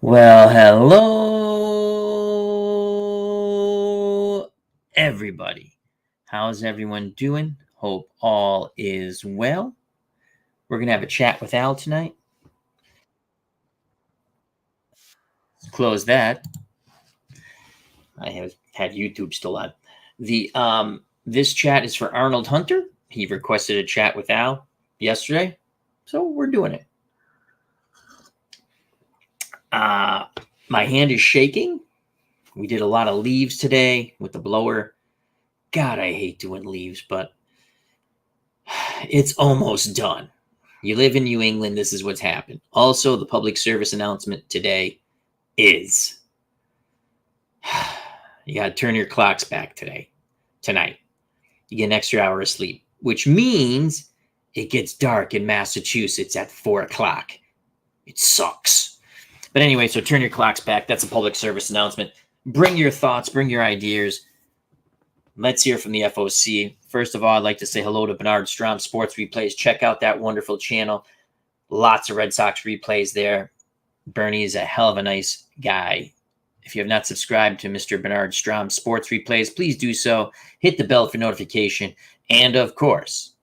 Well, hello, everybody. How's everyone doing? Hope all is well. We're going to have a chat with Al tonight. Let's close that. I have had YouTube still on. This chat is for Arnold Hunter. He requested a chat with Al yesterday, so we're doing it. My hand is shaking. We did a lot of leaves today with the blower. God, I hate doing leaves, but it's almost done. You live in New England, this is what's happened. Also, the public service announcement today is you got to turn your clocks back tonight. You get an extra hour of sleep, which means it gets dark in Massachusetts at 4 o'clock. It sucks. But anyway, so turn your clocks back. That's a public service announcement. Bring your thoughts, bring your ideas. Let's hear from the FOC. First of all, I'd like to say hello to Bernard Strom Sports Replays. Check out that wonderful channel. Lots of Red Sox replays there. Bernie is a hell of a nice guy. If you have not subscribed to Mr. Bernard Strom Sports Replays, please do so. Hit the bell for notification. And, of course,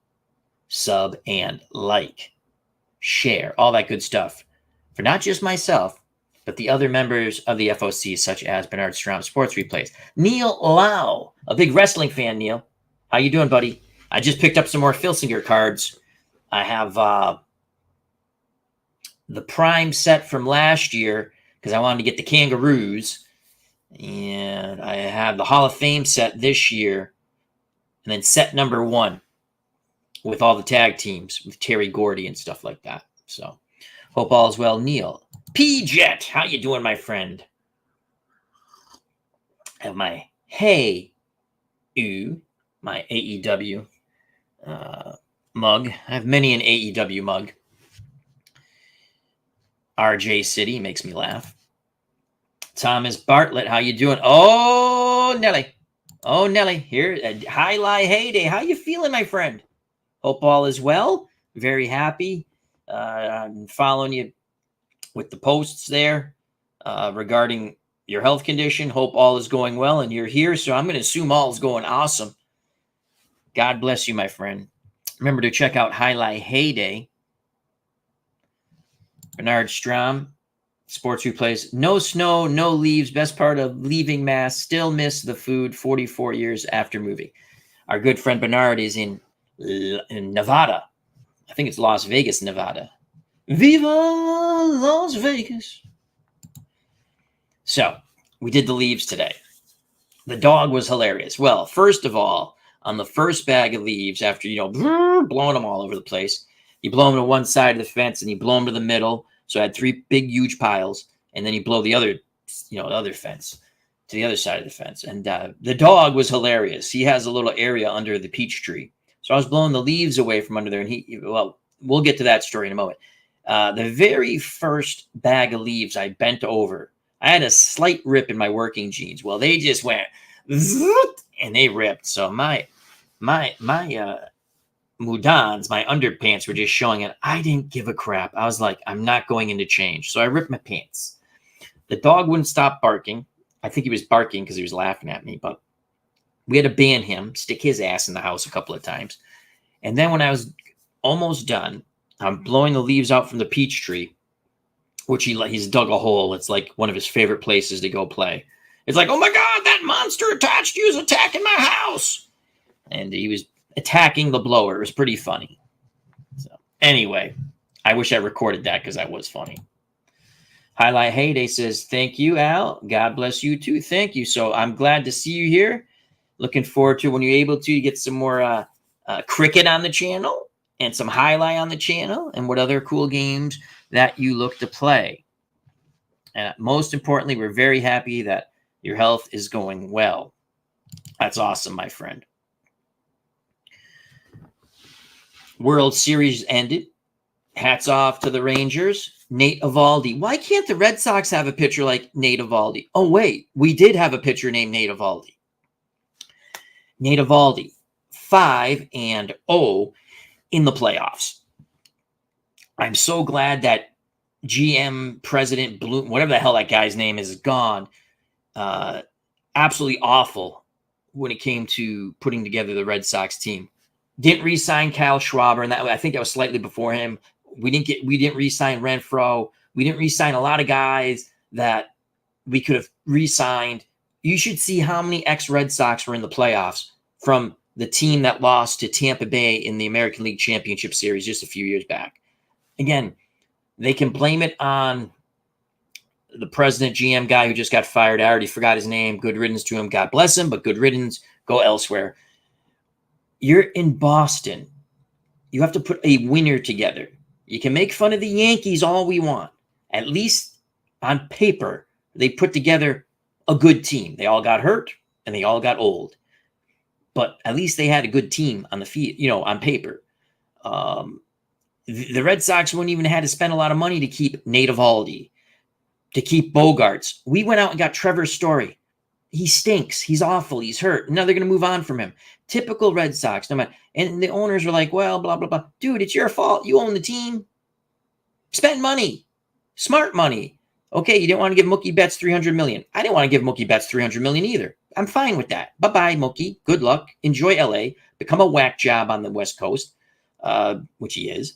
sub and like. Share. All that good stuff. For not just myself, but the other members of the FOC, such as Bernard Strom Sports Replays. Neil Lau, a big wrestling fan, Neil. How you doing, buddy? I just picked up some more Filsinger cards. I have the Prime set from last year because I wanted to get the Kangaroos. And I have the Hall of Fame set this year. And then set number 1 with all the tag teams with Terry Gordy and stuff like that. So hope all is well. Neil. P-Jet, how you doing, my friend? I have my my AEW mug. I have many an AEW mug. RJ City makes me laugh. Thomas Bartlett, how you doing? Oh, Nelly. Here, Hi-Li Heyday. How you feeling, my friend? Hope all is well. Very happy. I'm following you with the posts there regarding your health condition. Hope all is going well, and you're here, so I'm going to assume all is going awesome. God bless you, my friend. Remember to check out Hi-Li Heyday. Bernard Strom, Sports Replays. No snow, no leaves. Best part of leaving Mass. Still miss the food 44 years after moving. Our good friend Bernard is in Nevada. I think it's Las Vegas, Nevada. Viva Las Vegas. So, we did the leaves today. The dog was hilarious. Well, first of all, on the first bag of leaves, after, blowing them all over the place, you blow them to one side of the fence and you blow them to the middle. So I had 3 big, huge piles. And then you blow the other, other fence to the other side of the fence. And the dog was hilarious. He has a little area under the peach tree. So I was blowing the leaves away from under there. And we'll get to that story in a moment. The very first bag of leaves I bent over, I had a slight rip in my working jeans. Well, they just went and they ripped. So my mudans, my underpants were just showing it. I didn't give a crap. I was like, I'm not going into change. So I ripped my pants. The dog wouldn't stop barking. I think he was barking because he was laughing at me, but we had to ban him, stick his ass in the house a couple of times. And then when I was almost done, I'm blowing the leaves out from the peach tree, which he's dug a hole. It's like one of his favorite places to go play. It's like, oh my God, that monster attached you is attacking my house. And he was attacking the blower. It was pretty funny. So anyway, I wish I recorded that because that was funny. Hi-Li Heyday says, thank you, Al. God bless you too. Thank you. So I'm glad to see you here. Looking forward to when you're able to get some more cricket on the channel and some Hi-Li on the channel and what other cool games that you look to play. And most importantly, we're very happy that your health is going well. That's awesome, my friend. World Series ended. Hats off to the Rangers. Nate Eovaldi. Why can't the Red Sox have a pitcher like Nate Eovaldi? Oh, wait. We did have a pitcher named Nate Eovaldi. Nate Eovaldi, 5-0 in the playoffs. I'm so glad that GM, President Bloom, whatever the hell that guy's name is gone. Absolutely awful when it came to putting together the Red Sox team. Didn't re-sign Kyle Schwarber, and I think that was slightly before him. We didn't re-sign Renfroe. We didn't re-sign a lot of guys that we could have re-signed. You should see how many ex-Red Sox were in the playoffs from the team that lost to Tampa Bay in the American League Championship Series just a few years back. Again, they can blame it on the president GM guy who just got fired. I already forgot his name. Good riddance to him. God bless him, but good riddance. Go elsewhere. You're in Boston. You have to put a winner together. You can make fun of the Yankees all we want. At least on paper, they put together a good team. They all got hurt and they all got old. But at least they had a good team on the field, on paper. The Red Sox wouldn't even have to spend a lot of money to keep Nate Eovaldi, to keep Bogarts. We went out and got Trevor Story. He stinks. He's awful. He's hurt. Now they're going to move on from him. Typical Red Sox. No matter. And the owners were like, well, blah, blah, blah. Dude, it's your fault. You own the team. Spend money. Smart money. Okay, you didn't want to give Mookie Betts $300 million. I didn't want to give Mookie Betts $300 million either. I'm fine with that. Bye-bye, Mookie. Good luck. Enjoy LA. Become a whack job on the West Coast, which he is.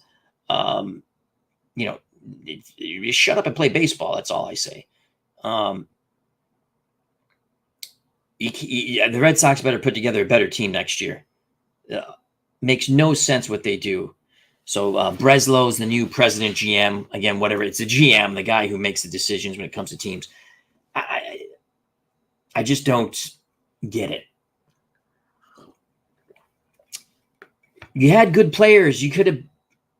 You shut up and play baseball. That's all I say. The Red Sox better put together a better team next year. Makes no sense what they do. So Breslow's the new president GM. Again, whatever. It's a GM, the guy who makes the decisions when it comes to teams. I just don't get it. You had good players. You could have,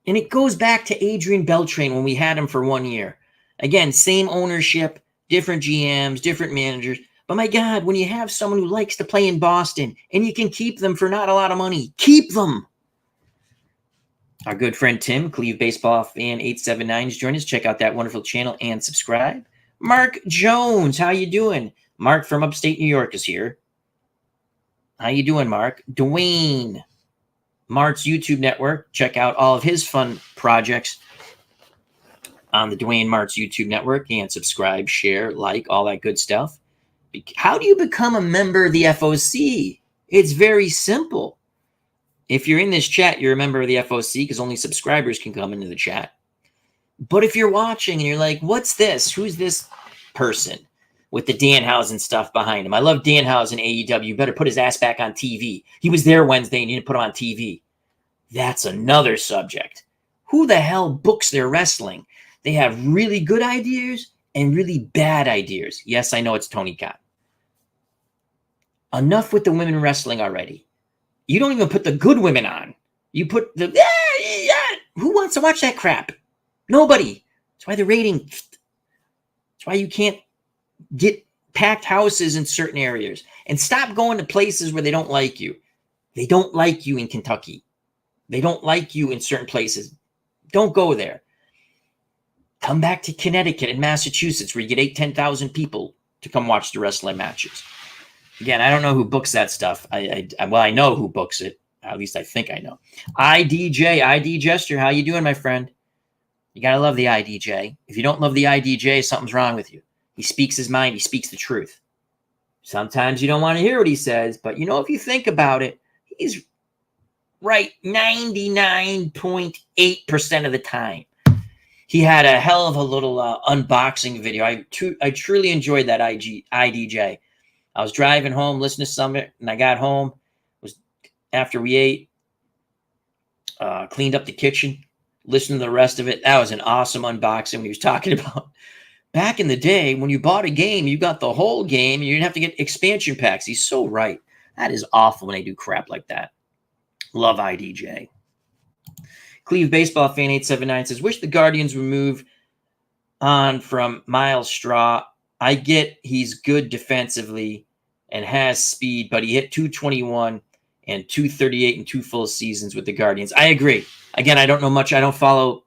and it goes back to Adrian Beltran when we had him for 1 year. Again, same ownership, different GMs, different managers. But my God, when you have someone who likes to play in Boston and you can keep them for not a lot of money, keep them. Our good friend Tim, Cleve Baseball Fan 879, is joining us. Check out that wonderful channel and subscribe. Mark Jones, how you doing? Mark from upstate New York is here. How you doing, Mark? Dwayne, Mark's YouTube network. Check out all of his fun projects on the Dwayne Mart's YouTube network and subscribe, share, like, all that good stuff. How do you become a member of the FOC? It's very simple. If you're in this chat, you're a member of the FOC because only subscribers can come into the chat. But if you're watching and you're like, what's this? Who's this person with the Danhausen stuff behind him? I love Danhausen AEW. Better put his ass back on TV. He was there Wednesday and you didn't put him on TV. That's another subject. Who the hell books their wrestling? They have really good ideas and really bad ideas. Yes, I know it's Tony Khan. Enough with the women wrestling already. You don't even put the good women on. You put the... Who wants to watch that crap? Nobody. That's why the rating... That's why you can't get packed houses in certain areas. And stop going to places where they don't like you. They don't like you in Kentucky. They don't like you in certain places. Don't go there. Come back to Connecticut and Massachusetts where you get 10,000 people to come watch the wrestling matches. Again, I don't know who books that stuff. I know who books it. At least I think I know. ID Jester, how you doing, my friend? You got to love the IDJ. If you don't love the IDJ, something's wrong with you. He speaks his mind. He speaks the truth. Sometimes you don't want to hear what he says, but if you think about it, he's right 99.8% of the time. He had a hell of a little unboxing video. I truly enjoyed that IDJ. I was driving home, listening to some of it, and I got home. It was after we ate, cleaned up the kitchen, listened to the rest of it. That was an awesome unboxing when he was talking about back in the day when you bought a game, you got the whole game, and you didn't have to get expansion packs. He's so right. That is awful when they do crap like that. Love IDJ. Cleve Baseball Fan 879 says, wish the Guardians would move on from Miles Straw. I get he's good defensively and has speed, but he hit 221 and 238 in 2 full seasons with the Guardians. I agree. Again, I don't know much. I don't follow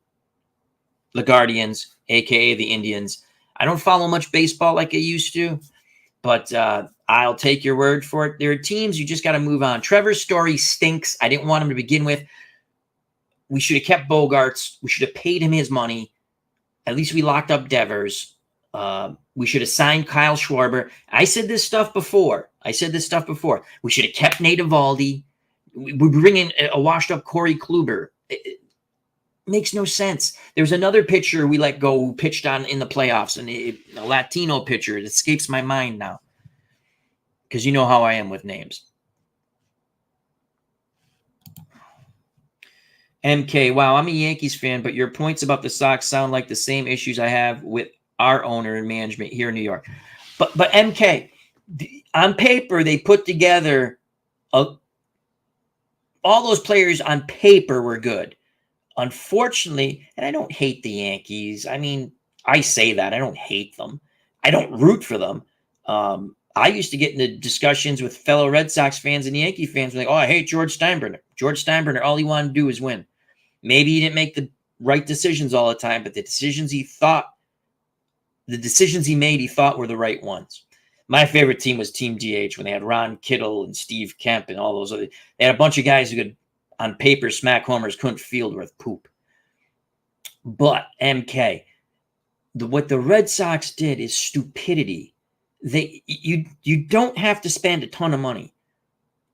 the Guardians, a.k.a. the Indians. I don't follow much baseball like I used to, but I'll take your word for it. There are teams you just got to move on. Trevor Story stinks. I didn't want him to begin with. We should have kept Bogarts. We should have paid him his money. At least we locked up Devers. We should have signed Kyle Schwarber. I said this stuff before. We should have kept Nate Eovaldi. We bring in a washed-up Corey Kluber. It makes no sense. There's another pitcher we let go who pitched on in the playoffs, and a Latino pitcher. It escapes my mind now because you know how I am with names. MK, wow, I'm a Yankees fan, but your points about the Sox sound like the same issues I have with our owner and management here in New York. But MK, on paper, they put together all those players on paper were good. Unfortunately, and I don't hate the Yankees. I mean, I say that. I don't hate them. I don't root for them. I used to get into discussions with fellow Red Sox fans and Yankee fans like, oh, I hate George Steinbrenner. George Steinbrenner, all he wanted to do is win. Maybe he didn't make the right decisions all the time, but the decisions he made, he thought were the right ones. My favorite team was Team DH when they had Ron Kittle and Steve Kemp and all those other. They had a bunch of guys who could, on paper, smack homers, couldn't field worth poop. But MK, what the Red Sox did is stupidity. You don't have to spend a ton of money.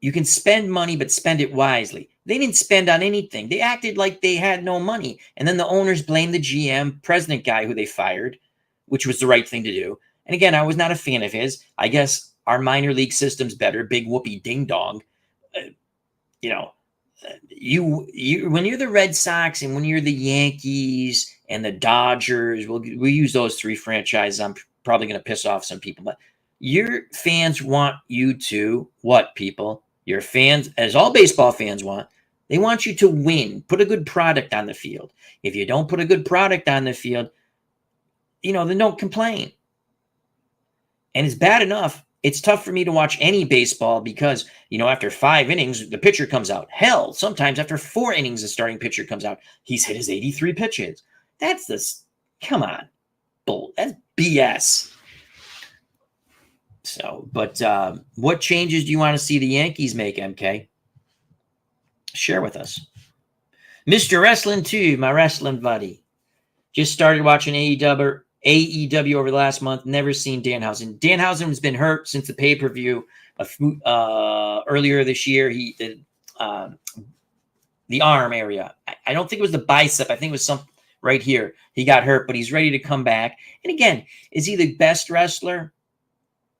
You can spend money, but spend it wisely. They didn't spend on anything. They acted like they had no money. And then the owners blamed the GM, president guy who they fired, which was the right thing to do. And again, I was not a fan of his. I guess our minor league system's better. Big whoopee ding dong. When you're the Red Sox and when you're the Yankees and the Dodgers, we'll use those three franchises. I'm probably going to piss off some people, but your fans want you to what, people? Your fans, as all baseball fans want, they want you to win. Put a good product on the field. If you don't put a good product on the field, then don't complain. And it's bad enough. It's tough for me to watch any baseball because, after 5 innings, the pitcher comes out. Hell, sometimes after 4 innings, the starting pitcher comes out. He's hit his 83 pitches. Come on. That's BS. So, but what changes do you want to see the Yankees make, MK? Share with us. Mr. Wrestling 2, my wrestling buddy. Just started watching AEW over the last month. Never seen Danhausen. Danhausen has been hurt since the pay-per-view earlier this year. He did the arm area. I don't think it was the bicep. I think it was some right here. He got hurt, but he's ready to come back. And again, is he the best wrestler?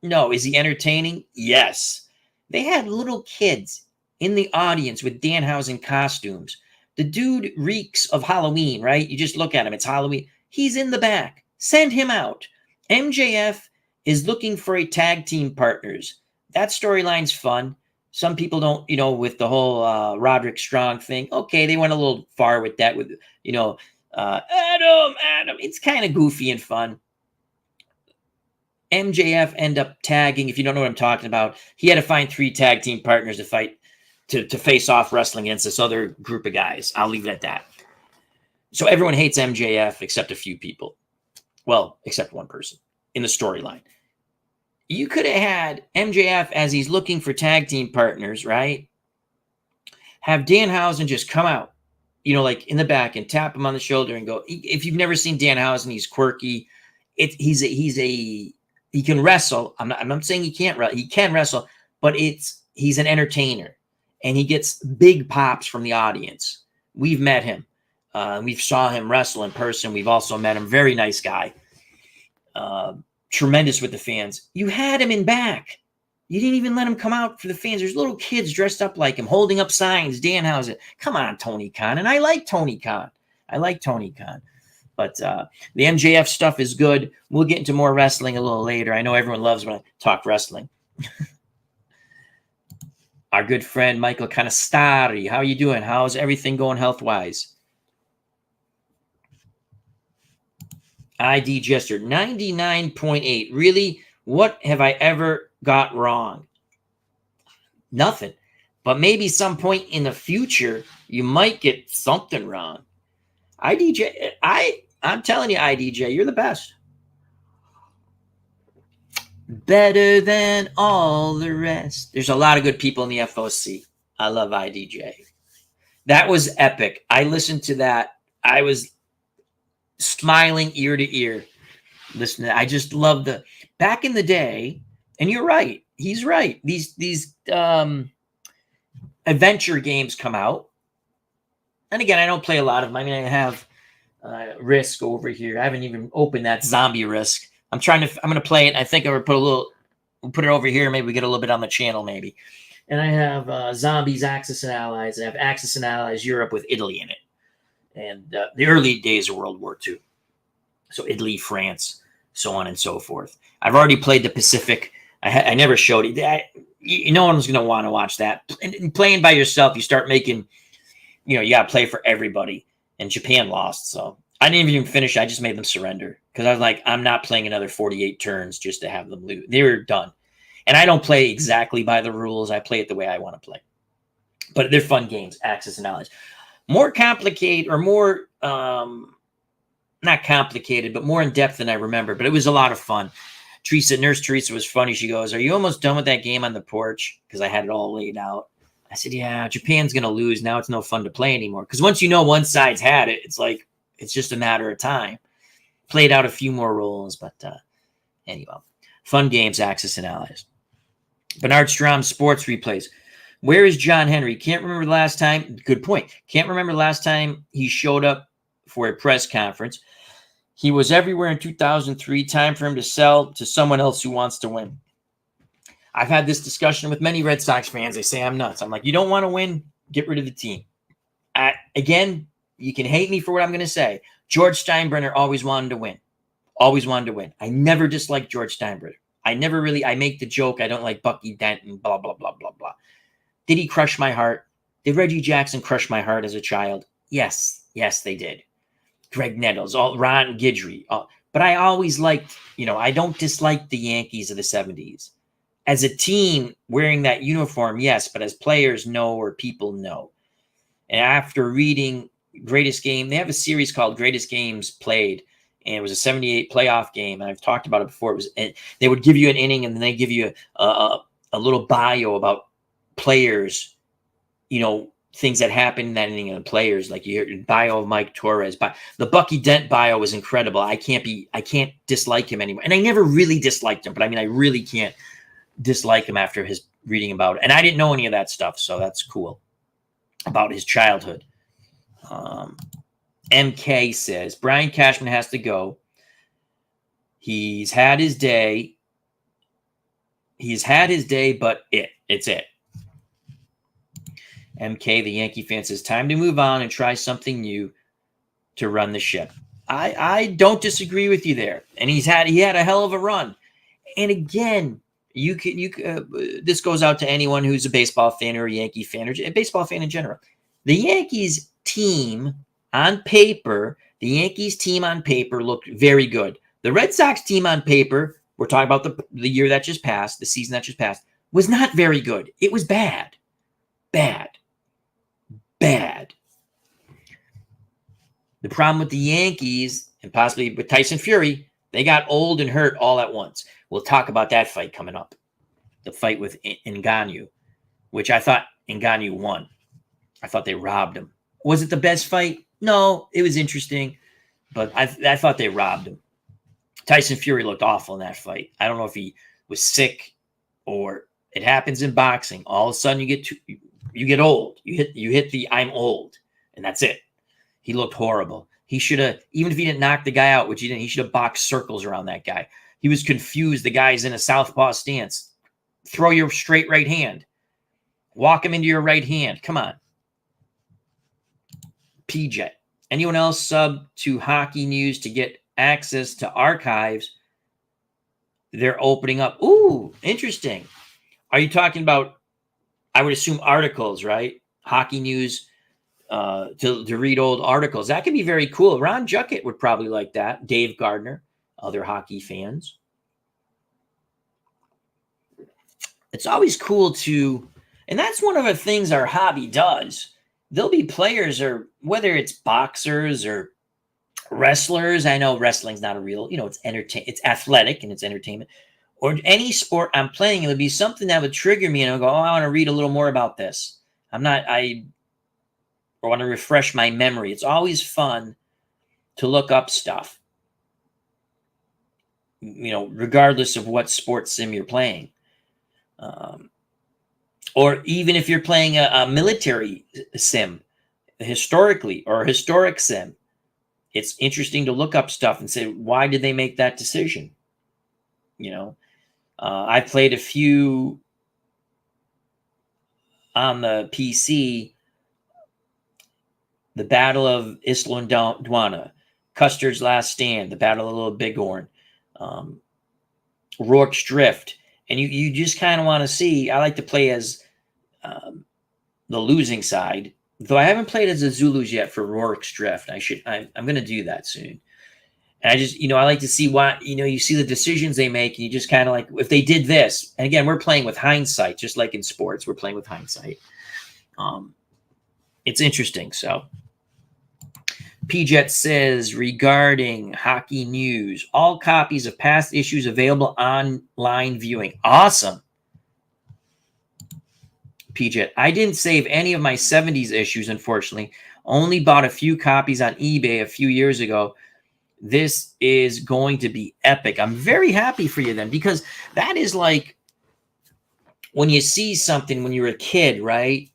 No. Is he entertaining? Yes. They had little kids in the audience with Danhausen costumes. The dude reeks of Halloween, right? You just look at him. It's Halloween. He's in the back. Send him out. MJF is looking for a tag team partners. That storyline's fun. Some people don't, with the whole Roderick Strong thing. Okay, they went a little far with that. With Adam. It's kind of goofy and fun. MJF end up tagging. If you don't know what I'm talking about, he had to find 3 tag team partners to fight to face off wrestling against this other group of guys. I'll leave it at that. So everyone hates MJF except a few people. Well, except one person in the storyline. You could have had MJF as he's looking for tag team partners, right? Have Danhausen just come out, like in the back and tap him on the shoulder and go. If you've never seen Danhausen, he's quirky. He can wrestle. I'm not saying he can't wrestle. He can wrestle, but he's an entertainer, and he gets big pops from the audience. We've met him. We saw him wrestle in person. We've also met him. Very nice guy. Tremendous with the fans. You had him in back. You didn't even let him come out for the fans. There's little kids dressed up like him, holding up signs. Danhausen. Come on, Tony Khan. And I like Tony Khan. But the MJF stuff is good. We'll get into more wrestling a little later. I know everyone loves when I talk wrestling. Our good friend, Michael Canastari. How are you doing? How's everything going health-wise? ID Jester, 99.8. Really? What have I ever got wrong? Nothing. But maybe some point in the future, you might get something wrong. IDJ, I'm telling you, IDJ, you're the best. Better than all the rest. There's a lot of good people in the FOC. I love IDJ. That was epic. I listened to that. I was smiling ear to ear. Listen, I just love the back in the day, and you're right. He's right. These adventure games come out, and again, I don't play a lot of them. I mean, I have Risk over here. I haven't even opened that Zombie Risk. I'm going to play it. I think I'm going to put it over here. Maybe we get a little bit on the channel, maybe. And I have Zombies, Axis and Allies. I have Axis and Allies Europe with Italy in it. And the early days of World War II. So Italy, France, so on and so forth. I've already played the Pacific. I never showed it. No one's going to want to watch that. And playing by yourself, you start making, you got to play for everybody. And Japan lost, so I didn't even finish. I just made them surrender because I was like, I'm not playing another 48 turns just to have them lose. They were done. And I don't play exactly by the rules. I play it the way I want to play. But they're fun games, Axis and Allies. More complicated or more, not complicated, but more in-depth than I remember. But it was a lot of fun. Nurse Teresa was funny. She goes, are you almost done with that game on the porch? Because I had it all laid out. I said, yeah, Japan's going to lose. Now it's no fun to play anymore. Because once you know one side's had it, it's like, it's just a matter of time. Played out a few more roles, but anyway. Fun games, Axis and Allies. Bernard Strom Sports Replays. Where is John Henry? Can't remember the last time. Good point. Can't remember the last time he showed up for a press conference. He was everywhere in 2003. Time for him to sell to someone else who wants to win. I've had this discussion with many Red Sox fans. They say I'm nuts. I'm like, you don't want to win? Get rid of the team. Again, you can hate me for what I'm going to say. George Steinbrenner always wanted to win. Always wanted to win. I never disliked George Steinbrenner. I make the joke, I don't like Bucky Dent and blah, blah, blah, blah, blah. Did he crush my heart? Did Reggie Jackson crush my heart as a child? Yes. Yes, they did. Greg Nettles, Ron Guidry. But I always liked, I don't dislike the Yankees of the 70s. As a team wearing that uniform, yes, but as players, no, or people, no. And after reading Greatest Game, they have a series called Greatest Games Played, and it was a 78 playoff game, and I've talked about it before. They would give you an inning, and then they give you a little bio about players, things that happened in that inning and the players, like your bio of Mike Torres. The Bucky Dent bio was incredible. I can't dislike him anymore. And I never really disliked him, but I mean, I really can't dislike him after his reading about it. And I didn't know any of that stuff, so that's cool about his childhood. MK says, Brian Cashman has to go. He's had his day. But it's it. MK, the Yankee fan, says, time to move on and try something new to run the ship. I don't disagree with you there. And he had a hell of a run. And again, this goes out to anyone who's a baseball fan or a Yankee fan or a baseball fan in general. The Yankees team on paper looked very good. The Red Sox team on paper, we're talking about the year that just passed, the season that just passed, was not very good. It was bad. The problem with the Yankees, and possibly with Tyson Fury, they got old and hurt all at once. We'll talk about that fight coming up. The fight with Ngannou, which I thought Ngannou won. I thought they robbed him. Was it the best fight? No, it was interesting, but I thought they robbed him. Tyson Fury looked awful in that fight. I don't know if he was sick or it happens in boxing. All of a sudden you get old. You hit the I'm old, and that's it. He looked horrible. He should have, even if he didn't knock the guy out, which he didn't, he should have boxed circles around that guy. He was confused. The guy's in a southpaw stance. Throw your straight right hand. Walk him into your right hand. Come on. PJ. Anyone else sub to Hockey News to get access to archives? They're opening up. Ooh, interesting. Are you talking about, I would assume, articles, right? Hockey News to read old articles. That could be very cool. Ron Juckett would probably like that. Dave Gardner, other hockey fans. It's always cool to, and that's one of the things our hobby does. There'll be players, or whether it's boxers or wrestlers. I know wrestling's not a real, it's athletic and it's entertainment. Or any sport I'm playing, it would be something that would trigger me and I'll go, I want to read a little more about this. I want to refresh my memory. It's always fun to look up stuff, regardless of what sports sim you're playing. Or even if you're playing a military sim, historically, or a historic sim, it's interesting to look up stuff and say, why did they make that decision? I played a few on the PC, the Battle of Isla Dwana, Custer's Last Stand, the Battle of Little Bighorn, Rourke's Drift. And you just kind of want to see, I like to play as the losing side, though I haven't played as the Zulus yet for Rourke's Drift. I'm going to do that soon. And I just, I like to see why, you see the decisions they make, and you just kind of like, if they did this, and again, we're playing with hindsight, just like in sports, we're playing with hindsight. It's interesting. So PJet says, regarding hockey news, all copies of past issues available online viewing. Awesome. PJet, I didn't save any of my 70s issues, unfortunately. Only bought a few copies on eBay a few years ago. This is going to be epic. I'm very happy for you then, because that is like when you see something when you're a kid, right?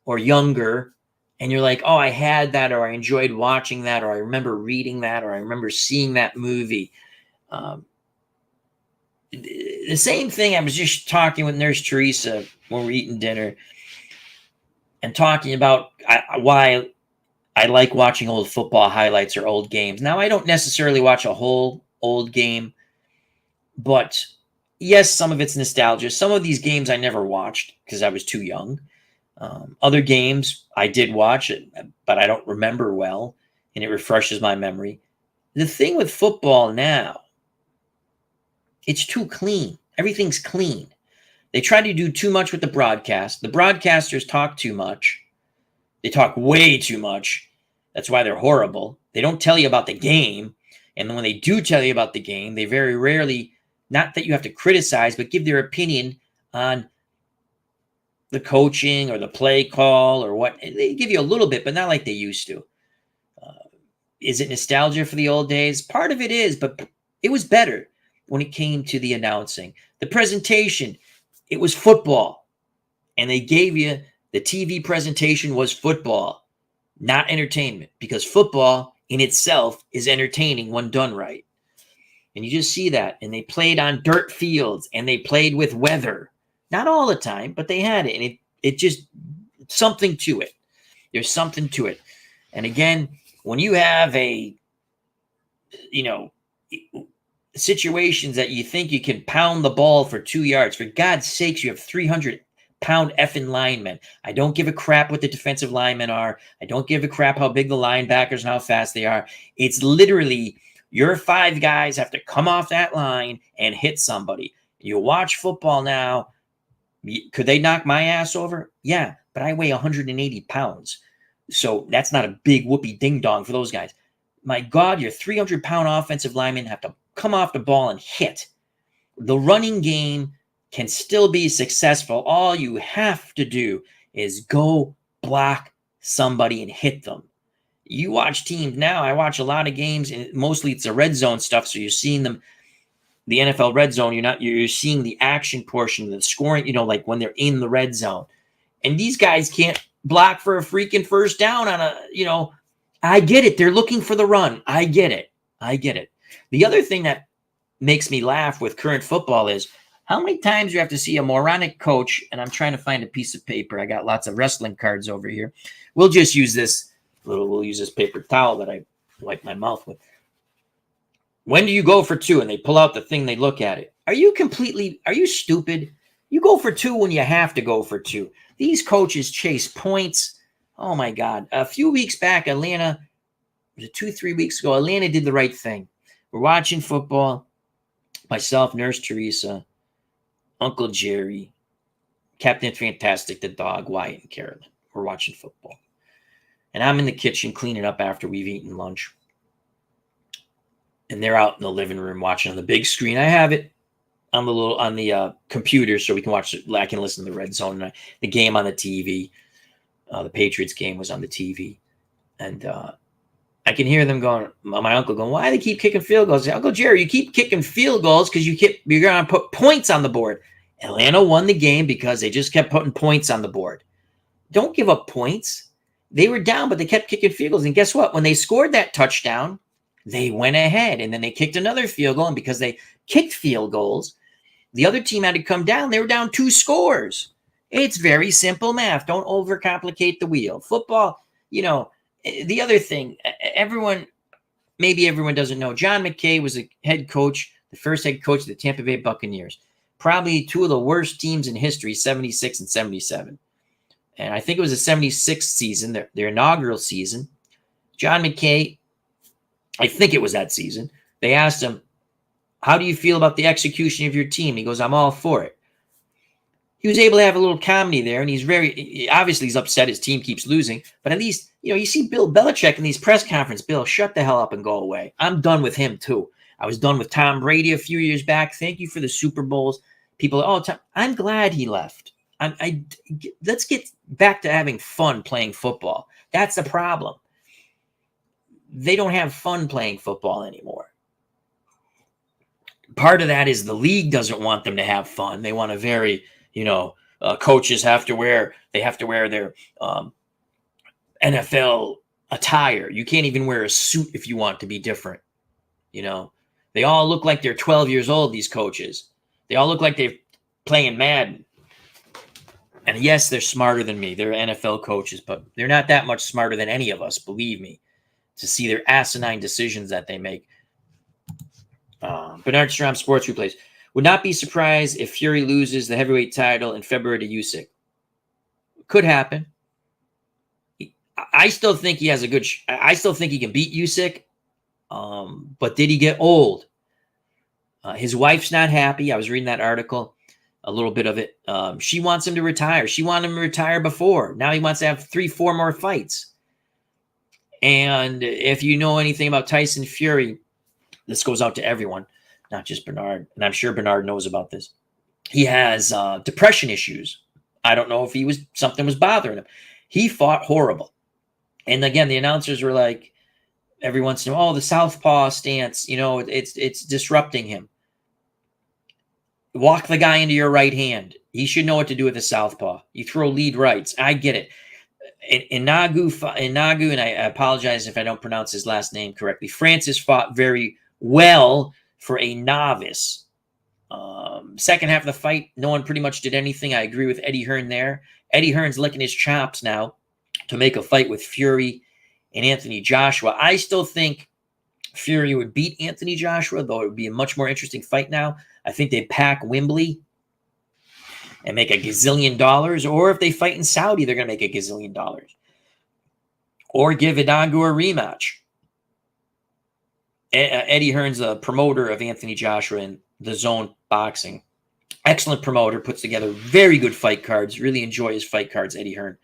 Or younger, and you're like, oh, I had that, or I enjoyed watching that, or I remember reading that, or I remember seeing that movie. The same thing, I was just talking with Nurse Teresa when we're eating dinner and talking about why I like watching old football highlights or old games. Now, I don't necessarily watch a whole old game, but yes, some of it's nostalgia. Some of these games I never watched because I was too young. Other games I did watch it, but I don't remember well, and it refreshes my memory. The thing with football now, it's too clean. Everything's clean. They try to do too much with the broadcast. The broadcasters talk too much. They talk way too much. That's why they're horrible. They don't tell you about the game. And then when they do tell you about the game, they very rarely, not that you have to criticize, but give their opinion on the coaching or the play call or what. They give you a little bit, but not like they used to. Is it nostalgia for the old days? Part of it is, but it was better when it came to the announcing. The presentation, it was football. And they gave you, the TV presentation was football, not entertainment, because football in itself is entertaining when done right. And you just see that. And they played on dirt fields, and they played with weather. Not all the time, but they had it. And it just, something to it. There's something to it. And again, when you have situations that you think you can pound the ball for 2 yards, for God's sakes, you have 300-pound effing linemen. I don't give a crap what the defensive linemen are. I don't give a crap how big the linebackers and how fast they are. It's literally your 5 guys have to come off that line and hit somebody. You watch football now. Could they knock my ass over? Yeah, but I weigh 180 pounds. So that's not a big whoopee ding dong for those guys. My God, your 300-pound offensive linemen have to come off the ball and hit. The running game can still be successful. All you have to do is go block somebody and hit them. You watch teams now. I watch a lot of games, and mostly it's a red zone stuff. So you're seeing them, the NFL red zone. You're seeing the action portion, the scoring. Like when they're in the red zone, and these guys can't block for a freaking first down on a. I get it. They're looking for the run. I get it. The other thing that makes me laugh with current football is how many times you have to see a moronic coach, and I'm trying to find a piece of paper. I got lots of wrestling cards over here. We'll just use we'll use this paper towel that I wipe my mouth with. When do you go for 2? And they pull out the thing, they look at it. Are you stupid? You go for 2 when you have to go for 2. These coaches chase points. Oh my God. A few weeks back, Atlanta, was it 2-3 weeks ago, Atlanta did the right thing. We're watching football. Myself, Nurse Teresa, Uncle Jerry, Captain Fantastic, the dog, Wyatt, and Carolyn. We're watching football. And I'm in the kitchen cleaning up after we've eaten lunch. And they're out in the living room watching on the big screen. I have it on the computer so we can watch it. I can listen to the Red Zone. The game on the TV. The Patriots game was on the TV. And I can hear them going, my uncle going, why do they keep kicking field goals? Uncle Jerry, you keep kicking field goals because you're going to put points on the board. Atlanta won the game because they just kept putting points on the board. Don't give up points. They were down, but they kept kicking field goals. And guess what? When they scored that touchdown, they went ahead. And then they kicked another field goal. And because they kicked field goals, the other team had to come down. They were down 2 scores. It's very simple math. Don't overcomplicate the wheel. Football, the other thing, maybe everyone doesn't know, John McKay was a head coach, the first head coach of the Tampa Bay Buccaneers. Probably 2 of the worst teams in history, 76 and 77. And I think it was the 76th season, their inaugural season. John McKay, I think it was that season, they asked him, how do you feel about the execution of your team? He goes, I'm all for it. He was able to have a little comedy there, and obviously he's upset his team keeps losing, but at least, you see Bill Belichick in these press conferences. Bill, shut the hell up and go away. I'm done with him too. I was done with Tom Brady a few years back. Thank you for the Super Bowls. People, I'm glad he left. Let's get back to having fun playing football. That's the problem. They don't have fun playing football anymore. Part of that is the league doesn't want them to have fun. They want a very, coaches have to wear their NFL attire. You can't even wear a suit if you want to be different. They all look like they're 12 years old, these coaches. They all look like they're playing Madden. And yes, they're smarter than me. They're NFL coaches, but they're not that much smarter than any of us, believe me, to see their asinine decisions that they make. Bernard Strom Sports Replays. Would not be surprised if Fury loses the heavyweight title in February to Usyk. Could happen. I still think he has I still think he can beat Usyk. But did he get old? His wife's not happy. I was reading that article, a little bit of it. She wants him to retire. She wanted him to retire before. Now he wants to have 3-4 more fights. And if you know anything about Tyson Fury, this goes out to everyone, not just Bernard. And I'm sure Bernard knows about this. He has depression issues. I don't know if something was bothering him. He fought horrible. And again, the announcers were like, every once in a while, the southpaw stance, it's disrupting him. Walk the guy into your right hand. He should know what to do with the southpaw. You throw lead rights. I get it. Inagu, and I apologize if I don't pronounce his last name correctly. Francis fought very well for a novice. Second half of the fight, no one pretty much did anything. I agree with Eddie Hearn there. Eddie Hearn's licking his chops now to make a fight with Fury and Anthony Joshua. I still think Fury would beat Anthony Joshua, though it would be a much more interesting fight now. I think they'd pack Wembley and make $1 gazillion. Or if they fight in Saudi, they're going to make $1 gazillion. Or give Inagu a rematch. Eddie Hearn's a promoter of Anthony Joshua in the Zone Boxing. Excellent promoter, puts together very good fight cards. Really enjoy his fight cards, Eddie Hearn.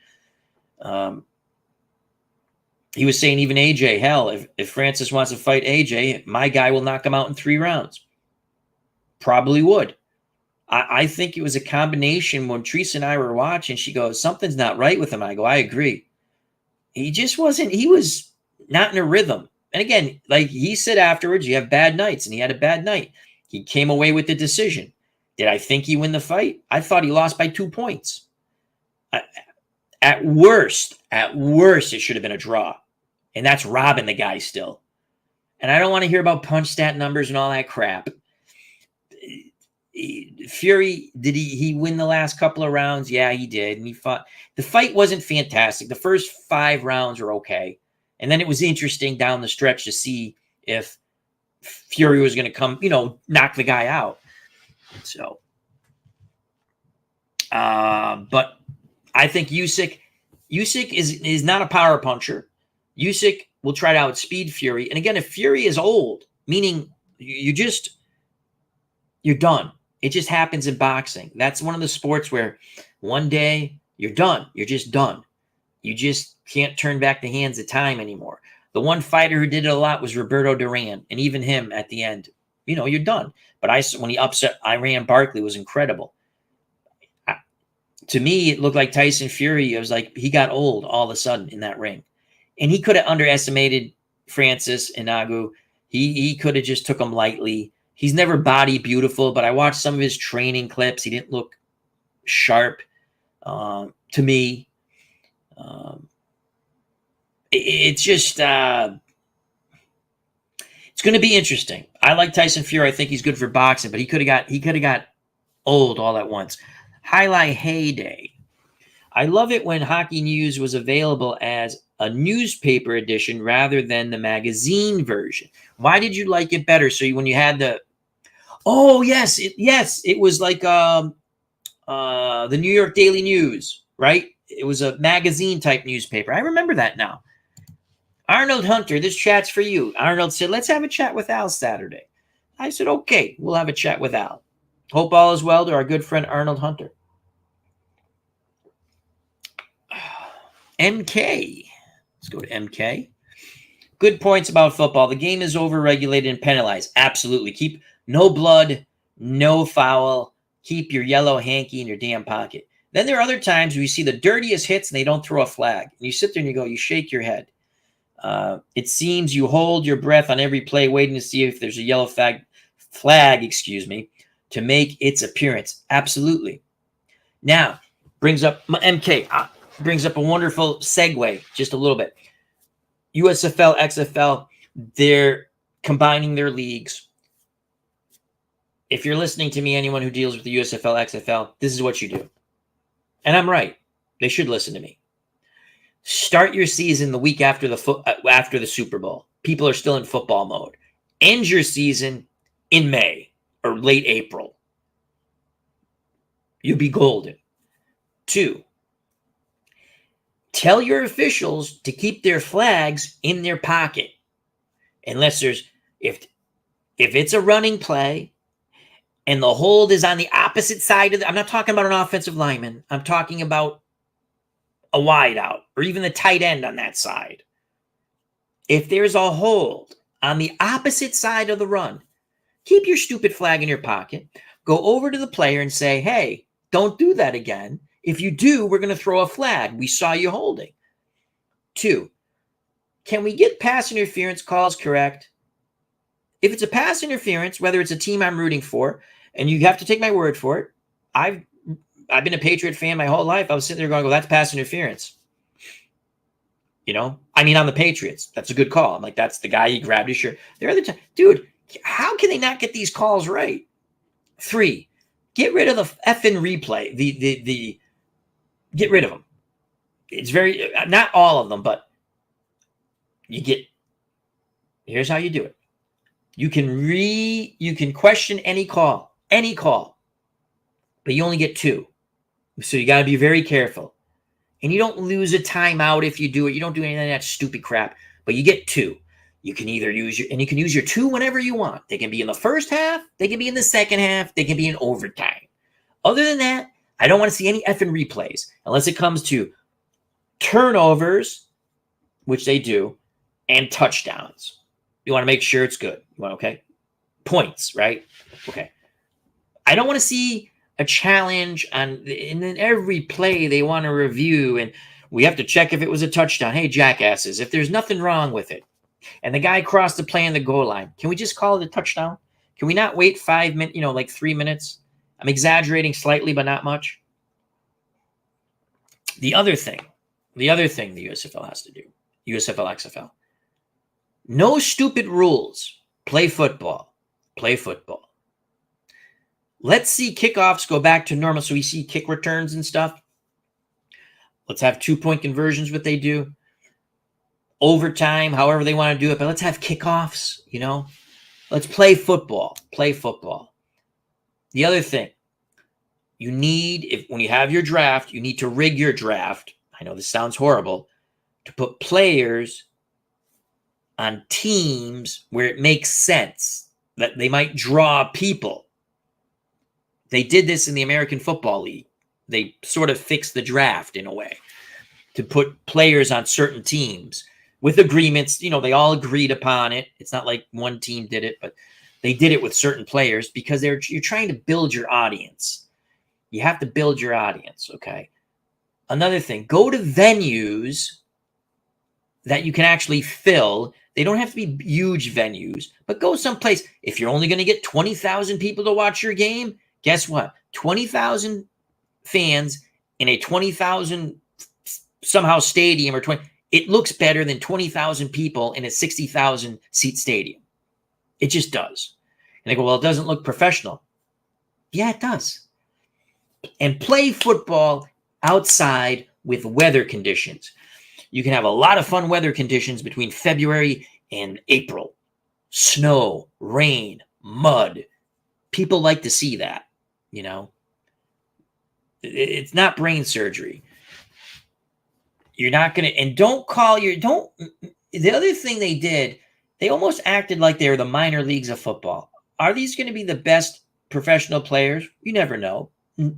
He was saying even AJ, hell, if Francis wants to fight AJ, my guy will knock him out in 3 rounds. Probably would. I think it was a combination. When Teresa and I were watching, she goes, something's not right with him. I go, I agree. He was not in a rhythm. And again, like he said afterwards, you have bad nights, and he had a bad night. He came away with the decision. Did I think he win the fight? I thought he lost by 2 points. At worst, it should have been a draw. And that's robbing the guy still. And I don't want to hear about punch stat numbers and all that crap. Fury, did he win the last couple of rounds? Yeah, he did. And he fought. The fight wasn't fantastic. The first 5 rounds were okay. And then it was interesting down the stretch to see if Fury was going to come, knock the guy out. So, but I think Usyk is not a power puncher. Usyk will try to outspeed Fury. And again, if Fury is old, meaning you're done. It just happens in boxing. That's one of the sports where one day you're done. You're just done. You just can't turn back the hands of time anymore. The one fighter who did it a lot was Roberto Duran. And even him at the end, you're done. But when he upset Iran Barkley, was incredible. To me, it looked like Tyson Fury. It was like he got old all of a sudden in that ring. And he could have underestimated Francis Inagu. He could have just took him lightly. He's never body beautiful, but I watched some of his training clips. He didn't look sharp to me. It's just it's going to be interesting. I like Tyson Fury. I think he's good for boxing, but he could have got old all at once. Highlight heyday. I love it when Hockey News was available as a newspaper edition rather than the magazine version. Why did you like it better? So when you had the, oh yes, it was like the New York Daily News, right? It was a magazine type newspaper. I remember that now. Arnold Hunter, this chat's for you. Arnold said, let's have a chat with Al Saturday. I said, okay, we'll have a chat with Al. Hope all is well to our good friend Arnold Hunter. MK. Let's go to MK. Good points about football. The game is overregulated and penalized. Absolutely. Keep no blood, no foul. Keep your yellow hanky in your damn pocket. Then there are other times where you see the dirtiest hits and they don't throw a flag. And you sit there and you go, you shake your head. It seems you hold your breath on every play, waiting to see if there's a yellow flag, to make its appearance. Absolutely. Now, brings up MK. Brings up a wonderful segue, just a little bit. USFL, XFL, they're combining their leagues. If you're listening to me, anyone who deals with the USFL, XFL, this is what you do. And I'm right. They should listen to me. Start your season the week after the Super Bowl. People are still in football mode. End your season in May or late April. You'll be golden. 2, tell your officials to keep their flags in their pocket. Unless if it's a running play and the hold is on the opposite side of I'm not talking about an offensive lineman. I'm talking about a wide out or even the tight end on that side. If there's a hold on the opposite side of the run, keep your stupid flag in your pocket. Go over to the player and say, hey, don't do that again. If you do, we're going to throw a flag. We saw you holding. 2, can we get pass interference calls correct? If it's a pass interference, whether it's a team I'm rooting for, and you have to take my word for it, I've been a Patriot fan my whole life. I was sitting there going, that's pass interference. On the Patriots. That's a good call. I'm like, that's the guy, he grabbed his shirt. There are other times. Dude, how can they not get these calls right? 3, get rid of the effing replay. Get rid of them. It's very, not all of them, but here's how you do it. You can question any call, but you only get 2. So you got to be very careful. And you don't lose a timeout if you do it. You don't do any of that stupid crap, but you get 2. You can either use your 2 whenever you want. They can be in the first half. They can be in the second half. They can be in overtime. Other than that, I don't want to see any effing replays unless it comes to turnovers, which they do, and touchdowns. You want to make sure it's good. Okay? Points, right? Okay. I don't want to see a challenge and then every play they want to review and we have to check if it was a touchdown. Hey, jackasses, if there's nothing wrong with it and the guy crossed the play on the goal line, can we just call it a touchdown? Can we not wait 5 minutes, like 3 minutes? I'm exaggerating slightly, but not much. The other thing the USFL has to do, USFL, XFL, no stupid rules. Play football. Let's see kickoffs go back to normal so we see kick returns and stuff. Let's have 2-point conversions, what they do. Overtime, however they want to do it, but let's have kickoffs, Let's play football. The other thing, when you have your draft, you need to rig your draft. I know this sounds horrible, to put players on teams where it makes sense that they might draw people. They did this in the American Football League. They sort of fixed the draft in a way to put players on certain teams with agreements. They all agreed upon it. It's not like one team did it, but they did it with certain players because you're trying to build your audience. You have to build your audience, okay? Another thing, go to venues that you can actually fill. They don't have to be huge venues, but go someplace. If you're only going to get 20,000 people to watch your game, guess what? 20,000 fans in a 20,000 somehow stadium or 20, it looks better than 20,000 people in a 60,000 seat stadium. It just does. And they go, well, it doesn't look professional. Yeah, it does. And play football outside with weather conditions. You can have a lot of fun weather conditions between February and April. Snow, rain, mud. People like to see that, you know. It's not brain surgery. You're not going to, and the other thing they did, they almost acted like they were the minor leagues of football. Are these going to be the best professional players? You never know.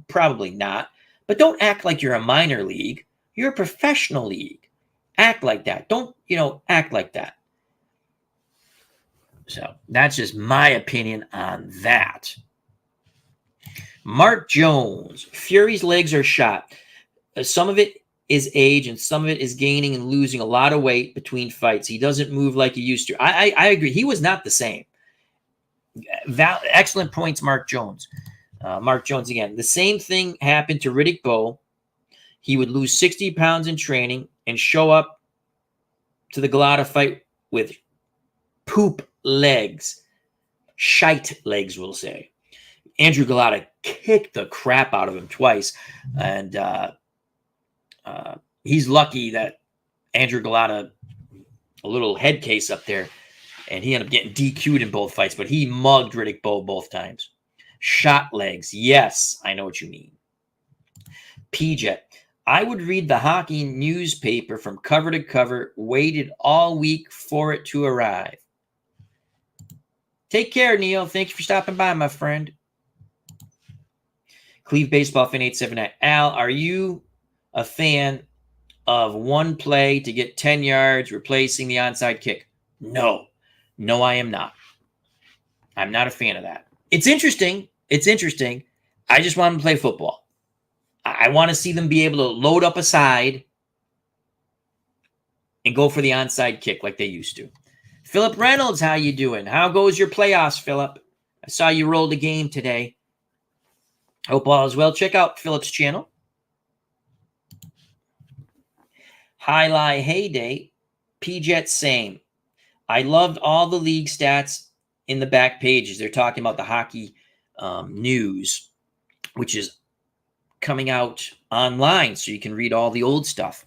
Probably not. But don't act like you're a minor league. You're a professional league. Act like that. Don't, act like that. So that's just my opinion on that. Mark Jones. Fury's legs are shot. Some of it is age and some of it is gaining and losing a lot of weight between fights. He doesn't move like he used to. I agree. He was not the same. Excellent points, Mark Jones. Mark Jones again. The same thing happened to Riddick Bowe. He would lose 60 pounds in training and show up to the Galata fight with poop legs. Shite legs, we'll say. Andrew Galata kicked the crap out of him twice. And he's lucky that Andrew Galata, a little head case up there, and he ended up getting DQ'd in both fights, but he mugged Riddick Bowe both times. Shot legs. Yes, I know what you mean. P-Jet. I would read the hockey newspaper from cover to cover, waited all week for it to arrive. Take care, Neil. Thank you for stopping by, my friend. Cleve Baseball Fan 879. Al, are you a fan of one play to get 10 yards replacing the onside kick? No. No, I am not. I'm not a fan of that. It's interesting. I just want them to play football. I want to see them be able to load up a side and go for the onside kick like they used to. Philip Reynolds, how you doing? How goes your playoffs, Philip? I saw you rolled a game today. Hope all is well. Check out Philip's channel. Highlight Heyday. P-Jet same. I loved all the league stats in the back pages. They're talking about the hockey news, which is coming out online, so you can read all the old stuff.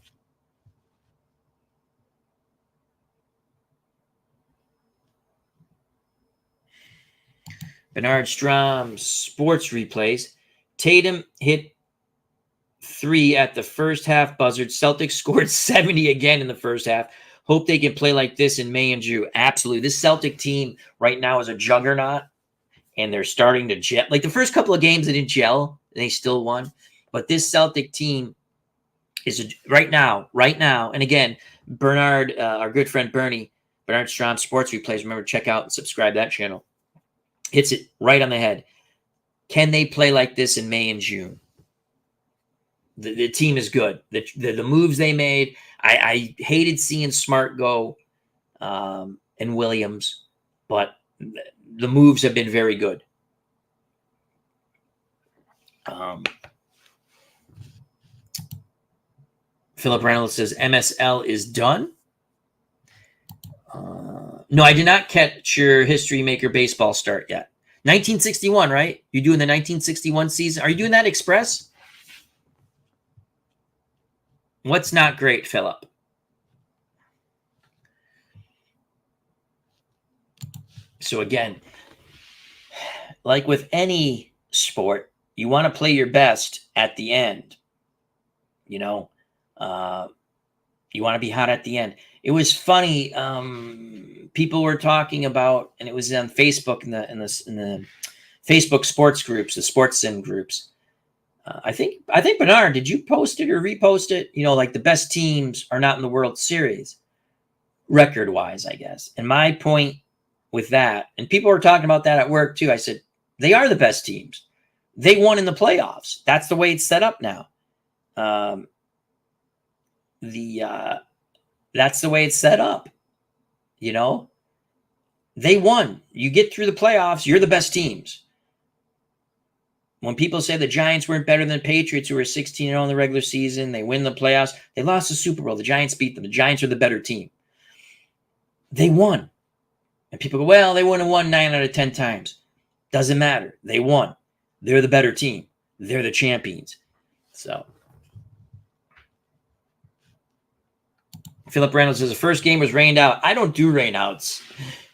Bernard Strom sports replays. Tatum hit 3 at the first half buzzard. Celtics scored 70 again in the first half. Hope they can play like this in May and June. Absolutely. This Celtic team right now is a juggernaut, and they're starting to gel. Like the first couple of games, they didn't gel, and they still won. But this Celtic team is right now. And again, Bernard, our good friend Bernie, Bernard Strom Sports Replays. Remember, check out and subscribe to that channel. Hits it right on the head. Can they play like this in May and June? The team is good. The moves they made, I hated seeing Smart go and Williams, but the moves have been very good. Philip Reynolds says MSL is done. No, I did not catch your History Maker baseball start yet. 1961, right? You're doing the 1961 season. Are you doing that Express? What's not great, Philip? So again, like with any sport, you want to play your best at the end. You know, you want to be hot at the end. It was funny. People were talking about, and it was on Facebook in the Facebook sports groups, the sports sim groups. I think Bernard, did you post it or repost it? You know, like the best teams are not in the World Series, record wise, I guess. And my point with that, and people were talking about that at work too. I said they are the best teams. They won in the playoffs. That's the way it's set up now. That's the way it's set up. They won. You get through the playoffs, you're the best teams. When people say the Giants weren't better than the Patriots, who were 16-0 in the regular season, they win the playoffs, they lost the Super Bowl. The Giants beat them. The Giants are the better team. They won. And people go, well, they wouldn't have won 9 out of 10 times. Doesn't matter. They won. They're the better team. They're the champions. So Philip Reynolds says the first game was rained out. I don't do rain outs.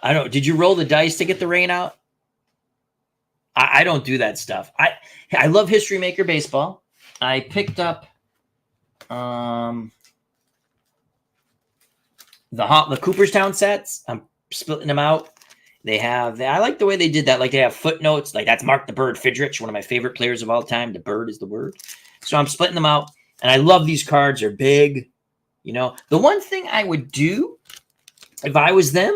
Did you roll the dice to get the rain out? I don't do that stuff. I love History Maker Baseball. I picked up the Cooperstown sets. I'm splitting them out. I like the way they did that. Like they have footnotes. Like that's Mark the Bird Fidrich, one of my favorite players of all time. The bird is the word. So I'm splitting them out. And I love these cards. They're big. The one thing I would do if I was them,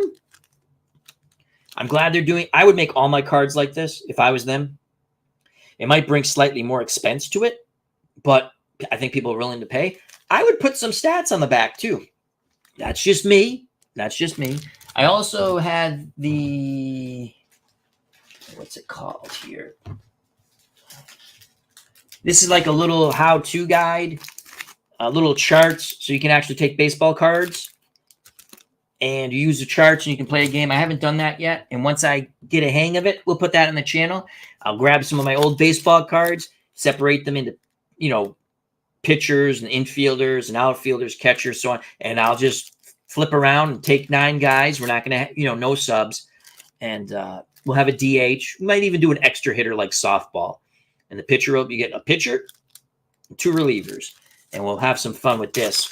I'm glad they're doing, I would make all my cards like this if I was them. It might bring slightly more expense to it, but I think people are willing to pay. I would put some stats on the back too. That's just me. I also had what's it called here? This is like a little how-to guide, little charts, so you can actually take baseball cards and you use the charts and you can play a game. I haven't done that yet. And once I get a hang of it, we'll put that on the channel. I'll grab some of my old baseball cards, separate them into, pitchers and infielders and outfielders, catchers, so on. And I'll just flip around and take 9 guys. We're not going to, no subs. And we'll have a DH. We might even do an extra hitter like softball. And the pitcher, you get a pitcher, 2 relievers. And we'll have some fun with this.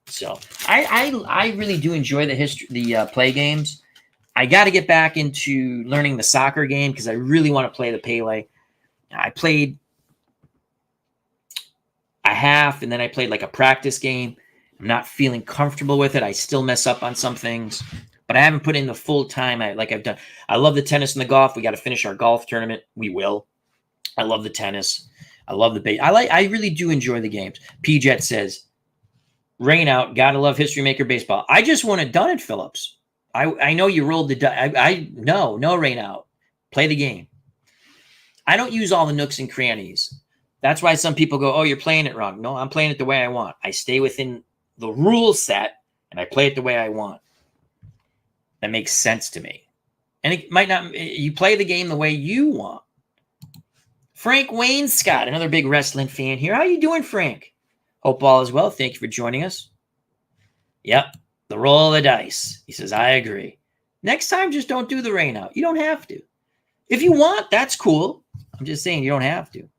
So I really do enjoy the play games. I got to get back into learning the soccer game because I really want to play the Pele. I played a half and then I played like a practice game. I'm not feeling comfortable with it. I still mess up on some things, but I haven't put in the full time like I've done. I love the tennis and the golf. We got to finish our golf tournament. We will. I love the tennis. I love the base. I really do enjoy the games. P-Jet says, rain out. Gotta love History Maker Baseball. I just want it done at Phillips. I know you rolled the dice. No rain out. Play the game. I don't use all the nooks and crannies. That's why some people go, oh, you're playing it wrong. No, I'm playing it the way I want. I stay within the rule set and I play it the way I want. That makes sense to me. And it might not, you play the game the way you want. Frank Wayne Scott, another big wrestling fan here. How you doing, Frank? Hope all is well. Thank you for joining us. Yep, the roll of the dice. He says, I agree. Next time, just don't do the rain out. You don't have to. If you want, that's cool. I'm just saying you don't have to.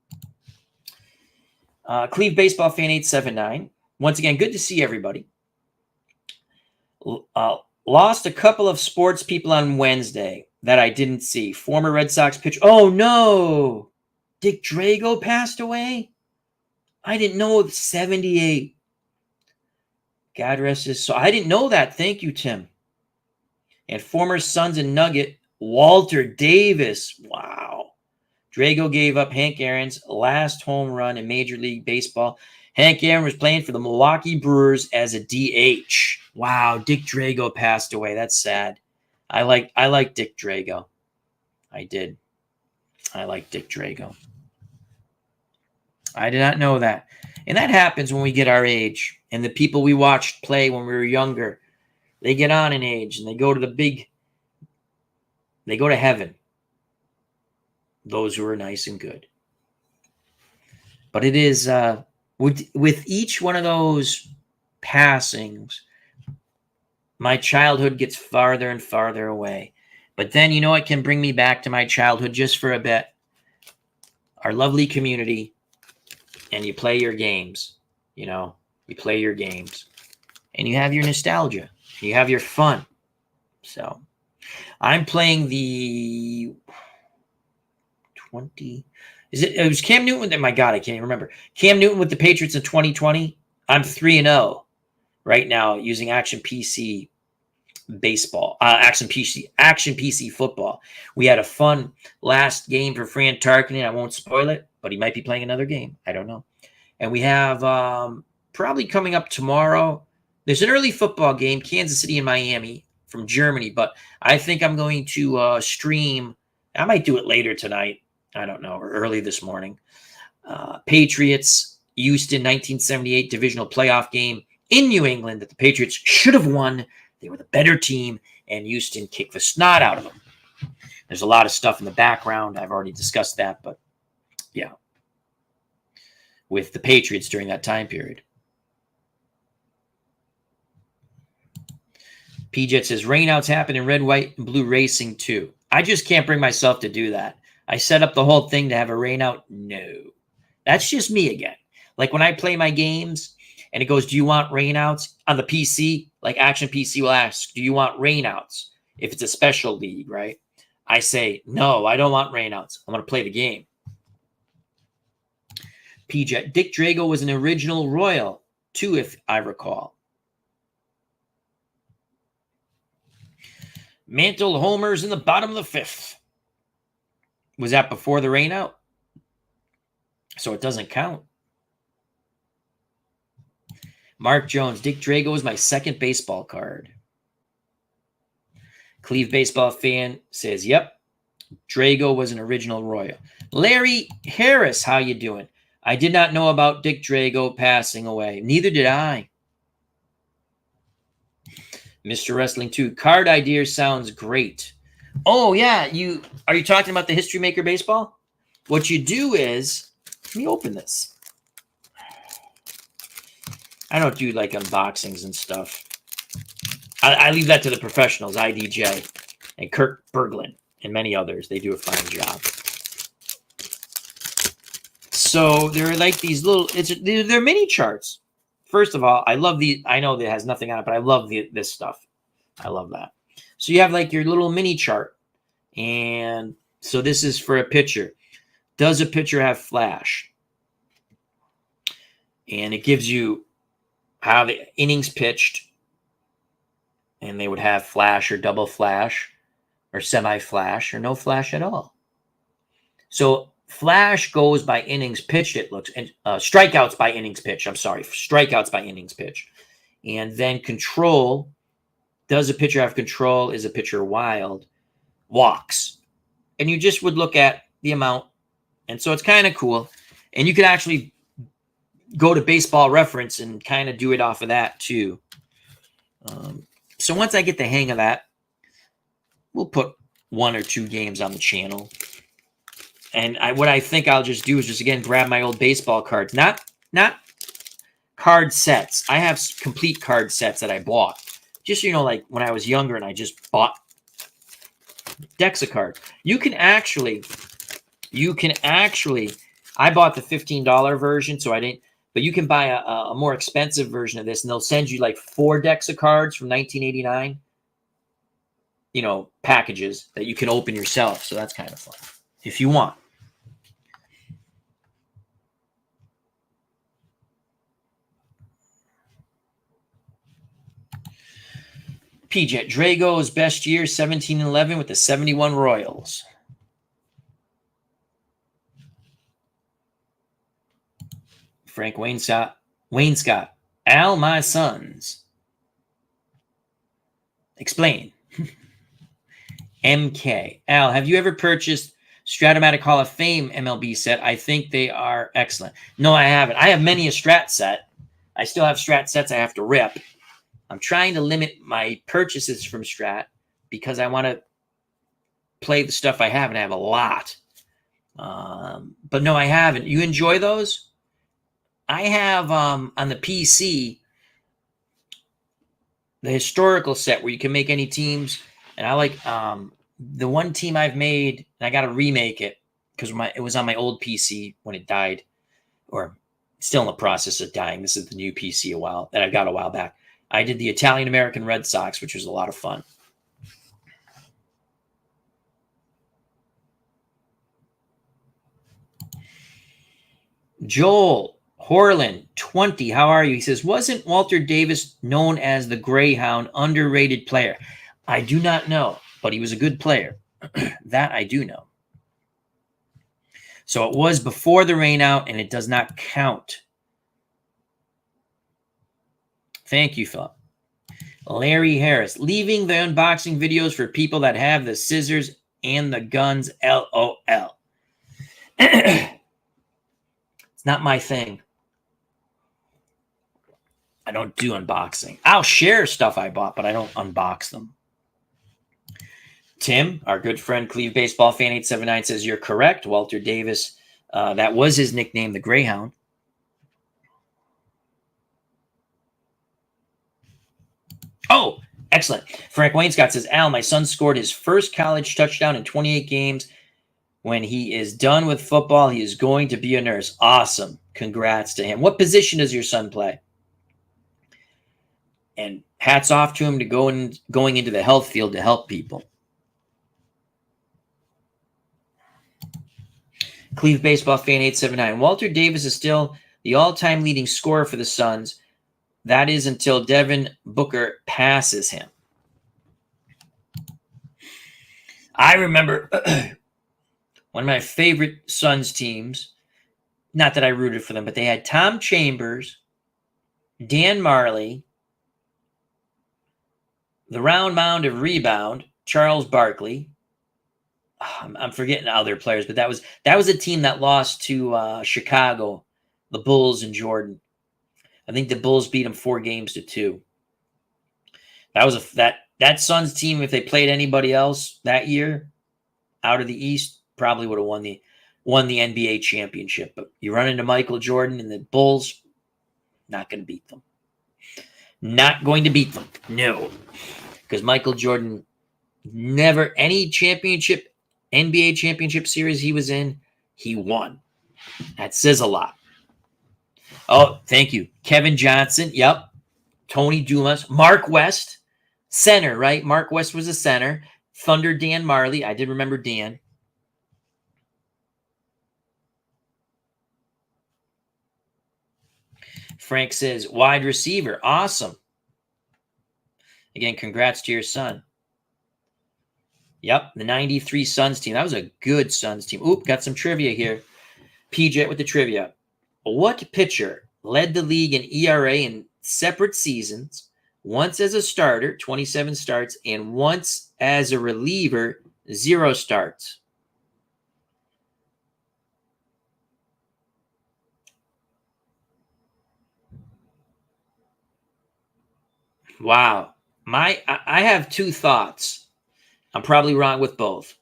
Cleve Baseball Fan 879. Once again, good to see everybody. Lost a couple of sports people on Wednesday that I didn't see. Former Red Sox pitcher. Oh, no. Dick Drago passed away? I didn't know. 78. God rest his soul. I didn't know that. Thank you, Tim. And former Suns and Nugget, Walter Davis. Wow. Drago gave up Hank Aaron's last home run in Major League Baseball. Hank Aaron was playing for the Milwaukee Brewers as a DH. Wow, Dick Drago passed away. That's sad. I like Dick Drago. I did. I like Dick Drago. I did not know that. And that happens when we get our age. And the people we watched play when we were younger, they get on in age and they go to they go to heaven. Those who are nice and good. But it is, with each one of those passings, my childhood gets farther and farther away. But then, it can bring me back to my childhood just for a bit. Our lovely community. And you play your games, you play your games and you have your nostalgia, you have your fun. So I'm playing the 20. It was Cam Newton. Oh my God, I can't even remember. Cam Newton with the Patriots in 2020. I'm 3-0 right now using Action PC baseball, Action PC football. We had a fun last game for Fran Tarkenton. I won't spoil it, but he might be playing another game. I don't know. And we have probably coming up tomorrow, There's an early football game, Kansas City and Miami from Germany, but I think I'm going to stream. I might do it later tonight. I don't know, or early this morning. Patriots, Houston, 1978 divisional playoff game in New England that the Patriots should have won. They were the better team, and Houston kicked the snot out of them. There's a lot of stuff in the background. I've already discussed that, but yeah, with the Patriots during that time period. PJet says, rainouts happen in red, white, and blue racing too. I just can't bring myself to do that. I set up the whole thing to have a rainout. No. That's just me again. Like when I play my games and it goes, do you want rainouts? On the PC, like Action PC will ask, do you want rainouts? If it's a special league, right? I say, no, I don't want rainouts. I want to play the game. PJet, Dick Drago was an original Royal too, if I recall. Mantle homers in the bottom of the fifth. Was that before the rainout? So it doesn't count. Mark Jones, Dick Drago was my second baseball card. Cleve baseball fan says, yep, Drago was an original Royal. Larry Harris, how you doing? I did not know about Dick Drago passing away. Neither did I. Mr. Wrestling 2, card idea sounds great. Oh, yeah. Are you talking about the History Maker baseball? What you do is, let me open this. I don't do like unboxings and stuff. I leave that to the professionals, IDJ and Kirk Berglund and many others. They do a fine job. So they're like these little, they're mini charts. First of all, I love the, I know that it has nothing on it, but I love this stuff. I love that. So you have like your little mini chart. And so this is for a pitcher. Does a pitcher have flash? And it gives you how the innings pitched. And they would have flash or double flash or semi-flash or no flash at all. So flash goes by innings pitched, it looks, and strikeouts by innings pitched. I'm sorry, strikeouts by innings pitched. And then control, does a pitcher have control? Is a pitcher wild? Walks. And you just would look at the amount. And so it's kind of cool. And you could actually go to Baseball Reference and kind of do it off of that too. So once I get the hang of that, we'll put 1 or 2 games on the channel. And what I think I'll just do is just, again, grab my old baseball cards. Not card sets. I have complete card sets that I bought. Just, like when I was younger and I just bought decks of cards. You can actually, I bought the $15 version, so I didn't, but you can buy a more expensive version of this, and they'll send you like 4 decks of cards from 1989, packages that you can open yourself. So that's kind of fun if you want. PJ Drago's best year, 17-11 with the 71 Royals. Frank Wainscott. Al, my sons. Explain. MK. Al, have you ever purchased Stratomatic Hall of Fame MLB set? I think they are excellent. No, I haven't. I have many a Strat set. I still have Strat sets I have to rip. I'm trying to limit my purchases from Strat because I want to play the stuff I have, and I have a lot. But no, I haven't. You enjoy those? I have on the PC the historical set where you can make any teams, and I like the one team I've made, and I got to remake it because it was on my old PC when it died, or still in the process of dying. This is the new PC that I got a while back. I did the Italian-American Red Sox, which was a lot of fun. Joel Horland, 20. How are you? He says, wasn't Walter Davis known as the Greyhound, underrated player? I do not know, but he was a good player. That I do know. So it was before the rainout, and it does not count. Thank you, Philip. Larry Harris, leaving the unboxing videos for people that have the scissors and the guns, LOL. It's not my thing. I don't do unboxing. I'll share stuff I bought, but I don't unbox them. Tim, our good friend, Cleve Baseball Fan 879 says, you're correct. Walter Davis, that was his nickname, the Greyhound. Oh, excellent. Frank Wainscott says, Al, my son scored his first college touchdown in 28 games. When he is done with football, he is going to be a nurse. Awesome. Congrats to him. What position does your son play? And hats off to him to going into the health field to help people. Cleve Baseball Fan 879. Walter Davis is still the all-time leading scorer for the Suns. That is until Devin Booker passes him. I remember one of my favorite Suns teams, not that I rooted for them, but they had Tom Chambers, Dan Marley, the round mound of rebound, Charles Barkley. I'm forgetting other players, but that was a team that lost to Chicago, the Bulls and Jordan. I think the Bulls beat them 4-2. That was that Suns team. If they played anybody else that year out of the East, probably would have won the NBA championship. But you run into Michael Jordan and the Bulls, not going to beat them. Not going to beat them. No, because Michael Jordan never any championship, NBA championship series he was in, he won. That says a lot. Oh, thank you. Kevin Johnson. Yep. Tony Dumas. Mark West. Center, right? Mark West was a center. Thunder Dan Marley. I did remember Dan. Frank says, wide receiver. Awesome. Again, congrats to your son. Yep, the 93 Suns team. That was a good Suns team. Oop, got some trivia here. PJ with the trivia. What pitcher led the league in ERA in separate seasons, once as a starter, 27 starts, and once as a reliever, 0 starts? Wow. I have 2 thoughts. I'm probably wrong with both.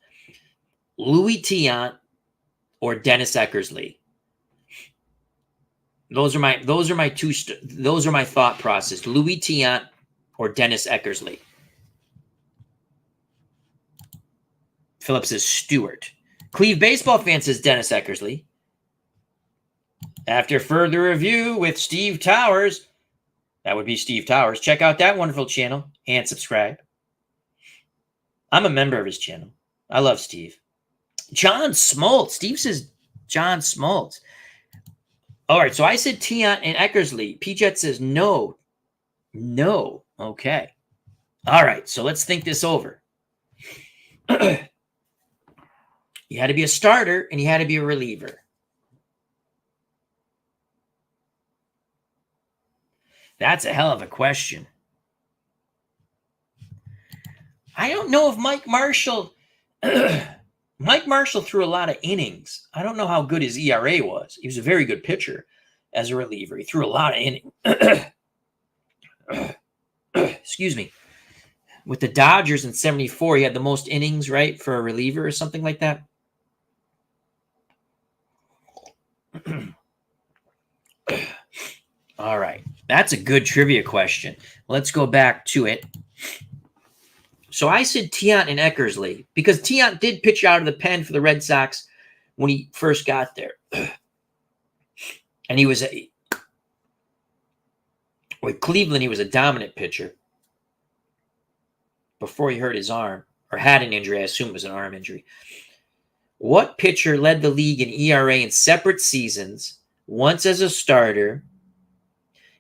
Louis Tiant or Dennis Eckersley. Those are my thought process. Louis Tiant or Dennis Eckersley. Philip says Stewart. Cleve Baseball Fan says Dennis Eckersley. After further review with Steve Towers, that would be Steve Towers. Check out that wonderful channel and subscribe. I'm a member of his channel. I love Steve. John Smoltz. Steve says John Smoltz. All right, so I said Tiant and Eckersley. P-Jet says no. No. Okay. All right, so let's think this over. You had to be a starter and you had to be a reliever. That's a hell of a question. I don't know if Mike Marshall threw a lot of innings. I don't know how good his ERA was. He was a very good pitcher as a reliever. He threw a lot of innings. Excuse me. With the Dodgers in 74, he had the most innings, right, for a reliever or something like that. All right. That's a good trivia question. Let's go back to it. So I said Tiant and Eckersley because Tiant did pitch out of the pen for the Red Sox when he first got there. And he was with Cleveland, he was a dominant pitcher before he hurt his arm or had an injury. I assume it was an arm injury. What pitcher led the league in ERA in separate seasons, once as a starter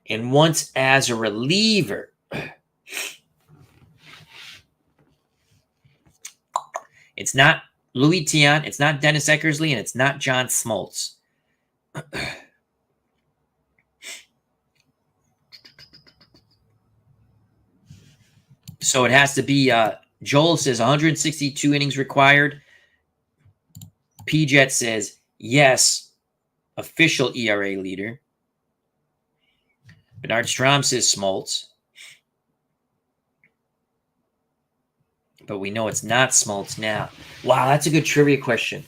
and once as a reliever? It's not Louis Tiant, it's not Dennis Eckersley, and it's not John Smoltz. So it has to be, Joel says 162 innings required. P-Jet says, yes, official ERA leader. Bernard Strom says Smoltz. But we know it's not Smoltz now. Wow, that's a good trivia question.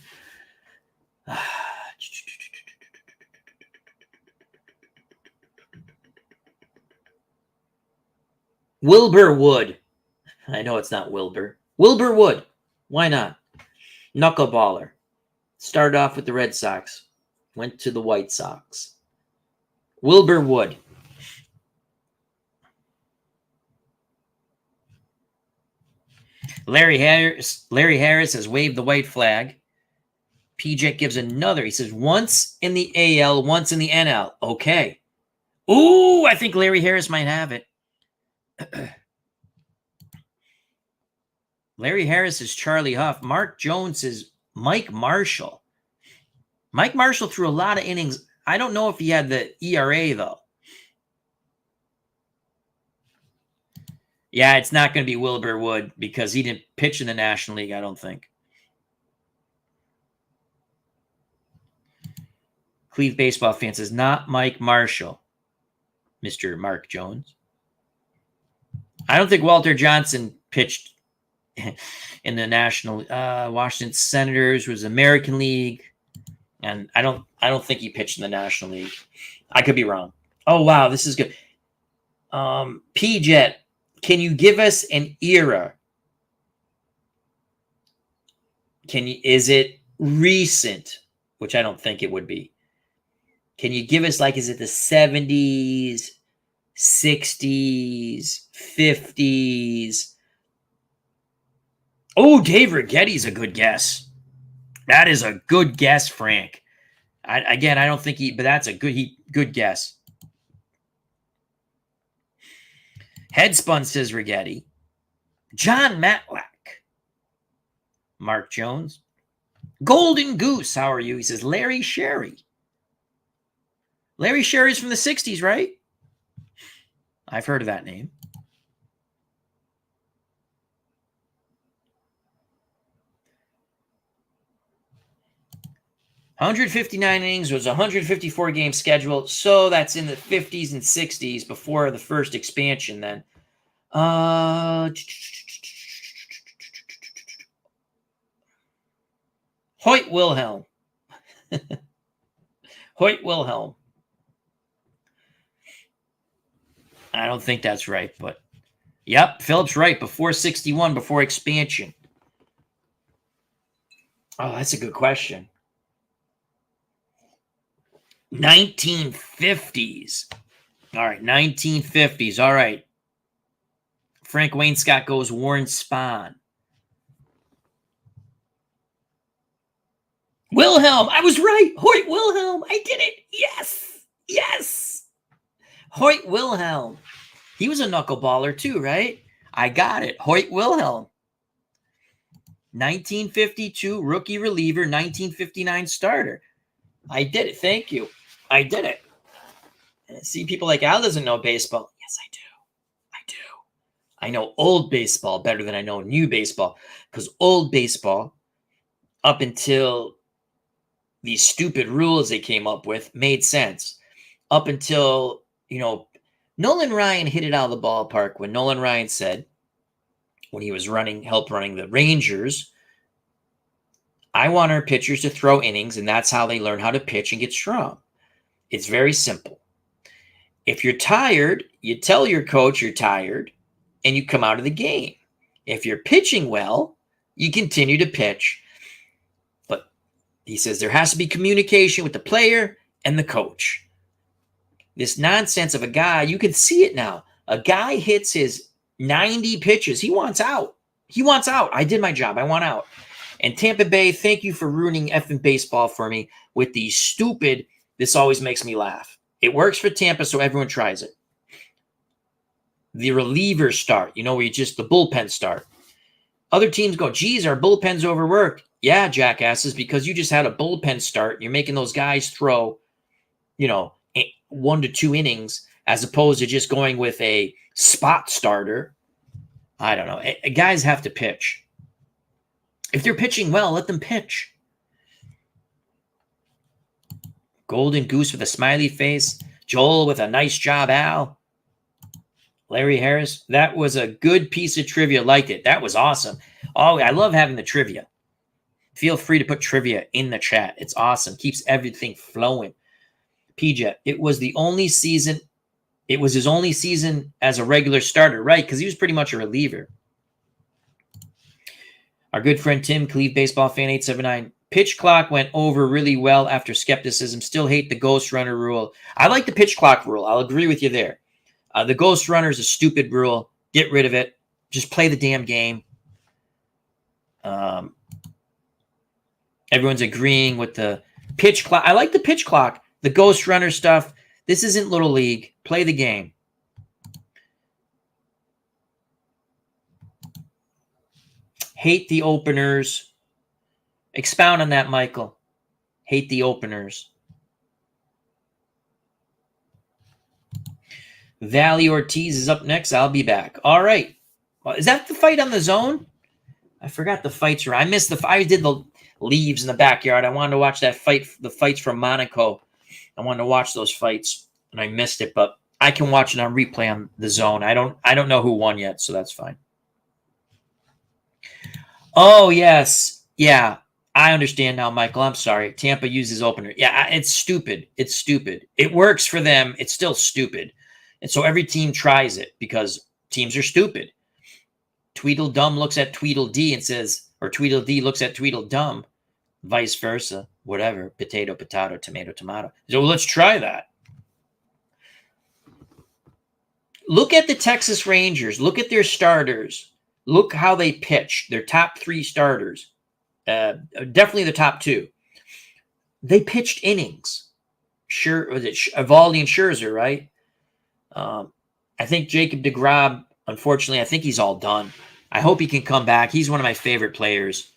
Wilbur Wood. I know it's not Wilbur. Wilbur Wood. Why not? Knuckleballer. Started off with the Red Sox. Went to the White Sox. Wilbur Wood. Larry Harris has waved the white flag. PJ gives another. He says, once in the AL, once in the NL. Okay. Ooh, I think Larry Harris might have it. Larry Harris is Charlie Huff. Mark Jones is Mike Marshall. Mike Marshall threw a lot of innings. I don't know if he had the ERA, though. Yeah, it's not going to be Wilbur Wood because he didn't pitch in the National League, I don't think. Cleve Baseball Fan says, not Mike Marshall, Mr. Mark Jones. I don't think Walter Johnson pitched in the National Washington Senators was American League, and I don't think he pitched in the National League. I could be wrong. Oh wow, this is good. P-Jet, can you give us an era? Is it recent? Which I don't think it would be. Can you give us, like, is it the 70s, 60s, 50s? Oh, Dave Righetti's a good guess. That is a good guess, Frank. I don't think but that's a good guess. Headspun says Righetti. John Matlack. Mark Jones. Golden Goose, how are you? He says Larry Sherry. Larry Sherry's from the 60s, right? I've heard of that name. $159 innings was a 154-game schedule, so that's in the 50s and 60s before the first expansion then. Hoyt Wilhelm. Hoyt Wilhelm. I don't think that's right, but yep, Philip's right. Before 61, before expansion. Oh, that's a good question. 1950s. All right, 1950s. All right. Frank Wainscott goes Warren Spahn. Wilhelm. I was right. Hoyt Wilhelm. I did it. Yes. Yes. Hoyt Wilhelm. He was a knuckleballer too, right? I got it. Hoyt Wilhelm. 1952 rookie reliever, 1959 starter. I did it. Thank you. I did it. And see, people like Al doesn't know baseball. Yes, I do. I do. I know old baseball better than I know new baseball, because old baseball, up until these stupid rules they came up with, made sense. Up until, Nolan Ryan hit it out of the ballpark when Nolan Ryan said, when he was helped running the Rangers, I want our pitchers to throw innings, and that's how they learn how to pitch and get strong. It's very simple. If you're tired, you tell your coach you're tired, and you come out of the game. If you're pitching well, you continue to pitch. But he says there has to be communication with the player and the coach. This nonsense of a guy, you can see it now. A guy hits his 90 pitches. He wants out. He wants out. I did my job. I want out. And Tampa Bay, thank you for ruining effing baseball for me with these stupid, this always makes me laugh. It works for Tampa, so everyone tries it. The reliever start, where you just the bullpen start. Other teams go, geez, our bullpen's overworked. Yeah, jackasses, because you just had a bullpen start. You're making those guys throw, 1 to 2 innings as opposed to just going with a spot starter. I don't know. Guys have to pitch. If they're pitching well, let them pitch. Golden Goose with a smiley face. Joel with a nice job, Al. Larry Harris. That was a good piece of trivia. Liked it. That was awesome. Oh, I love having the trivia. Feel free to put trivia in the chat. It's awesome. Keeps everything flowing. PJ, it was the only season. It was his only season as a regular starter, right? Because he was pretty much a reliever. Our good friend Tim, Cleve Baseball Fan 879. Pitch clock went over really well after skepticism. Still hate the ghost runner rule. I like the pitch clock rule. I'll agree with you there. The ghost runner is a stupid rule. Get rid of it. Just play the damn game. Everyone's agreeing with the pitch clock. I like the pitch clock. The ghost runner stuff. This isn't Little League. Play the game. Hate the openers. Expound on that, Michael. Hate the openers. Valley Ortiz is up next. I'll be back. All right. Is that the fight on the zone? I forgot the fights were. I missed the. I did the leaves in the backyard. I wanted to watch that fight. The fights from Monaco. I wanted to watch those fights, and I missed it. But I can watch it on replay on the zone. I don't know who won yet, so that's fine. Oh yes, yeah. I understand now, Michael. I'm sorry. Tampa uses opener. Yeah, it's stupid. It's stupid. It works for them. It's still stupid. And so every team tries it because teams are stupid. Tweedledum looks at Tweedledee and says, or Tweedledee looks at Tweedledum, vice versa, whatever, potato, potato, tomato, tomato. So let's try that. Look at the Texas Rangers. Look at their starters. Look how they pitch. Their top three starters. Definitely the top two. They pitched innings. Sure, was it Evaldi and Scherzer, right? I think Jacob deGrom, unfortunately, I think he's all done. I hope he can come back. He's one of my favorite players.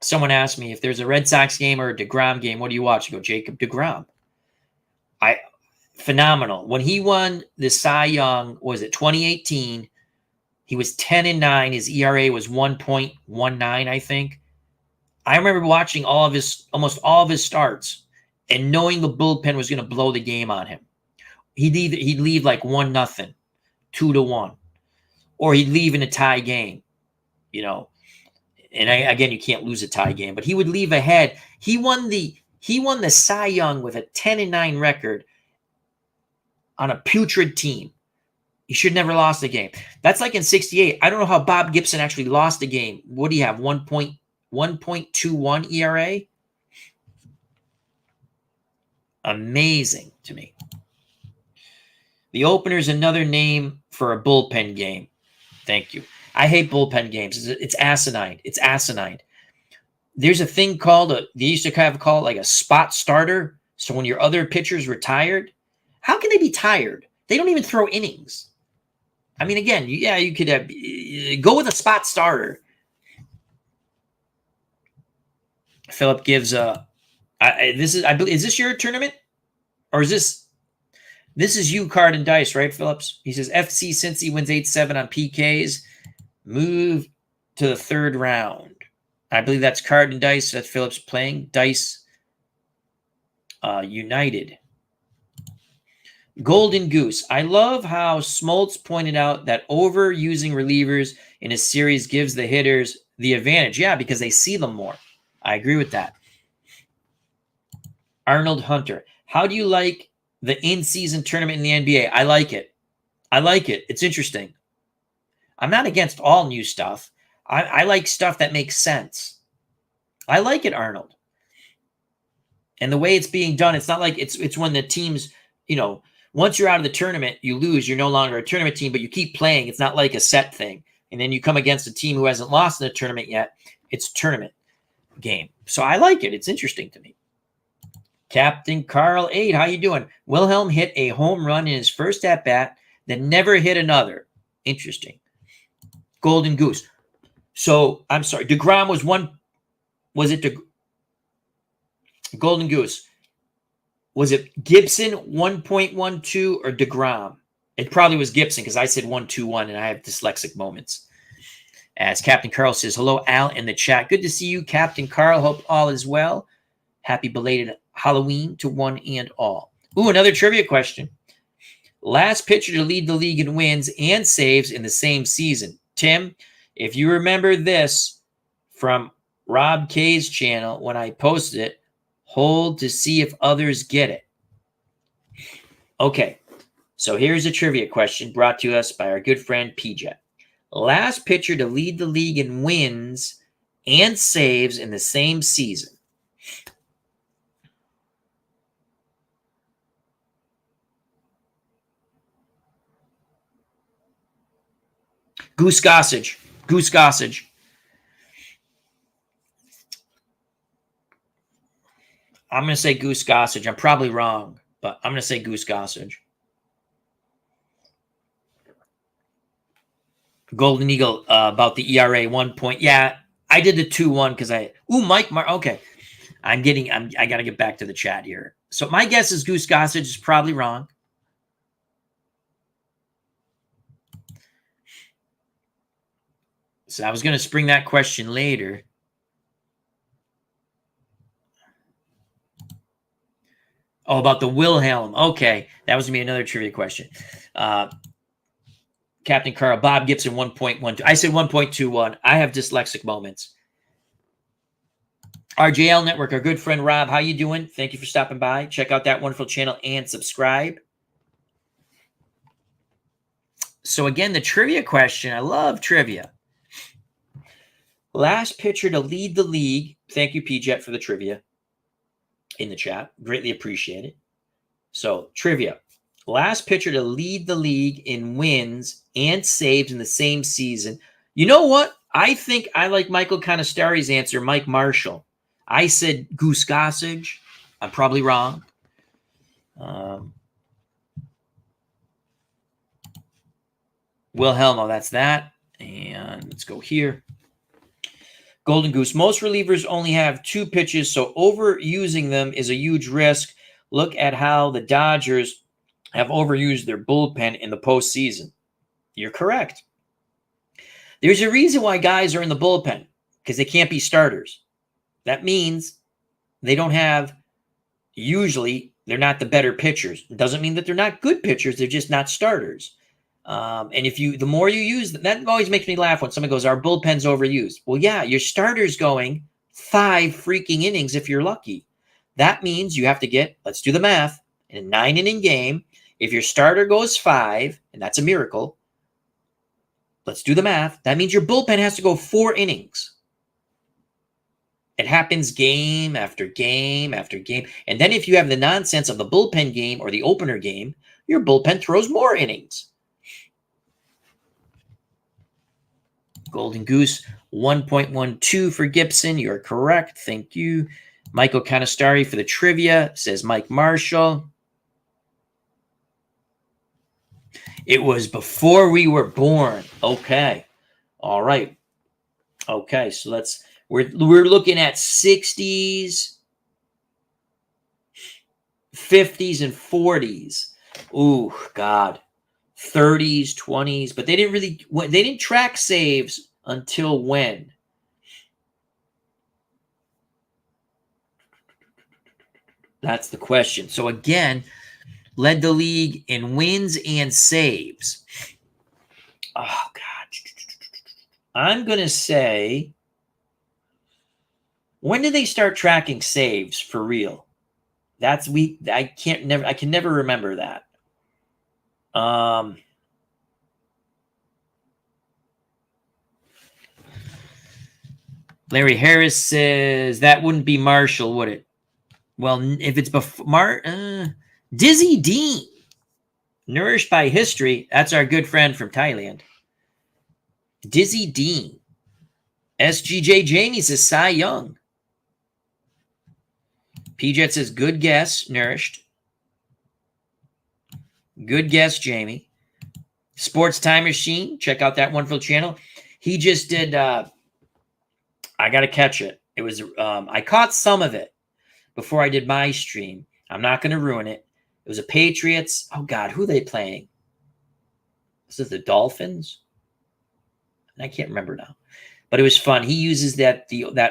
Someone asked me if there's a Red Sox game or a deGrom game, what do you watch? I go, Jacob deGrom. Phenomenal. When he won the Cy Young, was it 2018? He was 10-9. His ERA was 1.19, I think. I remember watching almost all of his starts and knowing the bullpen was going to blow the game on him. He'd leave like 1-0, 2-1, or he'd leave in a tie game, you know. And again, you can't lose a tie game, but he would leave ahead. He won the Cy Young with a 10-9 record on a putrid team. He should never lost a game. That's like in 68. I don't know how Bob Gibson actually lost a game. What do you have? 1.21 ERA? Amazing to me. The opener is another name for a bullpen game. Thank you. I hate bullpen games. It's asinine. It's asinine. There's a thing called they used to kind of call it like a spot starter. So when your other pitcher's retired, how can they be tired? They don't even throw innings. I mean, again, yeah, you could go with a spot starter. Philip gives is this your tournament, or is this is you card and dice, right, Phillips? He says FC Cincy wins 8-7 on PKs, move to the third round. I believe that's card and dice that Phillips playing. Dice United. Golden Goose. I love how Smoltz pointed out that overusing relievers in a series gives the hitters the advantage. Yeah, because they see them more. I agree with that. Arnold Hunter. How do you like the in-season tournament in the NBA? I like it. I like it. It's interesting. I'm not against all new stuff. I like stuff that makes sense. I like it, Arnold. And the way it's being done, it's not like it's when the teams, you know, once you're out of the tournament, you lose. You're no longer a tournament team, but you keep playing. It's not like a set thing. And then you come against a team who hasn't lost in a tournament yet. It's a tournament game. So I like it. It's interesting to me. Captain Carl 8, how you doing? Wilhelm hit a home run in his first at-bat, then never hit another. Interesting. Golden Goose. So, I'm sorry. DeGrom was one. Was it Golden Goose? Was it Gibson 1.12 or DeGrom? It probably was Gibson because I said 1-2-1 and I have dyslexic moments. As Captain Carl says, hello, Al, in the chat. Good to see you, Captain Carl. Hope all is well. Happy belated Halloween to one and all. Ooh, another trivia question. Last pitcher to lead the league in wins and saves in the same season. Tim, if you remember this from Rob K's channel when I posted it, hold to see if others get it. Okay, so here's a trivia question brought to us by our good friend PJ. Last pitcher to lead the league in wins and saves in the same season. Goose Gossage. Goose Gossage. I'm going to say Goose Gossage. I'm probably wrong, but I'm going to say Goose Gossage. Golden Eagle about the ERA 1 point. Yeah, I did the 2-1 because Mike. Okay, I got to get back to the chat here. So my guess is Goose Gossage is probably wrong. So I was going to spring that question later. Oh, about the Wilhelm. Okay, that was going to be another trivia question. Captain Carl, Bob Gibson, 1.12. I said 1.21. I have dyslexic moments. RJL Network, our good friend Rob, how you doing? Thank you for stopping by. Check out that wonderful channel and subscribe. So again, the trivia question. I love trivia. Last pitcher to lead the league. Thank you, PJet, for the trivia in the chat. Greatly appreciate it. So, trivia. Last pitcher to lead the league in wins and saves in the same season. You know what? I think I like Michael Conestari's answer, Mike Marshall. I said Goose Gossage. I'm probably wrong. Wilhelm, that's that. And let's go here. Golden Goose. Most relievers only have 2 pitches, so overusing them is a huge risk. Look at how the Dodgers have overused their bullpen in the postseason. You're correct. There's a reason why guys are in the bullpen, because they can't be starters. That means they don't have, usually, they're not the better pitchers. It doesn't mean that they're not good pitchers. They're just not starters. And the more you use them, that always makes me laugh when someone goes, our bullpen's overused. Well, yeah, your starter's going 5 freaking innings if you're lucky. That means you have to get, let's do the math, in a 9-inning game, if your starter goes 5, and that's a miracle, let's do the math. That means your bullpen has to go 4 innings. It happens game after game after game. And then if you have the nonsense of the bullpen game or the opener game, your bullpen throws more innings. Golden Goose, 1.12 for Gibson. You're correct. Thank you. Michael Conestari for the trivia, says Mike Marshall. It was before we were born. Okay. All right. Okay, so we're looking at 60s, 50s, and 40s. Ooh, God. 30s, 20s, but they didn't track saves until when? That's the question. So again, led the league in wins and saves. Oh God. I'm going to say, when did they start tracking saves for real? I can never remember that. Larry Harris says that wouldn't be Marshall, would it? Well, if it's before Dizzy Dean, nourished by history. That's our good friend from Thailand. Dizzy Dean. SGJ Jamie says Cy Young. PJet says good guess, nourished. Good guess, Jamie. Sports Time Machine. Check out that wonderful channel. He just did. I got to catch it. It was. I caught some of it before I did my stream. I'm not going to ruin it. It was a Patriots. Oh God, who are they playing? This is the Dolphins. I can't remember now, but it was fun. He uses that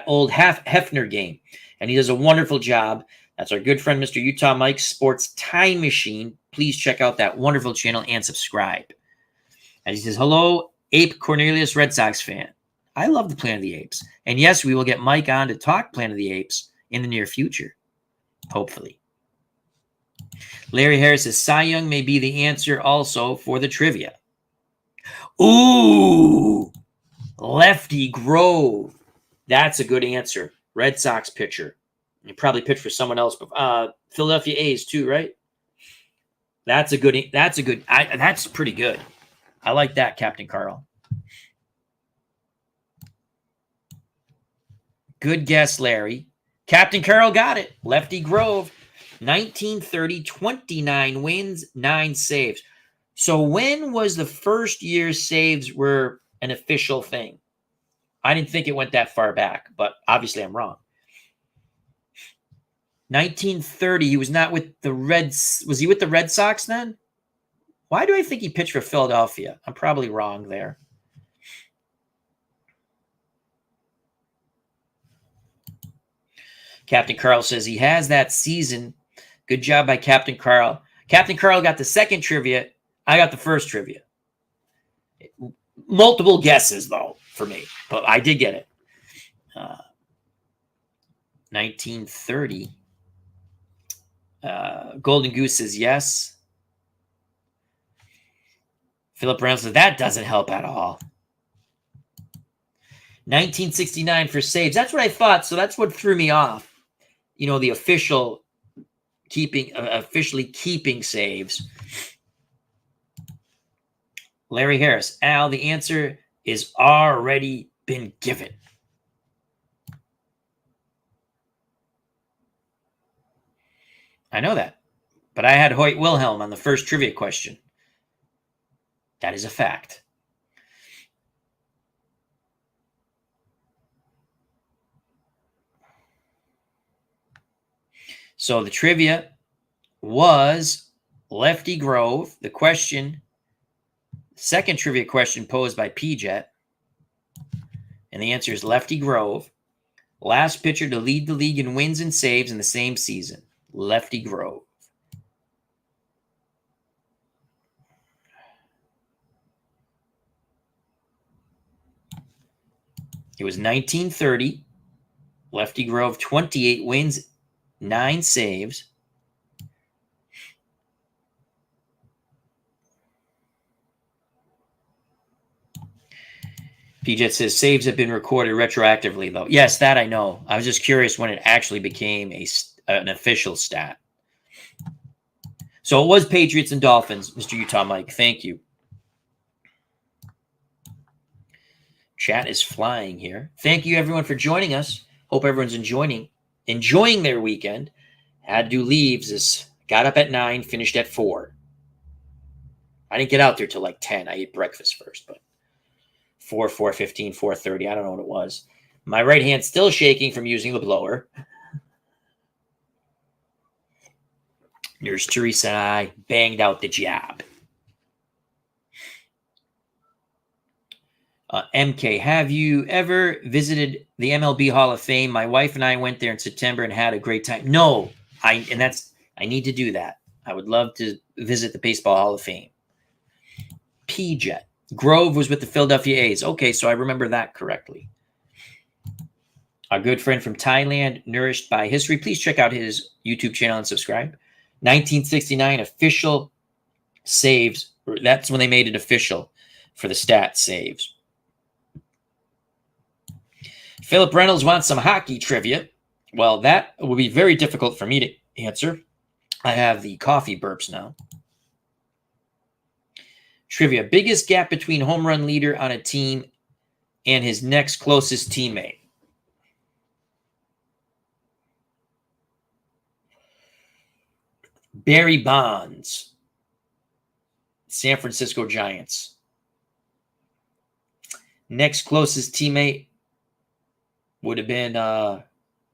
old Hefner game, and he does a wonderful job. That's our good friend, Mr. Utah Mike Sports Time Machine. Please check out that wonderful channel and subscribe. And he says, hello, Ape Cornelius, Red Sox fan. I love the Planet of the Apes. And yes, we will get Mike on to talk Planet of the Apes in the near future, hopefully. Larry Harris says, Cy Young may be the answer also for the trivia. Ooh, Lefty Grove. That's a good answer. Red Sox pitcher. You probably pitched for someone else, but Philadelphia A's too, right? That's pretty good. I like that, Captain Carl. Good guess, Larry. Captain Carl got it. Lefty Grove, 1930, 29 wins, 9 saves. So when was the first year saves were an official thing? I didn't think it went that far back, but obviously I'm wrong. 1930, he was not with the Reds. Was he with the Red Sox then? Why do I think he pitched for Philadelphia? I'm probably wrong there. Captain Carl says he has that season. Good job by Captain Carl. Captain Carl got the second trivia. I got the first trivia. Multiple guesses, though, for me. But I did get it. 1930. Golden Goose says yes. Philip Reynolds says that doesn't help at all. 1969 for saves. That's what I thought. So that's what threw me off. You know, the officially keeping saves. Larry Harris. Al, the answer is already been given. I know that. But I had Hoyt Wilhelm on the first trivia question. That is a fact. So the trivia was Lefty Grove. The question, second trivia question posed by P-Jet. And the answer is Lefty Grove. Last pitcher to lead the league in wins and saves in the same season. Lefty Grove. It was 1930. Lefty Grove, 28 wins, 9 saves. PJ says saves have been recorded retroactively, though. Yes, that I know. I was just curious when it actually became an official stat. So it was Patriots and Dolphins, Mr. Utah Mike. Thank you. Chat is flying here. Thank you, everyone, for joining us. Hope everyone's enjoying their weekend. Had to leave. Got up at 9, finished at 4. I didn't get out there till like 10. I ate breakfast first, but 4, 4:15, 4:30. I don't know what it was. My right hand's still shaking from using the blower. Nurse Teresa and I banged out the job. MK, have you ever visited the MLB Hall of Fame? My wife and I went there in September and had a great time. No, I need to do that. I would love to visit the Baseball Hall of Fame. P-Jet. Grove was with the Philadelphia A's. Okay, so I remember that correctly. Our good friend from Thailand, Nourished by History. Please check out his YouTube channel and subscribe. 1969 official saves. That's when they made it official for the stat saves. Philip Reynolds wants some hockey trivia. Well, that will be very difficult for me to answer. I have the coffee burps now. Trivia. Biggest gap between home run leader on a team and his next closest teammate. Barry Bonds. San Francisco Giants. Next closest teammate would have been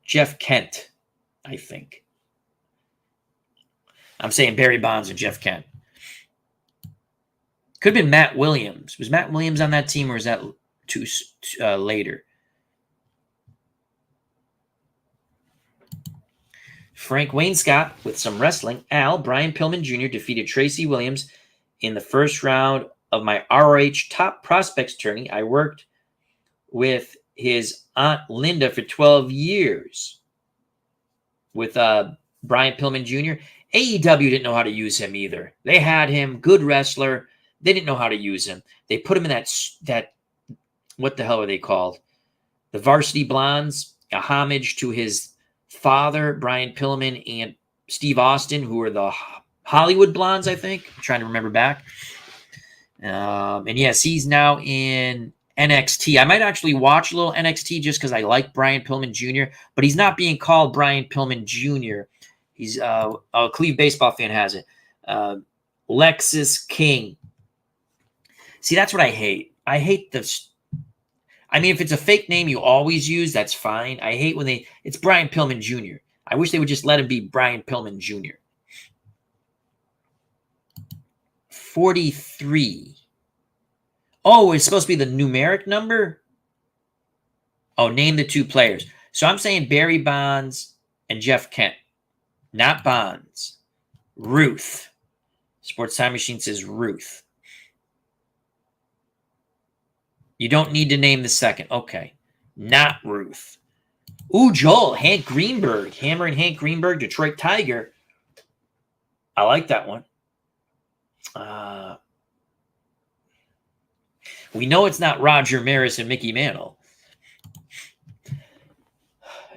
Jeff Kent, I think. I'm saying Barry Bonds and Jeff Kent. Could have been Matt Williams. Was Matt Williams on that team, or is that too later? Frank Wainscott with some wrestling. Al, Brian Pillman Jr. defeated Tracy Williams in the first round of my ROH Top Prospects tourney. I worked with his Aunt Linda for 12 years with Brian Pillman Jr. AEW didn't know how to use him either. They had him, good wrestler. They didn't know how to use him. They put him in that what the hell are they called? The Varsity Blondes, a homage to his father, Brian Pillman, and Steve Austin, who are the Hollywood Blondes, I think. I'm trying to remember back. And yes, he's now in NXT. I might actually watch a little NXT just because I like Brian Pillman Jr., but he's not being called Brian Pillman Jr. He's a Cleve baseball fan has it. Lexus King. See, that's what I hate. I hate this. I mean, if it's a fake name you always use, that's fine. I hate when it's Brian Pillman Jr. I wish they would just let him be Brian Pillman Jr. 43. Oh, it's supposed to be the numeric number? Oh, name the two players. So I'm saying Barry Bonds and Jeff Kent. Not Bonds. Ruth. Sports Time Machine says Ruth. You don't need to name the second. Okay. Not Ruth. Ooh, Joel. Hank Greenberg. Hammer and Hank Greenberg, Detroit Tiger. I like that one. We know it's not Roger Maris and Mickey Mantle.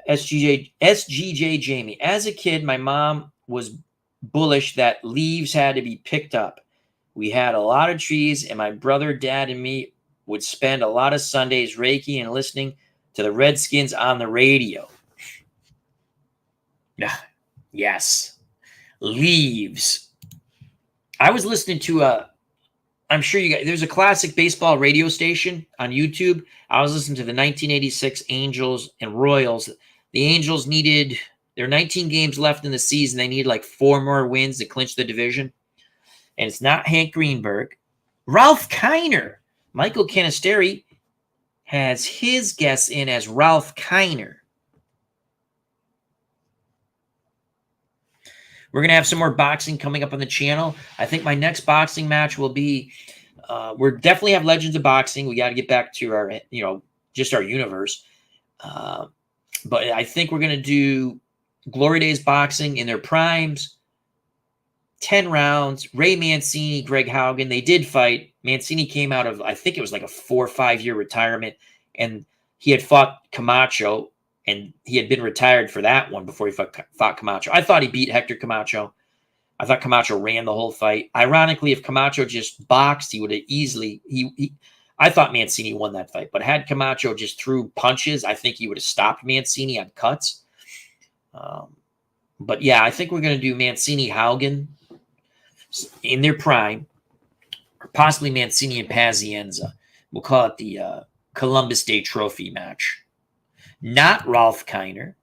SGJ Jamie. As a kid, my mom was bullish that leaves had to be picked up. We had a lot of trees, and my brother, dad, and me would spend a lot of Sundays raking and listening to the Redskins on the radio. Yes. Leaves. I was listening to I'm sure you guys, there's a classic baseball radio station on YouTube. I was listening to the 1986 Angels and Royals. The Angels there were 19 games left in the season. They need like 4 more wins to clinch the division. And it's not Hank Greenberg. Ralph Kiner. Michael Canisteri has his guess in as Ralph Kiner. We're going to have some more boxing coming up on the channel. I think my next boxing match will be, we're definitely have Legends of Boxing. We got to get back to our, just our universe. But I think we're going to do Glory Days Boxing in their primes. 10 rounds. Ray Mancini, Greg Haugen. They did fight. Mancini came out of, I think it was like a 4 or 5 year retirement. And he had fought Camacho. And he had been retired for that one before he fought Camacho. I thought he beat Hector Camacho. I thought Camacho ran the whole fight. Ironically, if Camacho just boxed, he would have easily I thought Mancini won that fight. But had Camacho just threw punches, I think he would have stopped Mancini on cuts. But yeah, I think we're going to do Mancini-Haugen in their prime, or possibly Mancini and Pazienza. We'll call it the Columbus Day Trophy match. Not Ralph Kiner.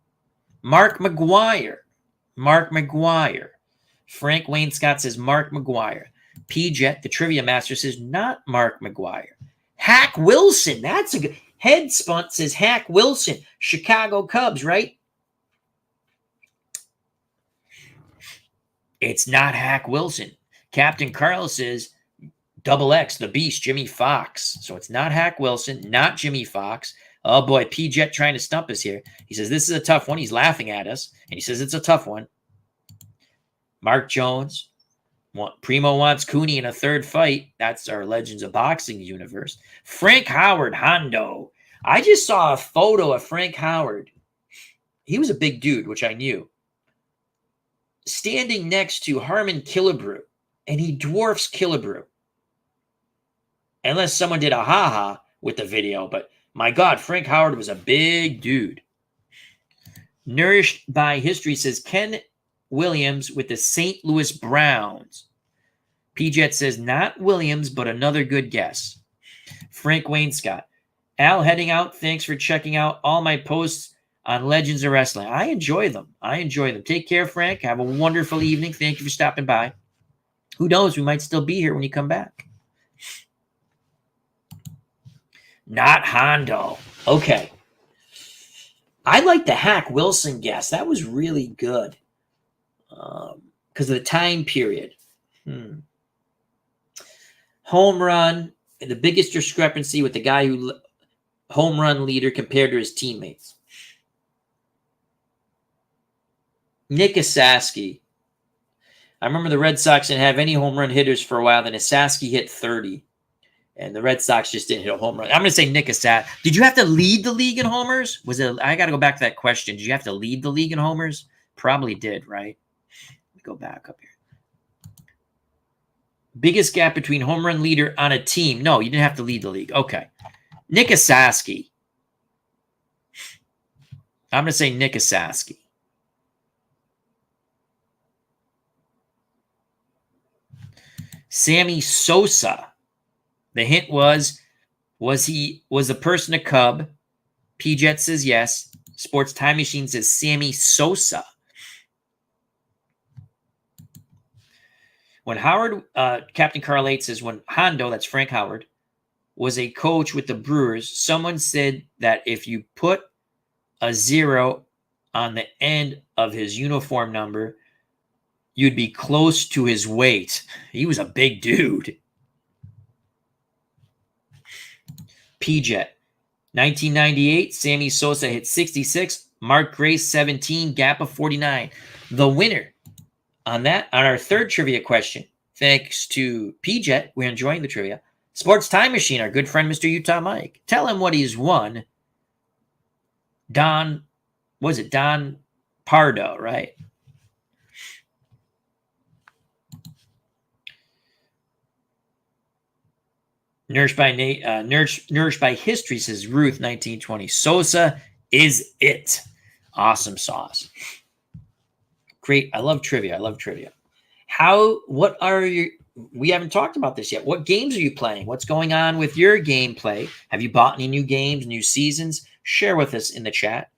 Mark McGuire. Mark McGuire. Frank Wainscott says Mark McGuire. P-Jet, the Trivia Master, says not Mark McGuire. Hack Wilson. That's a good. Head Spunt says Hack Wilson. Chicago Cubs, right? It's not Hack Wilson. Captain Carlos says Double X, the Beast, Jimmy Fox. So it's not Hack Wilson, not Jimmy Fox. Oh, boy, P-Jet trying to stump us here. He says, this is a tough one. He's laughing at us, and he says it's a tough one. Mark Jones. Primo wants Cooney in a third fight. That's our Legends of Boxing universe. Frank Howard, Hondo. I just saw a photo of Frank Howard. He was a big dude, which I knew. Standing next to Harmon Killebrew, and he dwarfs Killebrew. Unless someone did a ha-ha with the video, but my God, Frank Howard was a big dude. Nourished by History says Ken Williams with the St. Louis Browns. P-Jet says not Williams, but another good guess. Frank Wainscott. Al heading out. Thanks for checking out all my posts on Legends of Wrestling. I enjoy them. Take care, Frank. Have a wonderful evening. Thank you for stopping by. Who knows? We might still be here when you come back. Not Hondo. Okay. I like the Hack Wilson guess. That was really good. Because of the time period. Home run. The biggest discrepancy with the guy who home run leader compared to his teammates. Nick Esaski. I remember the Red Sox didn't have any home run hitters for a while. Then Esaski hit 30. And the Red Sox just didn't hit a home run. I'm going to say Nick Esaski. Did you have to lead the league in homers? Was it? I got to go back to that question. Did you have to lead the league in homers? Probably did, right? Let me go back up here. Biggest gap between home run leader on a team. No, you didn't have to lead the league. Okay. Nick Esaski. I'm going to say Nick Esaski. Sammy Sosa. The hint was the person a Cub? P-Jet says yes. Sports Time Machine says Sammy Sosa. When Howard, Captain Carl 8 says, when Hondo, that's Frank Howard, was a coach with the Brewers, someone said that if you put a 0 on the end of his uniform number, you'd be close to his weight. He was a big dude. P-Jet. 1998, Sammy Sosa hit 66. Mark Grace, 17. Gap of 49. The winner on our third trivia question, thanks to P-Jet, we're enjoying the trivia. Sports Time Machine, our good friend, Mr. Utah Mike. Tell him what he's won. Don Pardo, right? Nourished by History says Ruth 1920. Sosa is it. Awesome sauce. Great. I love trivia. We haven't talked about this yet. What games are you playing? What's going on with your gameplay? Have you bought any new games, new seasons? Share with us in the chat.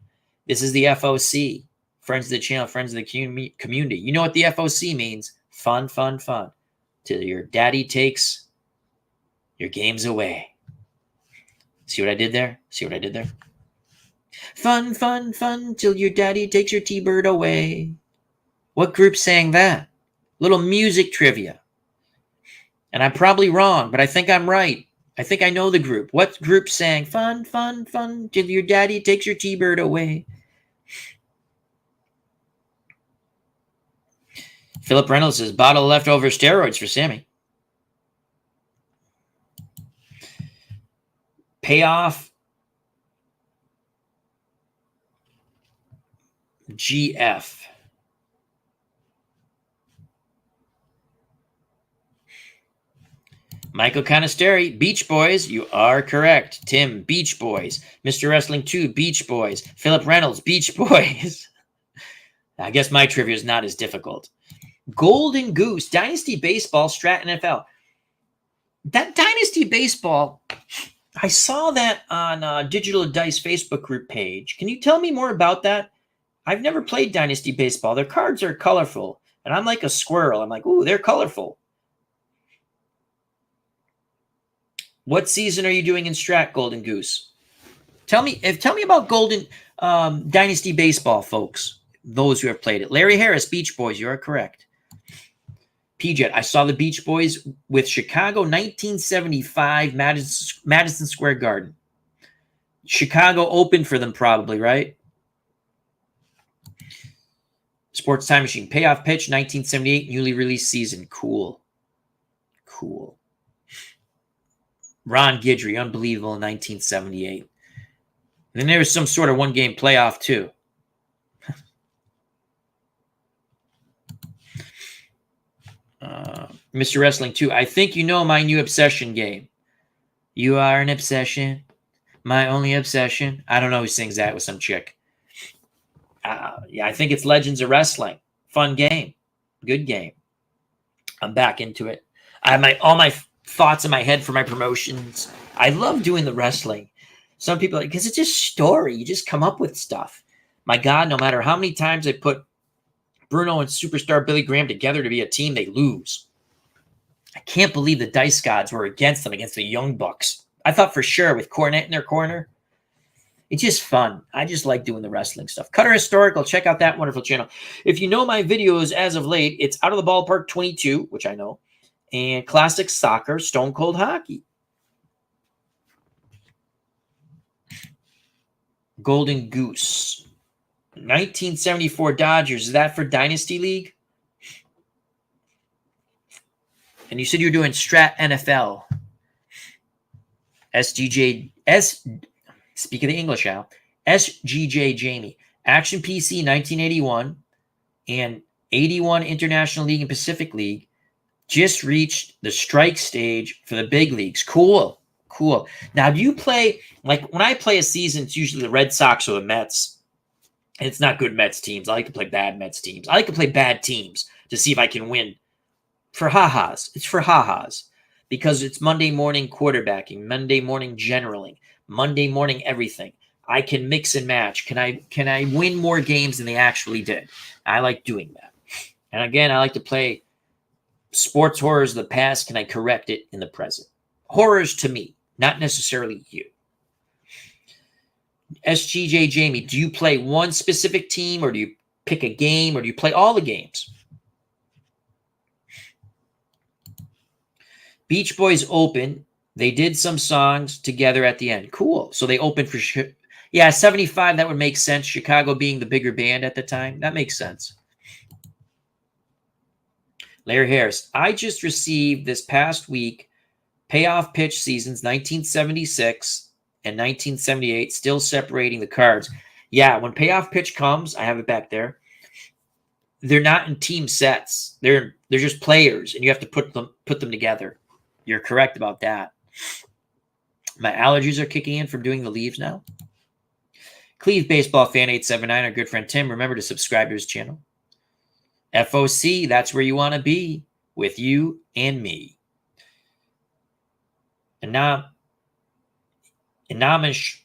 This is the FOC. Friends of the channel, friends of the community. You know what the FOC means. Fun, fun, fun. Till your daddy takes your games away. See what I did there? Fun, fun, fun, till your daddy takes your T-Bird away. What group sang that? Little music trivia. And I'm probably wrong, but I think I'm right. I think I know the group. What group sang fun, fun, fun, till your daddy takes your T-Bird away? Philip Reynolds says, bottle of leftover steroids for Sammy. Payoff GF. Michael Canisteri, Beach Boys. You are correct. Tim, Beach Boys. Mr. Wrestling 2, Beach Boys. Philip Reynolds, Beach Boys. I guess my trivia is not as difficult. Golden Goose, Dynasty Baseball, Strat NFL. That Dynasty Baseball, I saw that on Digital Dice Facebook group page. Can you tell me more about that? I've never played Dynasty Baseball. Their cards are colorful, and I'm like a squirrel. I'm like, ooh, they're colorful. What season are you doing in Strat, Golden Goose? Tell me about Golden Dynasty Baseball, folks. Those who have played it. Larry Harris, Beach Boys. You are correct. P-Jet, I saw the Beach Boys with Chicago 1975 Madison Square Garden. Chicago opened for them probably, right? Sports Time Machine. Payoff Pitch 1978 newly released season. Cool. Ron Guidry, unbelievable in 1978. And then there was some sort of one-game playoff too. Mr. Wrestling 2, I think you know my new obsession game. You are an obsession, my only obsession. I don't know who sings that with some chick. Yeah, I think it's Legends of Wrestling. Fun game. Good game. I'm back into it. I have all my thoughts in my head for my promotions. I love doing the wrestling. Some people, because it's just story. You just come up with stuff. My God, no matter how many times I put Bruno and superstar Billy Graham together to be a team, they lose. I can't believe the Dice Gods were against them, against the Young Bucks. I thought for sure with Cornette in their corner. It's just fun. I just like doing the wrestling stuff. Cutter Historical, check out that wonderful channel. If you know my videos as of late, it's Out of the Ballpark 22, which I know, and Classic Soccer, Stone Cold Hockey. Golden Goose. 1974 Dodgers. Is that for Dynasty League? And you said you're doing Strat NFL. Speak of the English, Al. SGJ Jamie. Action PC 1981 and 81 International League and Pacific League just reached the strike stage for the big leagues. Cool. Cool. Now, do you play, like when I play a season, it's usually the Red Sox or the Mets. And it's not good Mets teams. I like to play bad Mets teams. I like to play bad teams to see if I can win. For ha-has. It's for ha-has. Because it's Monday morning quarterbacking, Monday morning generaling, Monday morning everything. I can mix and match. Can I win more games than they actually did? I like doing that. And again, I like to play sports horrors of the past. Can I correct it in the present? Horrors to me, not necessarily you. SGJ Jamie, do you play one specific team or do you pick a game or do you play all the games? Beach Boys open. They did some songs together at the end. Cool. So they opened for sure. Yeah, 75, that would make sense. Chicago being the bigger band at the time. That makes sense. Larry Harris. I just received this past week payoff pitch seasons 1976 and 1978, still separating the cards. Yeah, when payoff pitch comes, I have it back there. They're not in team sets. They're just players, and you have to put them together. You're correct about that. My allergies are kicking in from doing the leaves now. Cleve Baseball Fan 879, our good friend Tim. Remember to subscribe to his channel. FOC, that's where you want to be with you and me. Anamish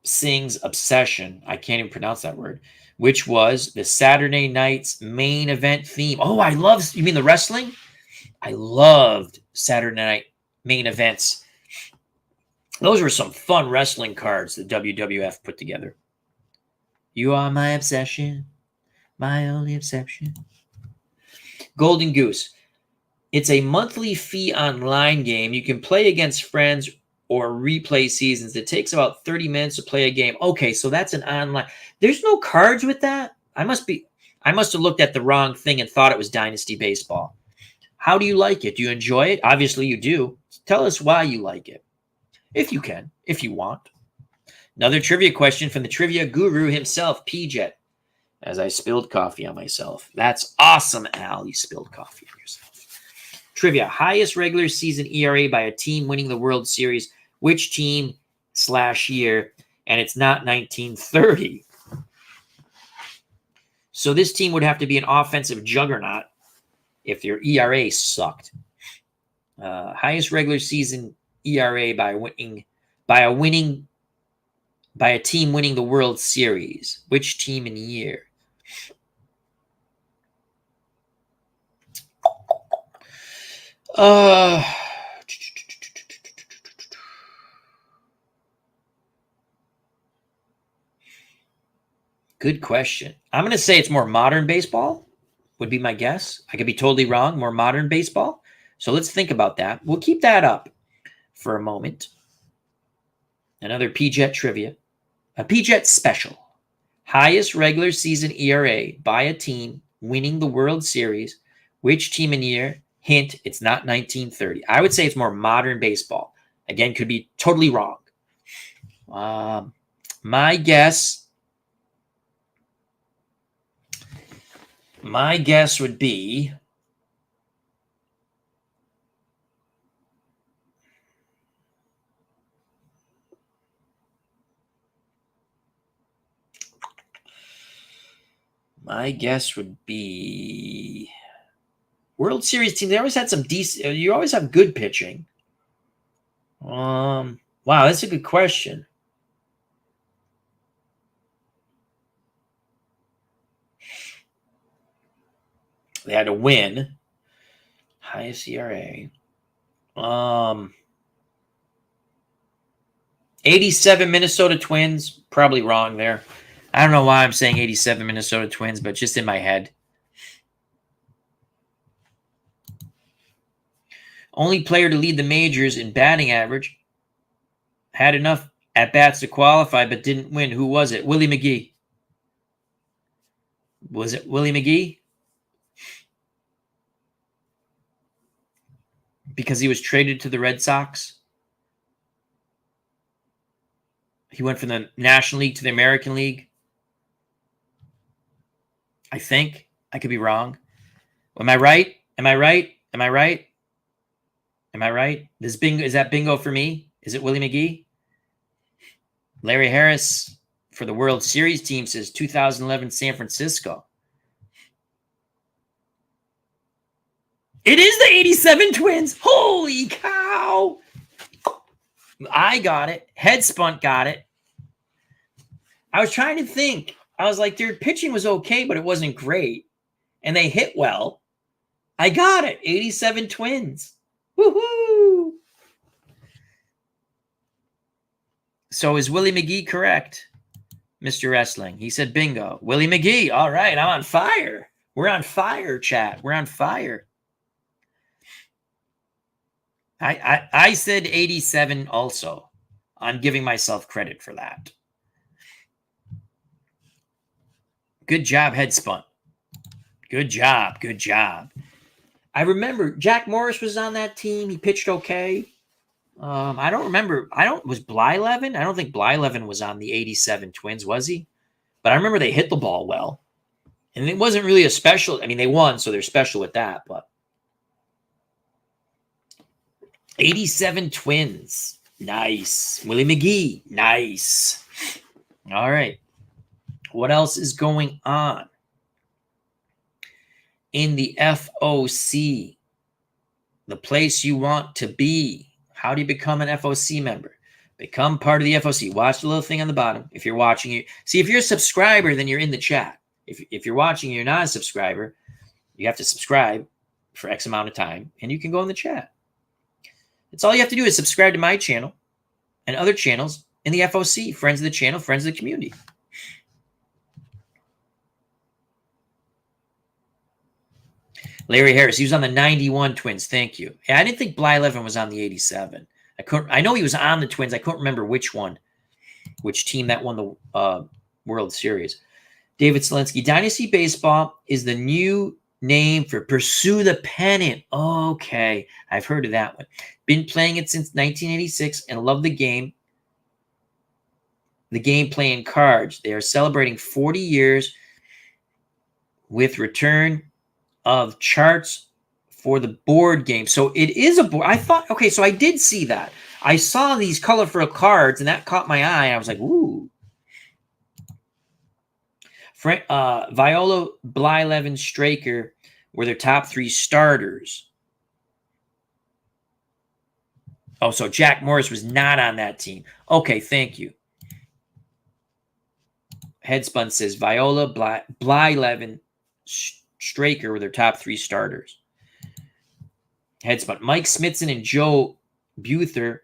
Singh's Obsession, I can't even pronounce that word, which was the Saturday night's main event theme. Oh, you mean the wrestling? I loved Saturday night main events. Those were some fun wrestling cards that WWF put together. You are my obsession, my only obsession. Golden Goose. It's a monthly fee online game. You can play against friends or replay seasons. It takes about 30 minutes to play a game. Okay, so that's an online. There's no cards with that? I must have looked at the wrong thing and thought it was Dynasty Baseball. How do you like it? Do you enjoy it? Obviously you do. Tell us why you like it. If you can, if you want. Another trivia question from the trivia guru himself, PJ. As I spilled coffee on myself. That's awesome, Al. You spilled coffee on yourself. Trivia. Highest regular season ERA by a team winning the World Series. Which team / year? And it's not 1930. So this team would have to be an offensive juggernaut if your ERA sucked. Highest regular season ERA by a team winning the World Series. Which team and year? Good question. I'm going to say it's more modern baseball, would be my guess. I could be totally wrong. More modern baseball. So let's think about that. We'll keep that up for a moment. Another PJet trivia. A PJet special. Highest regular season ERA by a team winning the World Series. Which team and year? Hint, it's not 1930. I would say it's more modern baseball. Again, could be totally wrong. My guess would be World Series team. They always had some decent. You always have good pitching. Wow, that's a good question. They had to win. Highest ERA. 87 Minnesota Twins. Probably wrong there. I don't know why I'm saying 87 Minnesota Twins, but just in my head. Only player to lead the majors in batting average. Had enough at-bats to qualify, but didn't win. Who was it? Willie McGee. Was it Willie McGee? Because he was traded to the Red Sox? He went from the National League to the American League? I think. I could be wrong. Am I right? Am I right? Am I right? Am I right? Is that bingo for me? Is it Willie McGee? Larry Harris for the World Series team says 2011 San Francisco. It is the 87 Twins. Holy cow. I got it. Headspunt got it. I was trying to think. I was like, their pitching was okay, but it wasn't great. And they hit well. I got it. 87 Twins. Woohoo! So is Willie McGee correct, Mr. Wrestling? He said bingo. Willie McGee. All right, I'm on fire. We're on fire, chat. We're on fire. I said 87 also. I'm giving myself credit for that. Good job, Headspun. Good job. Good job. I remember Jack Morris was on that team. He pitched okay. I don't remember. Was Blyleven? I don't think Blyleven was on the 87 Twins, was he? But I remember they hit the ball well. And it wasn't really a special. I mean, they won, so they're special with that. But 87 Twins. Nice. Willie McGee. Nice. All right. What else is going on in the FOC? The place you want to be. How do you become an FOC member? Become part of the FOC. Watch the little thing on the bottom. If you're watching it, see, if you're a subscriber, then you're in the chat. If you're watching and you're not a subscriber, you have to subscribe for X amount of time, and you can go in the chat. It's all you have to do is subscribe to my channel and other channels in the FOC. Friends of the channel, friends of the community. Larry Harris, he was on the 91 Twins. Thank you. Yeah, I didn't think Blyleven was on the 87. I know he was on the Twins. I couldn't remember which one, which team that won the World Series. David Selensky, Dynasty Baseball is the new name for Pursue the Pennant. Okay, I've heard of that one. Been playing it since 1986 and love the game. The game playing cards. They are celebrating 40 years with return of charts for the board game. So it is a board. I thought, okay, so I did see that. I saw these colorful cards, and that caught my eye. I was like, ooh. Viola, Blyleven, Straker were their top three starters. Oh, so Jack Morris was not on that team. Okay, thank you. Headspun says Viola, Blyleven, Straker were their top three starters. Headspun. Mike Smithson and Joe Buther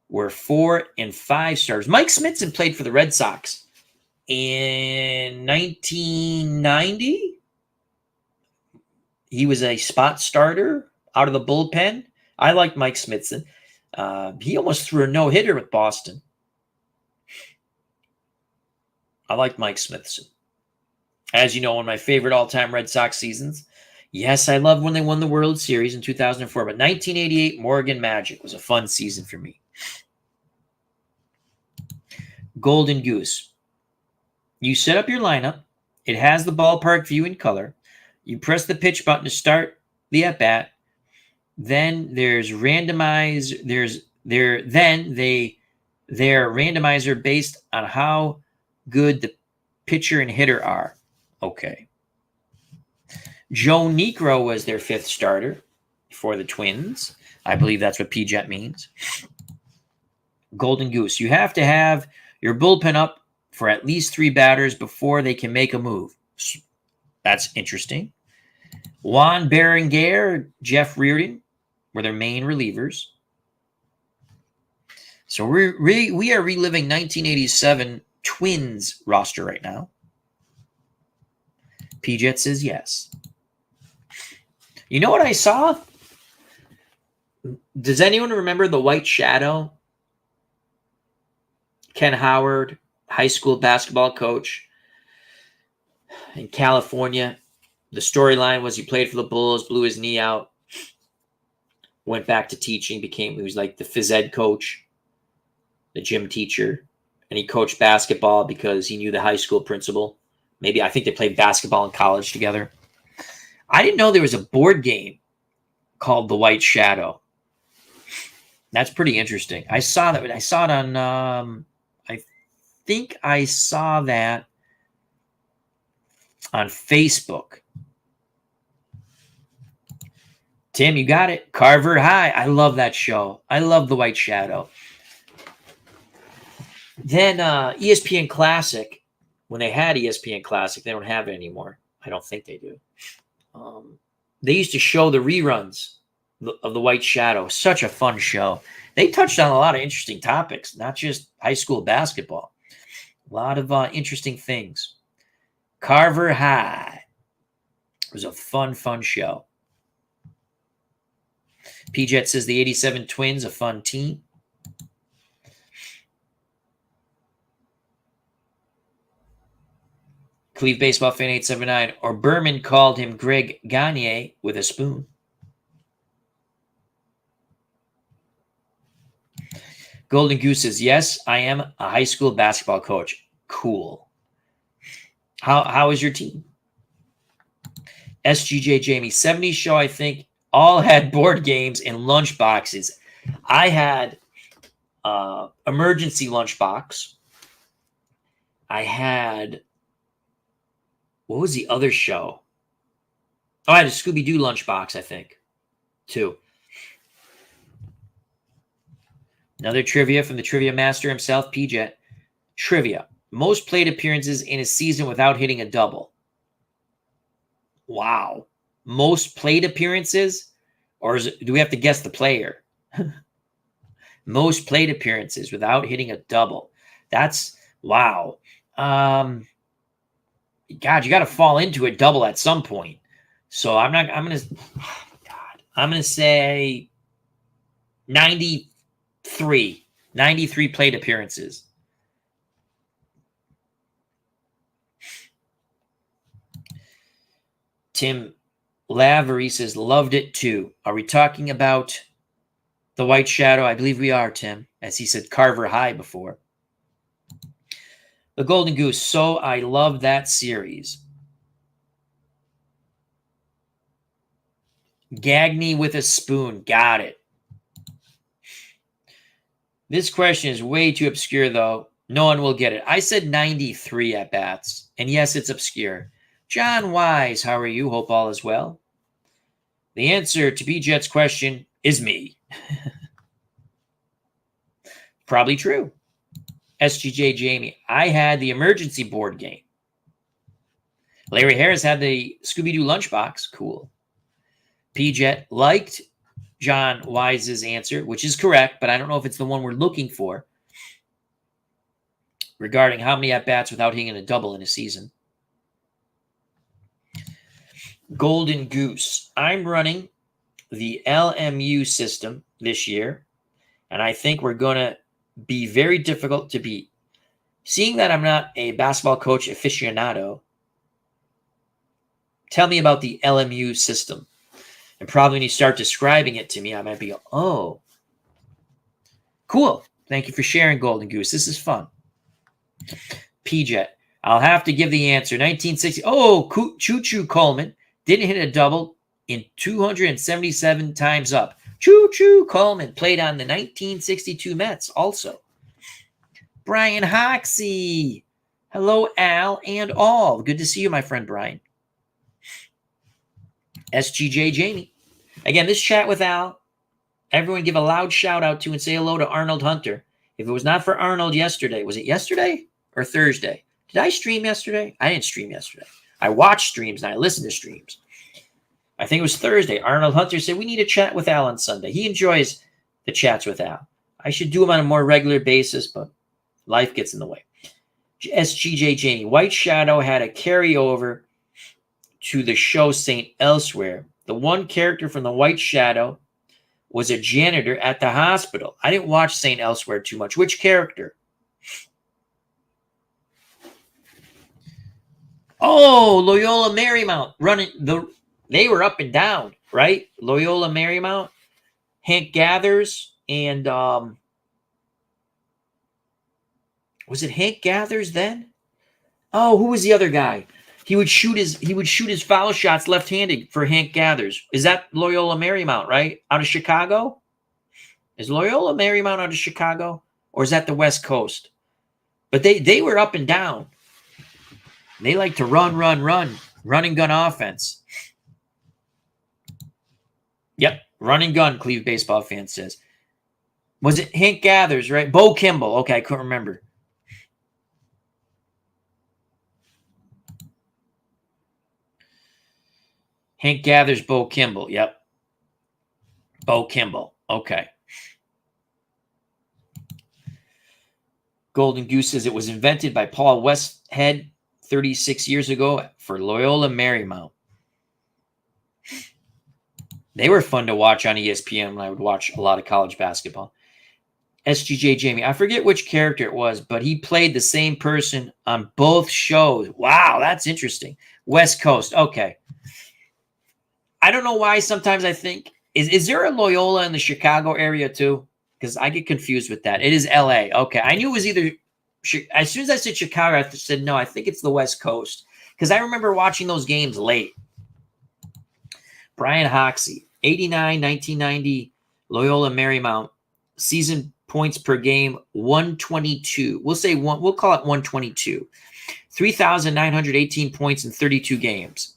were 4 and 5 starters. Mike Smithson played for the Red Sox in 1990. He was a spot starter out of the bullpen. I liked Mike Smithson. He almost threw a no-hitter with Boston. I liked Mike Smithson. As you know, one of my favorite all-time Red Sox seasons. Yes, I loved when they won the World Series in 2004, but 1988 Morgan Magic was a fun season for me. Golden Goose. You set up your lineup. It has the ballpark view in color. You press the pitch button to start the at-bat. Then there's randomize. Their randomizer based on how good the pitcher and hitter are. Okay. Joe Niekro was their 5th starter for the Twins. I believe that's what PJet means. Golden Goose. You have to have your bullpen up for at least 3 batters before they can make a move. That's interesting. Juan Berenguer, Jeff Reardon were their main relievers. So we are reliving 1987 Twins roster right now. P-Jet says yes. You know what I saw? Does anyone remember the White Shadow? Ken Howard, high school basketball coach in California. The storyline was he played for the Bulls, blew his knee out, went back to teaching, he was like the phys ed coach, the gym teacher, and he coached basketball because he knew the high school principal. I think they played basketball in college together. I didn't know there was a board game called The White Shadow. That's pretty interesting. I saw that. I saw it on, I think I saw that on Facebook. Tim, you got it. Carver High. I love that show. I love The White Shadow. Then ESPN Classic, when they had ESPN Classic, they don't have it anymore. I don't think they do. They used to show the reruns of The White Shadow. Such a fun show. They touched on a lot of interesting topics, not just high school basketball. A lot of interesting things. Carver High. It was a fun show. P-Jet says the 87 Twins, a fun team. Cleve Baseball Fan 879. Or Berman called him Greg Gagne with a spoon. Golden Goose says, yes, I am a high school basketball coach. Cool. How is your team? SGJ Jamie, 70s show, I think, all had board games and lunch boxes. I had emergency lunchbox. I had, what was the other show? Oh, I had a Scooby-Doo lunchbox, I think, too. Another trivia from the trivia master himself, P-Jet. Trivia. Most plate appearances in a season without hitting a double. Wow. Most plate appearances? Or do we have to guess the player? Most plate appearances without hitting a double. That's, wow. God, you got to fall into a double at some point. So I'm going to say 93 plate appearances. Tim Lavery says, loved it too. Are we talking about The White Shadow? I believe we are, Tim, as he said Carver High before. The Golden Goose. So I love that series. Gagne with a spoon. Got it. This question is way too obscure, though. No one will get it. I said 93 at bats. And yes, it's obscure. John Wise, how are you? Hope all is well. The answer to B-Jet's question is me. Probably true. SGJ Jamie, I had the emergency board game. Larry Harris had the Scooby-Doo lunchbox. Cool. P-Jet liked John Wise's answer, which is correct, but I don't know if it's the one we're looking for regarding how many at-bats without hitting a double in a season. Golden Goose. I'm running the LMU system this year, and I think we're going to be very difficult to beat. Seeing that I'm not a basketball coach aficionado, tell me about the LMU system. And probably when you start describing it to me, I might be, oh, cool. Thank you for sharing, Golden Goose. This is fun. P-Jet. I'll have to give the answer. 1960. Oh, Choo-Choo Coleman didn't hit a double in 277 times up. Choo-Choo Coleman played on the 1962 Mets also. Brian Hoxie. Hello, Al and all. Good to see you, my friend Brian. SGJ Jamie. Again, this chat with Al, everyone give a loud shout out to and say hello to Arnold Hunter. If it was not for Arnold yesterday, was it yesterday or Thursday? Did I stream yesterday? I didn't stream yesterday. I watched streams and I listened to streams. I think it was Thursday. Arnold Hunter said, we need a chat with Al on Sunday. He enjoys the chats with Al. I should do them on a more regular basis, but life gets in the way. SGJ Jamie, White Shadow had a carryover to the show St. Elsewhere. The one character from the White Shadow was a janitor at the hospital. I didn't watch St. Elsewhere too much. Which character? Oh, Loyola Marymount running they were up and down, right? Loyola Marymount, Hank Gathers, and was it Hank Gathers then? Oh, who was the other guy? He would shoot his foul shots left-handed for Hank Gathers. Is that Loyola Marymount, right? Out of Chicago? Is Loyola Marymount out of Chicago? Or is that the West Coast? But they were up and down. They like to run and gun offense. Yep, run and gun, Cleveland baseball fan says. Was it Hank Gathers, right? Bo Kimball. Okay, I couldn't remember. Hank Gathers, Bo Kimball. Yep. Bo Kimball. Okay. Golden Goose says it was invented by Paul Westhead 36 years ago for Loyola Marymount. They were fun to watch on ESPN when I would watch a lot of college basketball. SGJ Jamie, I forget which character it was, but he played the same person on both shows. Wow, that's interesting. West Coast. Okay. I don't know why sometimes I think, is there a Loyola in the Chicago area too? Because I get confused with that. It is LA. Okay. I knew it was either, as soon as I said Chicago, I said, no, I think it's the West Coast. Because I remember watching those games late. Brian Hoxie, 89, 1990, Loyola Marymount, season points per game, 122. We'll call it 122. 3,918 points in 32 games.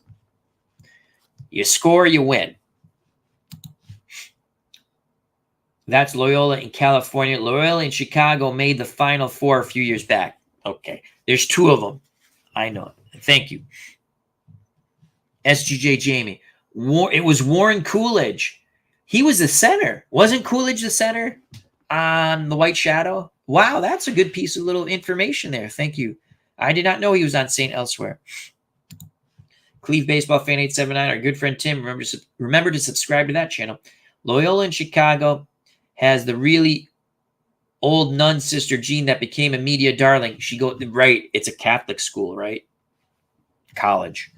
You score, you win. That's Loyola in California. Loyola in Chicago made the Final Four a few years back. Okay. There's two of them. I know. Thank you. SGJ Jamie. It was Warren Coolidge. He was the center. Wasn't Coolidge the center on the White Shadow? Wow, that's a good piece of little information there. Thank you. I did not know he was on St. Elsewhere. Cleve Baseball Fan 879, our good friend Tim. Remember to subscribe to that channel. Loyola in Chicago has the really old nun sister Jean that became a media darling. She go right. It's a Catholic school, right? College.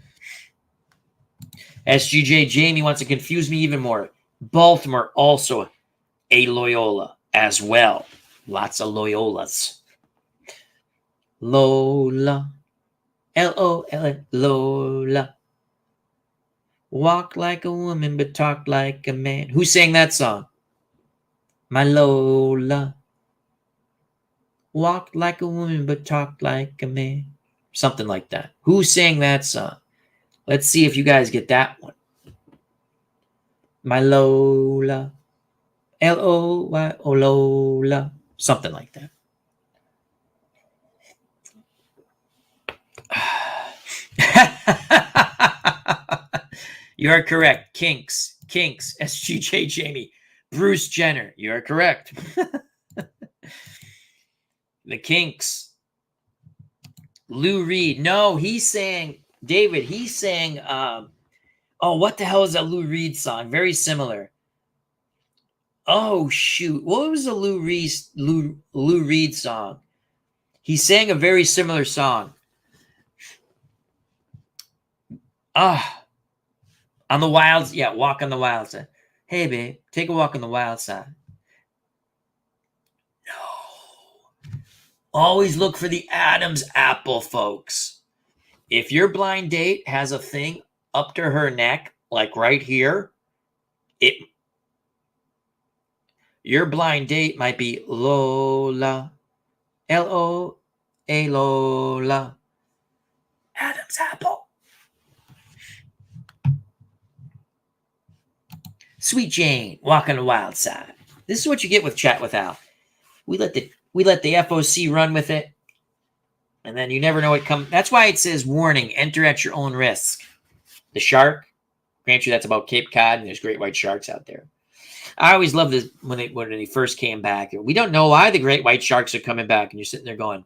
SGJ Jamie wants to confuse me even more. Baltimore also a Loyola as well. Lots of Loyolas. Lola. L-O-L-A. Lola. Walk like a woman, but talk like a man. Who sang that song? My Lola. Walked like a woman, but talked like a man. Something like that. Who sang that song? Let's see if you guys get that one. My Lola. L-O-Y-O Lola. Something like that. You are correct. Kinks. SGJ Jamie. Bruce Jenner. You are correct. The Kinks. Lou Reed. No, he sang, David, he sang, what the hell is that Lou Reed song? Very similar. Oh, shoot. What was the Lou Reed song? He sang a very similar song. On the wild, yeah, walk on the wild side. Hey, babe, take a walk on the wild side. No. Always look for the Adam's apple, folks. If your blind date has a thing up to her neck, like right here, your blind date might be Lola. L-O-A Lola. Adam's apple. Sweet Jane, walk on the wild side. This is what you get with Chat with Al. We let the FOC run with it, and then you never know what comes. That's why it says, warning, enter at your own risk. The shark, grant you that's about Cape Cod, and there's great white sharks out there. I always loved this when they first came back. We don't know why the great white sharks are coming back. And you're sitting there going,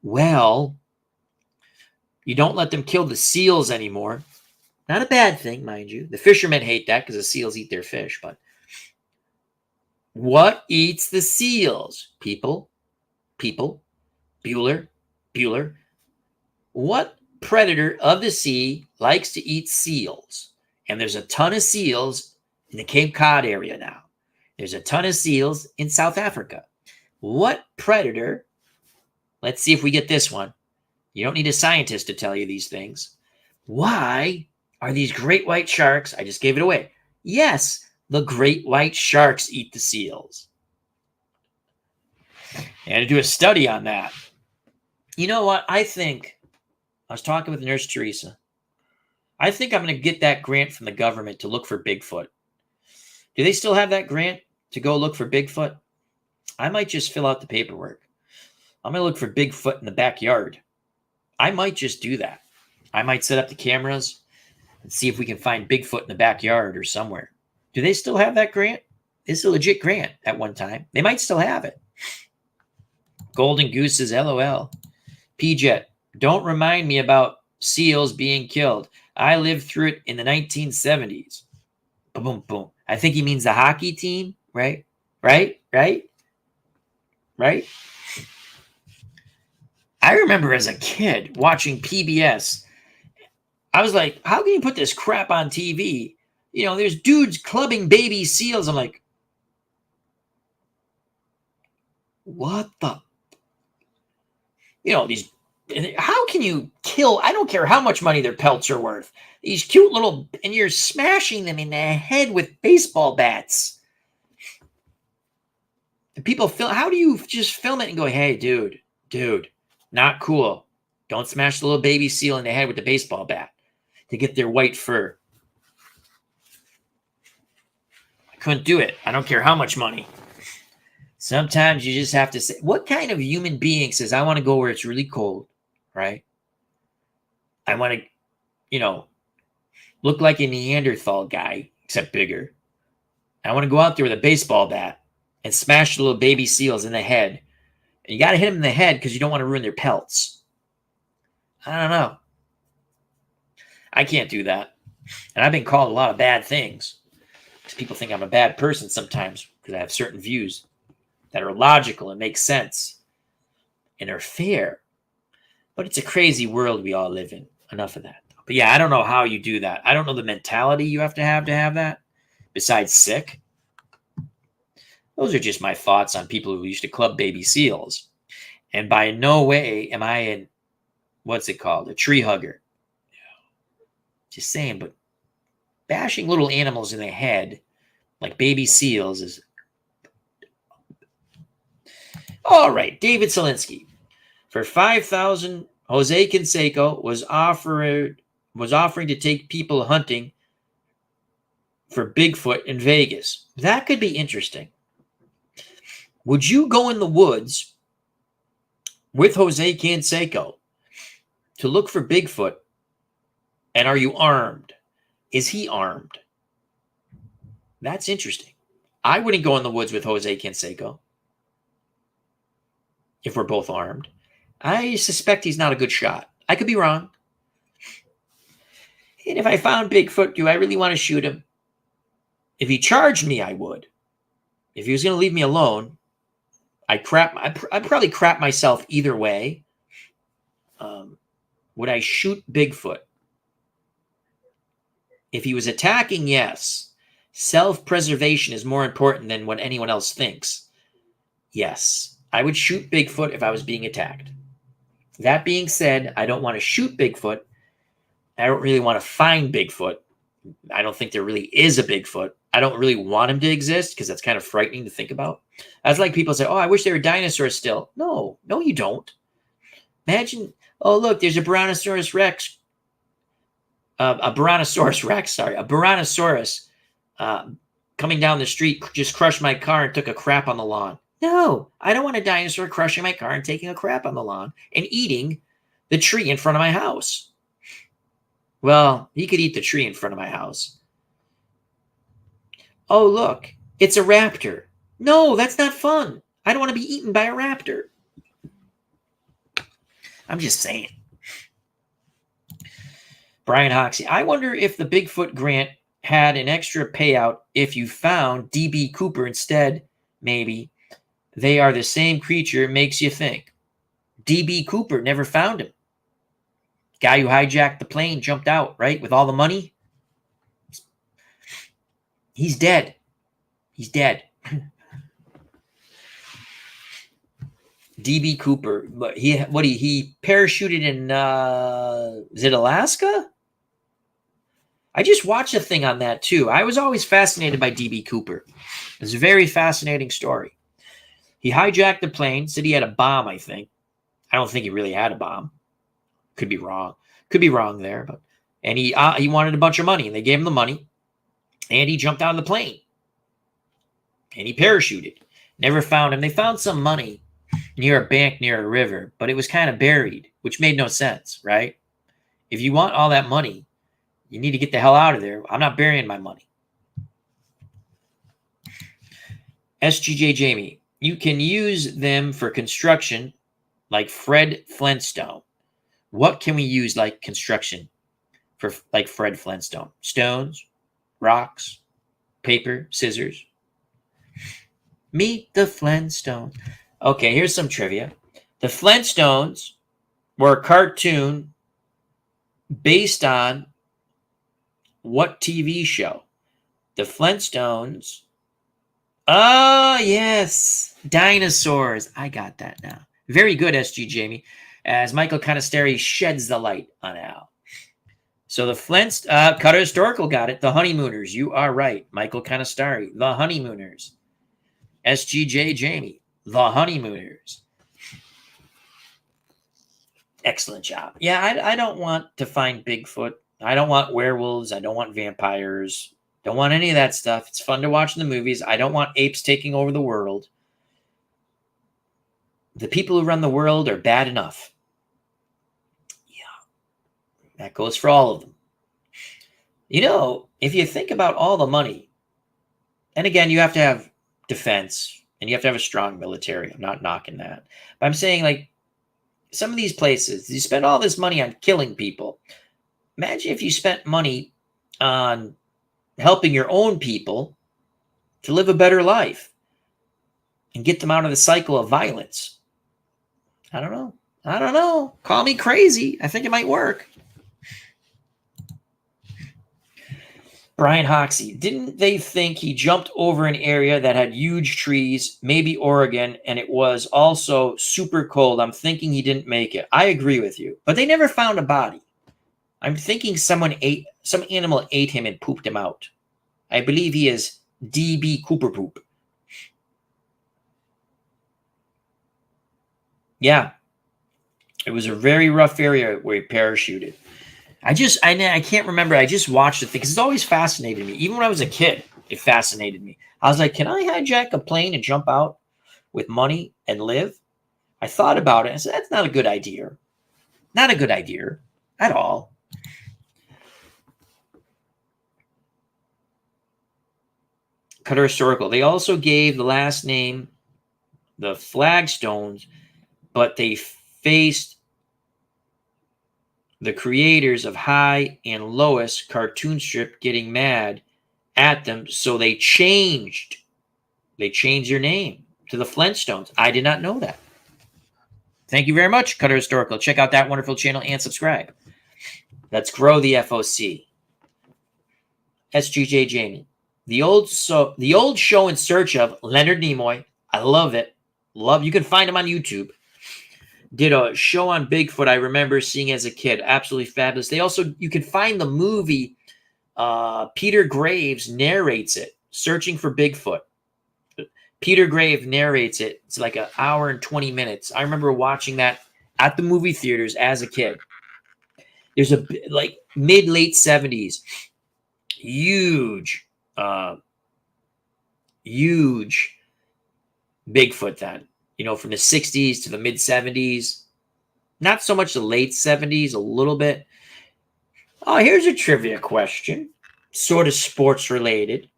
well, you don't let them kill the seals anymore. Not a bad thing, mind you. The fishermen hate that because the seals eat their fish. But what eats the seals? People, Bueller. What predator of the sea likes to eat seals? And there's a ton of seals in the Cape Cod area now. There's a ton of seals in South Africa. What predator? Let's see if we get this one. You don't need a scientist to tell you these things. Why are these great white sharks? I just gave it away. Yes, the great white sharks eat the seals. I had to do a study on that. You know what? I was talking with Nurse Teresa. I think I'm going to get that grant from the government to look for Bigfoot. Do they still have that grant to go look for Bigfoot? I might just fill out the paperwork. I'm going to look for Bigfoot in the backyard. I might just do that. I might set up the cameras and see if we can find Bigfoot in the backyard or somewhere. Do they still have that grant? It's a legit grant at one time. They might still have it. Golden Gooses, LOL. P-Jet, don't remind me about seals being killed. I lived through it in the 1970s. Boom, boom, boom. I think he means the hockey team, right? Right? I remember as a kid watching PBS. I was like, how can you put this crap on TV? You know, there's dudes clubbing baby seals. I'm like, what the? You know, how can you kill? I don't care how much money their pelts are worth. These cute little, and you're smashing them in the head with baseball bats. And people how do you just film it and go, hey, dude, not cool. Don't smash the little baby seal in the head with the baseball bat to get their white fur. I couldn't do it. I don't care how much money. Sometimes you just have to say, what kind of human being says, I want to go where it's really cold, right? I want to, look like a Neanderthal guy, except bigger. I want to go out there with a baseball bat and smash the little baby seals in the head. And you got to hit them in the head because you don't want to ruin their pelts. I don't know. I can't do that. And I've been called a lot of bad things because people think I'm a bad person sometimes because I have certain views that are logical and make sense and are fair. But it's a crazy world we all live in. Enough of that. But yeah, I don't know how you do that. I don't know the mentality you have to have that. Besides sick. Those are just my thoughts on people who used to club baby seals. And by no way am I a tree hugger. Just saying, but bashing little animals in the head like baby seals is... All right, David Solinsky. For $5,000, Jose Canseco was offering to take people hunting for Bigfoot in Vegas. That could be interesting. Would you go in the woods with Jose Canseco to look for Bigfoot? And are you armed? Is he armed? That's interesting. I wouldn't go in the woods with Jose Canseco if we're both armed. I suspect he's not a good shot. I could be wrong. And if I found Bigfoot, do I really want to shoot him? If he charged me, I would. If he was going to leave me alone, I'd probably crap myself either way. Would I shoot Bigfoot? If he was attacking, yes. Self-preservation is more important than what anyone else thinks. Yes, I would shoot Bigfoot if I was being attacked. That being said, I don't want to shoot Bigfoot. I don't really want to find Bigfoot. I don't think there really is a Bigfoot. I don't really want him to exist because that's kind of frightening to think about. That's like people say, oh, I wish there were dinosaurs still. No, you don't. Imagine, oh, look, there's a Brontosaurus Rex. A Brontosaurus coming down the street, just crushed my car and took a crap on the lawn. No, I don't want a dinosaur crushing my car and taking a crap on the lawn and eating the tree in front of my house. Well, he could eat the tree in front of my house. Oh, look, it's a raptor. No, that's not fun. I don't want to be eaten by a raptor. I'm just saying. Brian Hoxie, I wonder if the Bigfoot grant had an extra payout if you found DB Cooper instead. Maybe they are the same creature, makes you think. DB Cooper, never found him. Guy who hijacked the plane, jumped out, right? With all the money. He's dead. He's dead. DB Cooper, but he parachuted in is it Alaska? I just watched a thing on that too. I was always fascinated by DB Cooper. It's a very fascinating story. He hijacked the plane, said he had a bomb, I think. I don't think he really had a bomb. Could be wrong. Could be wrong there, but and he wanted a bunch of money, and they gave him the money, and he jumped out of the plane. And he parachuted. Never found him. They found some money near a bank near a river, but it was kind of buried, which made no sense, right? If you want all that money, you need to get the hell out of there. I'm not burying my money. SGJ Jamie, you can use them for construction like Fred Flintstone. What can we use like construction for like Fred Flintstone? Stones, rocks, paper, scissors. Meet the Flintstones. Okay, here's some trivia. The Flintstones were a cartoon based on what TV show? The Flintstones. Oh, yes. Dinosaurs. I got that now. Very good, SG Jamie. As Michael Canisteri sheds the light on Al. So the Flintstones, Cutter Historical got it. The Honeymooners. You are right. Michael Canisteri. The Honeymooners. SGJ Jamie. The Honeymooners. Excellent job. Yeah, I don't want to find Bigfoot. I don't want werewolves. I don't want vampires. Don't want any of that stuff. It's fun to watch in the movies. I don't want apes taking over the world. The people who run the world are bad enough. Yeah, that goes for all of them. You know, if you think about all the money, and again, you have to have defense and you have to have a strong military. I'm not knocking that. But I'm saying, like, some of these places, you spend all this money on killing people. Imagine if you spent money on helping your own people to live a better life and get them out of the cycle of violence. I don't know. I don't know. Call me crazy. I think it might work. Brian Hoxie, didn't they think he jumped over an area that had huge trees, maybe Oregon, and it was also super cold? I'm thinking he didn't make it. I agree with you. But they never found a body. I'm thinking some animal ate him and pooped him out. I believe he is DB Cooper poop. Yeah. It was a very rough area where he parachuted. I can't remember. I just watched the thing because it's always fascinated me. Even when I was a kid, it fascinated me. I was like, can I hijack a plane and jump out with money and live? I thought about it. I said, that's not a good idea. Not a good idea at all. Cutter Historical. They also gave the last name the Flagstones, but they faced the creators of High and Lois cartoon strip getting mad at them, so they changed their name to the Flintstones. I did not know that. Thank you very much, Cutter Historical. Check out that wonderful channel and subscribe. Let's grow the FOC. SGJ Jamie. The old show In Search of Leonard Nimoy. I love it. You can find him on YouTube. Did a show on Bigfoot I remember seeing as a kid. Absolutely fabulous. You can find the movie. Peter Graves narrates it. Searching for Bigfoot. Peter Graves narrates it. It's like an hour and 20 minutes. I remember watching that at the movie theaters as a kid. There's a like mid-late 70s. Huge Bigfoot then. You know, from the 60s to the mid-70s. Not so much the late 70s, a little bit. Oh, here's a trivia question. Sort of sports related.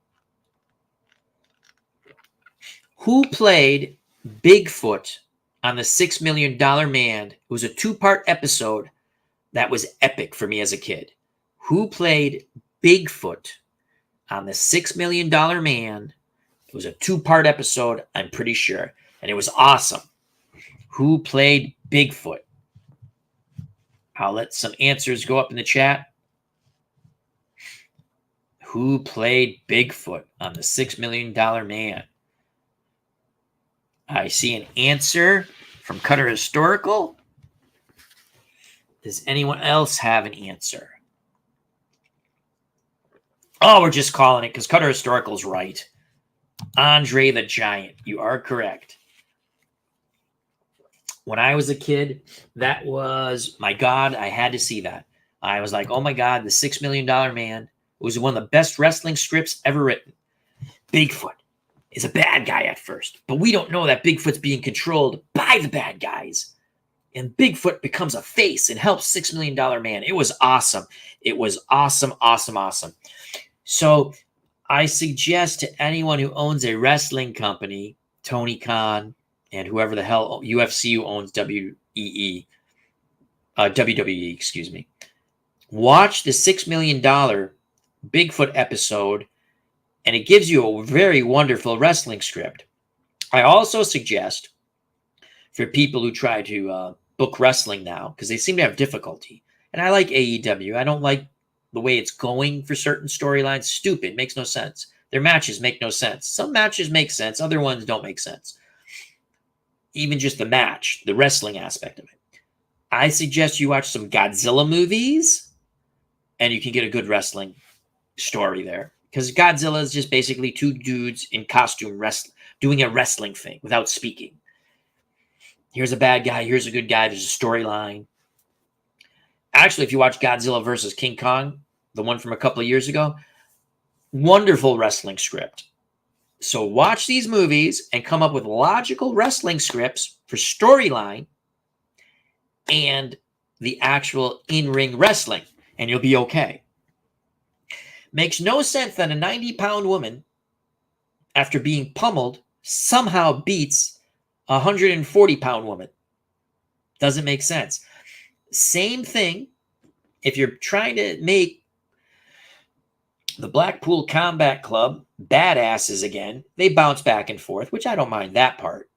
Who played Bigfoot on the $6 Million Man? It was a 2-part episode that was epic for me as a kid. Who played Bigfoot on the $6 Million Man? It was a 2-part episode, I'm pretty sure. And it was awesome. Who played Bigfoot? I'll let some answers go up in the chat. Who played Bigfoot on the $6 Million Man? I see an answer from Cutter Historical. Does anyone else have an answer? Oh, we're just calling it because Cutter Historical is right. Andre the Giant. You are correct. When I was a kid, that was, my God, I had to see that. I was like, oh my God, the $6 Million Man. It was one of the best wrestling scripts ever written. Bigfoot is a bad guy at first, but we don't know that Bigfoot's being controlled by the bad guys. And Bigfoot becomes a face and helps $6 Million Man. It was awesome. It was awesome, awesome, awesome. So I suggest to anyone who owns a wrestling company, Tony Khan, and whoever the hell UFC who owns WWE, excuse me, watch the $6 Million Bigfoot episode, and it gives you a very wonderful wrestling script. I also suggest for people who try to book wrestling now, because they seem to have difficulty, and I like AEW. I don't like the way it's going for certain storylines. Stupid. Makes no sense. Their matches make no sense. Some matches make sense. Other ones don't make sense. Even just the match, the wrestling aspect of it. I suggest you watch some Godzilla movies, and you can get a good wrestling story there. Because Godzilla is just basically 2 dudes in costume wrestling, doing a wrestling thing without speaking. Here's a bad guy. Here's a good guy. There's a storyline. Actually, if you watch Godzilla versus King Kong, the one from a couple of years ago, wonderful wrestling script. So watch these movies and come up with logical wrestling scripts for storyline and the actual in-ring wrestling, and you'll be okay. Makes no sense that a 90-pound woman, after being pummeled, somehow beats a 140-pound woman. Doesn't make sense. Same thing if you're trying to make the Blackpool Combat Club badasses again. They bounce back and forth, which I don't mind that part.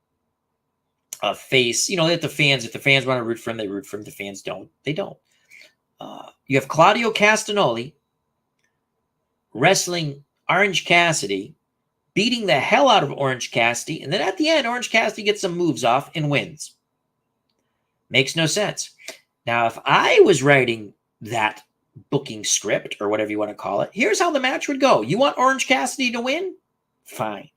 A face, that the fans, if the fans want to root for him, they root for him. The fans don't, they don't. You have Claudio Castagnoli wrestling Orange Cassidy, beating the hell out of Orange Cassidy, and then at the end, Orange Cassidy gets some moves off and wins. Makes no sense. Now, if I was writing that booking script, or whatever you want to call it, here's how the match would go. You want Orange Cassidy to win? Fine.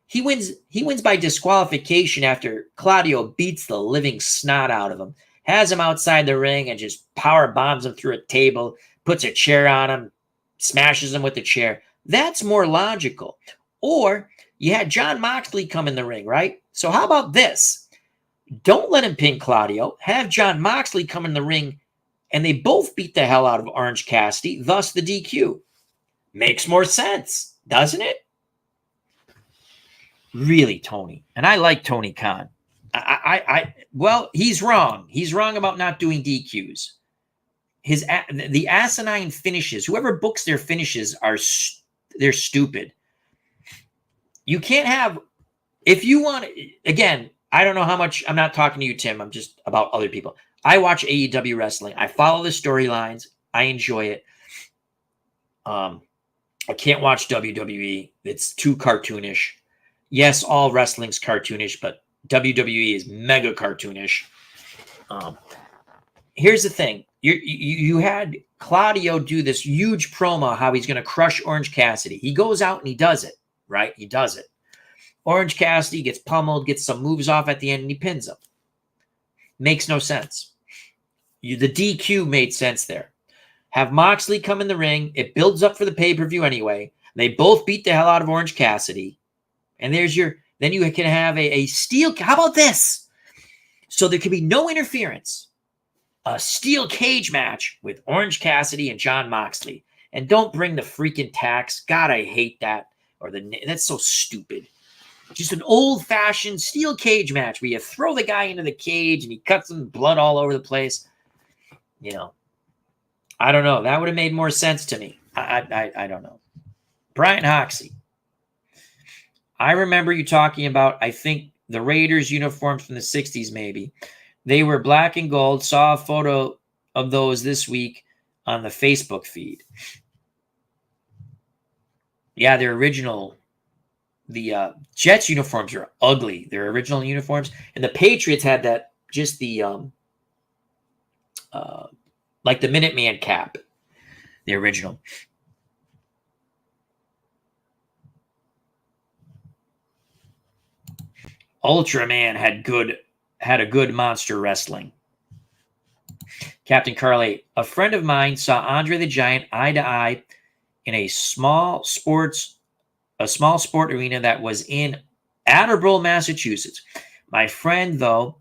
He wins by disqualification after Claudio beats the living snot out of him, has him outside the ring, and just power bombs him through a table, puts a chair on him, smashes him with the chair. That's more logical. Or you had Jon Moxley come in the ring, right? So how about this? Don't let him pin Claudio. Have Jon Moxley come in the ring, and they both beat the hell out of Orange Cassidy, thus the DQ. Makes more sense, doesn't it? Really, Tony. And I like Tony Khan. Well, he's wrong. He's wrong about not doing DQs. The asinine finishes, whoever books their finishes they're stupid. You can't have, if you want, again, I don't know how much, I'm not talking to you, Tim. I'm just about other people. I watch AEW wrestling. I follow the storylines. I enjoy it. I can't watch WWE. It's too cartoonish. Yes, all wrestling's cartoonish, but WWE is mega cartoonish. Here's the thing. You had Claudio do this huge promo how he's going to crush Orange Cassidy. He goes out and he does it, right? He does it. Orange Cassidy gets pummeled, gets some moves off at the end, and he pins him. Makes no sense. The DQ made sense there. Have Moxley come in the ring. It builds up for the pay-per-view anyway. They both beat the hell out of Orange Cassidy. And then you can have a steel. How about this? So there can be no interference. A steel cage match with Orange Cassidy and Jon Moxley. And don't bring the freaking tax. God, I hate that. That's so stupid. Just an old-fashioned steel cage match where you throw the guy into the cage and he cuts him, blood all over the place. You know, I don't know. That would have made more sense to me. I don't know. Brian Hoxie. I remember you talking about, I think, the Raiders uniforms from the 60s, maybe. They were black and gold. Saw a photo of those this week on the Facebook feed. Yeah, they're original. The Jets uniforms are ugly. They're original uniforms. And the Patriots had that, just the, like the Minuteman cap. The original. Ultraman had a good monster wrestling. Captain Carly, a friend of mine saw Andre the Giant eye to eye in a small sport arena that was in Attleboro, Massachusetts. My friend, though,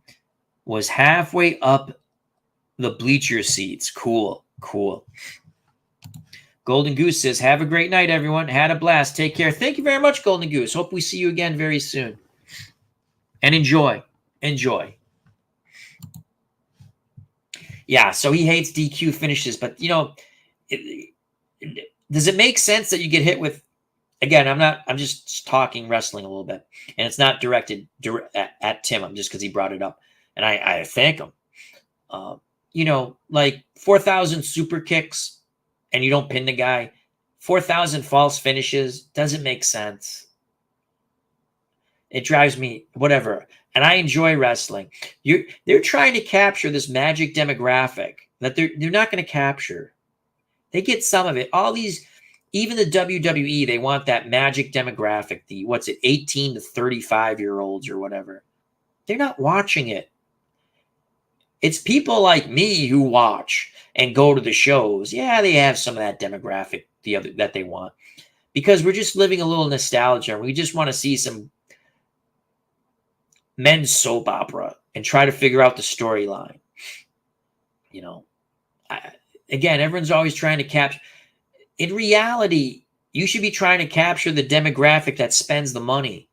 was halfway up the bleacher seats. Cool. Golden Goose says, have a great night, everyone. Had a blast. Take care. Thank you very much, Golden Goose. Hope we see you again very soon. And enjoy. Yeah, so he hates DQ finishes, but, you know, does it make sense that you get hit with, again, I'm just talking wrestling a little bit, and it's not directed at Tim. I'm just because he brought it up, and I thank him. You know, like 4,000 super kicks, and you don't pin the guy. 4,000 false finishes doesn't make sense. It drives me, whatever. And I enjoy wrestling. They're trying to capture this magic demographic that they're not going to capture. They get some of it. All these, even the WWE, they want that magic demographic. The 18 to 35-year-olds or whatever. They're not watching it. It's people like me who watch and go to the shows. Yeah, they have some of that demographic that they want, because we're just living a little nostalgia. We just want to see some men's soap opera and try to figure out the storyline. You know, again, everyone's always trying to capture. In reality, you should be trying to capture the demographic that spends the money.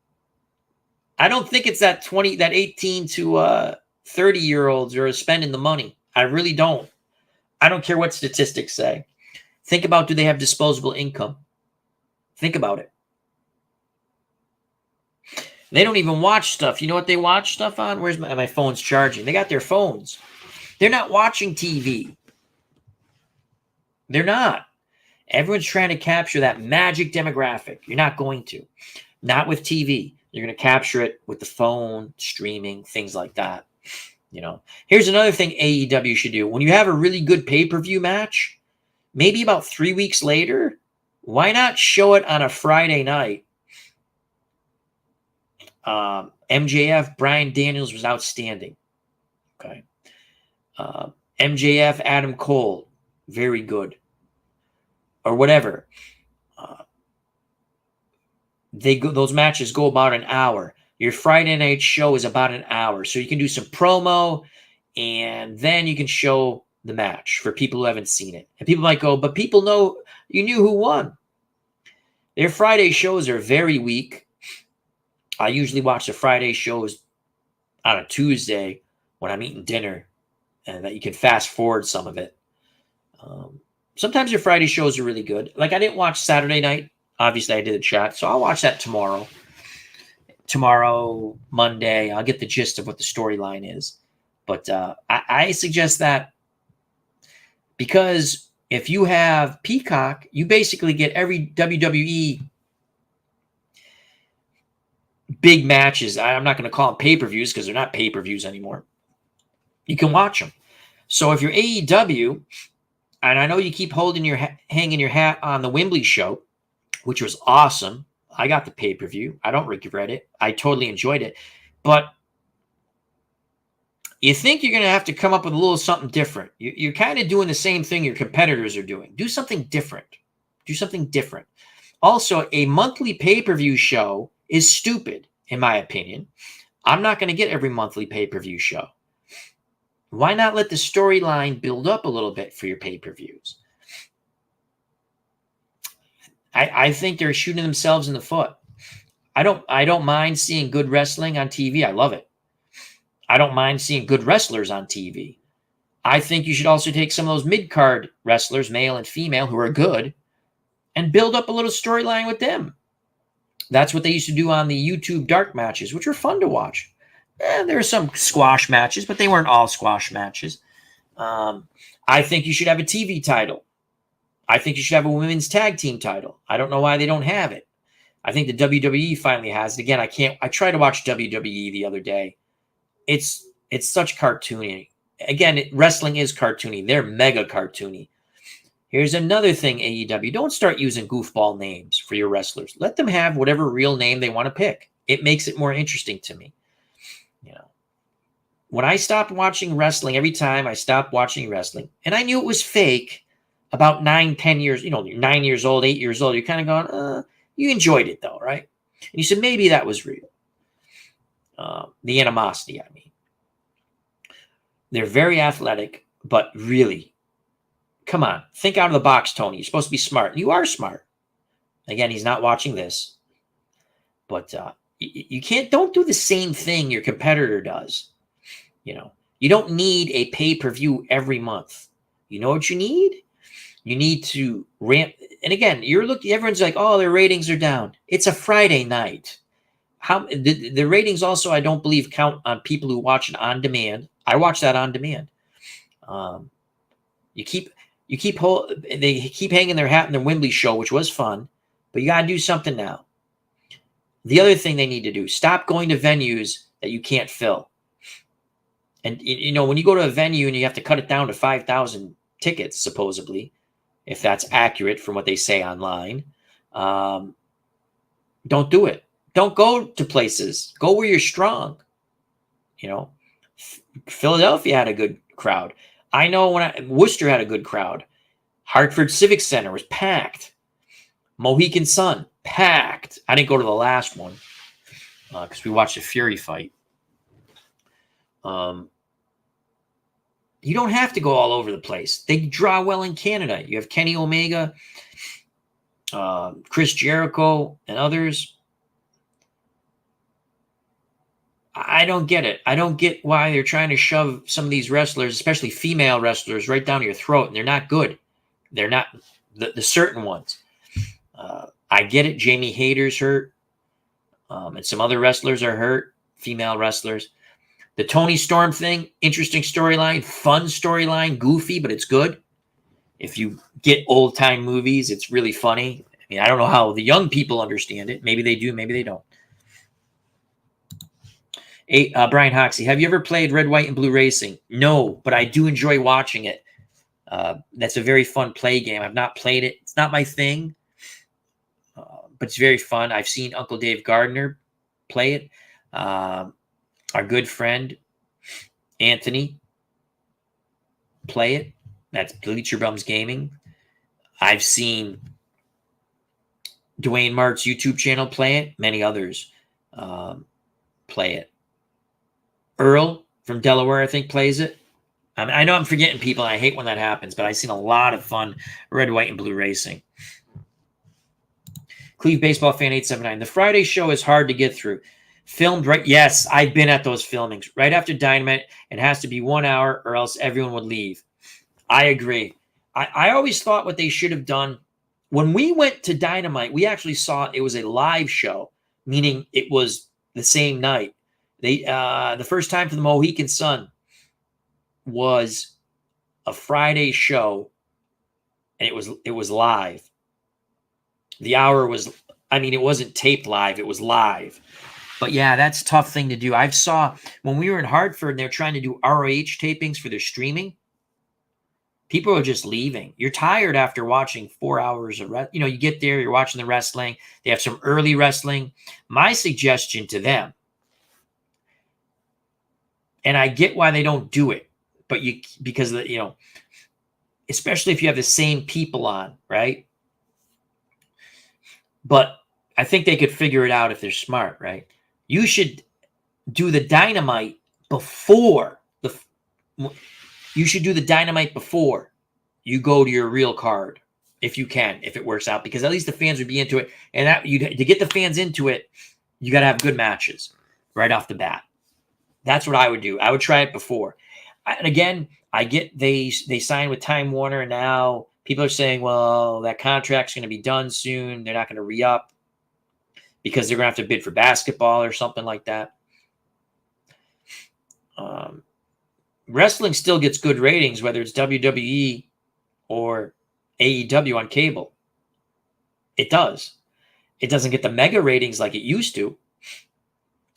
I don't think it's that 18 to 30-year-olds who are spending the money. I really don't. I don't care what statistics say. Think about, do they have disposable income? Think about it. They don't even watch stuff. You know what they watch stuff on? Where's my phone's charging? They got their phones. They're not watching TV. They're not. Everyone's trying to capture that magic demographic. You're not going to. Not with TV. You're going to capture it with the phone, streaming, things like that. You know. Here's another thing AEW should do. When you have a really good pay-per-view match, maybe about 3 weeks later, why not show it on a Friday night? MJF, Bryan Daniels was outstanding. Okay. MJF, Adam Cole, very good. Or whatever. Those matches go about an hour. Your Friday night show is about an hour. So you can do some promo, and then you can show the match for people who haven't seen it. And people might go, but people know you knew who won. Their Friday shows are very weak. I usually watch the Friday shows on a Tuesday when I'm eating dinner, and that you can fast forward some of it. Sometimes your Friday shows are really good. Like, I didn't watch Saturday night. Obviously, I did a chat, so I'll watch that tomorrow. Tomorrow, Monday, I'll get the gist of what the storyline is. But I suggest that, because if you have Peacock, you basically get every WWE big matches. I'm not going to call them pay-per-views because they're not pay-per-views anymore. You can watch them. So if you're AEW, and I know you keep hanging your hat on the Wembley show, which was awesome. I got the pay-per-view. I don't regret it. I totally enjoyed it. But you think you're going to have to come up with a little something different. You're kind of doing the same thing your competitors are doing. Do something different. Do something different. Also, a monthly pay-per-view show is stupid, in my opinion. I'm not going to get every monthly pay-per-view show. Why not let the storyline build up a little bit for your pay-per-views? I think they're shooting themselves in the foot. I don't mind seeing good wrestling on TV. I love it. I don't mind seeing good wrestlers on TV. I think you should also take some of those mid-card wrestlers, male and female, who are good, and build up a little storyline with them. That's what they used to do on the YouTube dark matches, which were fun to watch. There were some squash matches, but they weren't all squash matches. I think you should have a TV title. I think you should have a women's tag team title. I don't know why they don't have it. I think the WWE finally has it. Again, I tried to watch WWE the other day. It's such cartoony. Again, wrestling is cartoony. They're mega cartoony. Here's another thing, AEW. Don't start using goofball names for your wrestlers. Let them have whatever real name they want to pick. It makes it more interesting to me. When I stopped watching wrestling, every time I stopped watching wrestling, and I knew it was fake about 9, 10 years, you're 9 years old, 8 years old, you're kind of going, you enjoyed it though, right? And you said, maybe that was real. The animosity, I mean. They're very athletic, but really, come on, think out of the box, Tony. You're supposed to be smart. You are smart. Again, he's not watching this. But you don't do the same thing your competitor does. You don't need a pay-per-view every month. You know what you need? You need to ramp. And again, everyone's like, oh, their ratings are down. It's a Friday night. The ratings also, I don't believe, count on people who watch it on demand. I watch that on demand. They keep hanging their hat in their Wembley show, which was fun, but you got to do something now. The other thing they need to do, stop going to venues that you can't fill. And, when you go to a venue and you have to cut it down to 5,000 tickets, supposedly, if that's accurate from what they say online, don't do it. Don't go to places. Go where you're strong. Philadelphia had a good crowd. I know Worcester had a good crowd. Hartford Civic Center was packed. Mohegan Sun, packed. I didn't go to the last one because we watched a Fury fight. You don't have to go all over the place. They draw well in Canada. You have Kenny Omega, Chris Jericho, and others. I don't get it. I don't get why they're trying to shove some of these wrestlers, especially female wrestlers, right down your throat, and they're not good. They're not the certain ones. I get it. Jamie Hayter's hurt, and some other wrestlers are hurt, female wrestlers. The Tony Storm thing, interesting storyline, fun storyline, goofy, but it's good. If you get old-time movies, it's really funny. I mean, I don't know how the young people understand it. Maybe they do, maybe they don't. Brian Hoxie, have you ever played Red, White, and Blue Racing? No, but I do enjoy watching it. That's a very fun play game. I've not played it. It's not my thing, but it's very fun. I've seen Uncle Dave Gardner play it. Our good friend Anthony play it. That's Bleacher Bums Gaming. I've seen Dwayne Mart's YouTube channel play it. Many others play it. Earl from Delaware, I think, plays it. I know I'm forgetting people. And I hate when that happens, but I've seen a lot of fun Red, White, and Blue Racing. Cleve Baseball Fan 879. The Friday show is hard to get through. Filmed right? Yes, I've been at those filmings. Right after Dynamite, it has to be 1 hour or else everyone would leave. I agree. I always thought what they should have done, when we went to Dynamite, we actually saw it was a live show, meaning it was the same night. The first time for the Mohegan Sun was a Friday show, and it was live. The hour was, it wasn't taped live, it was live. But yeah, that's a tough thing to do. I saw when we were in Hartford and they're trying to do ROH tapings for their streaming, people are just leaving. You're tired after watching 4 hours of you get there, you're watching the wrestling. They have some early wrestling. My suggestion to them, and I get why they don't do it, but because especially if you have the same people on, right? But I think they could figure it out if they're smart, right? You should do the Dynamite before you should do the Dynamite before you go to your real card, if you can, if it works out, because at least the fans would be into it. And to get the fans into it, You got to have good matches right off the bat. That's what I would do. I would try it before. And again, I get they signed with Time Warner, and now people are saying, well, that contract's going to be done soon. They're not going to re-up because they're going to have to bid for basketball or something like that. Wrestling still gets good ratings, whether it's WWE or AEW on cable. It does. It doesn't get the mega ratings like it used to.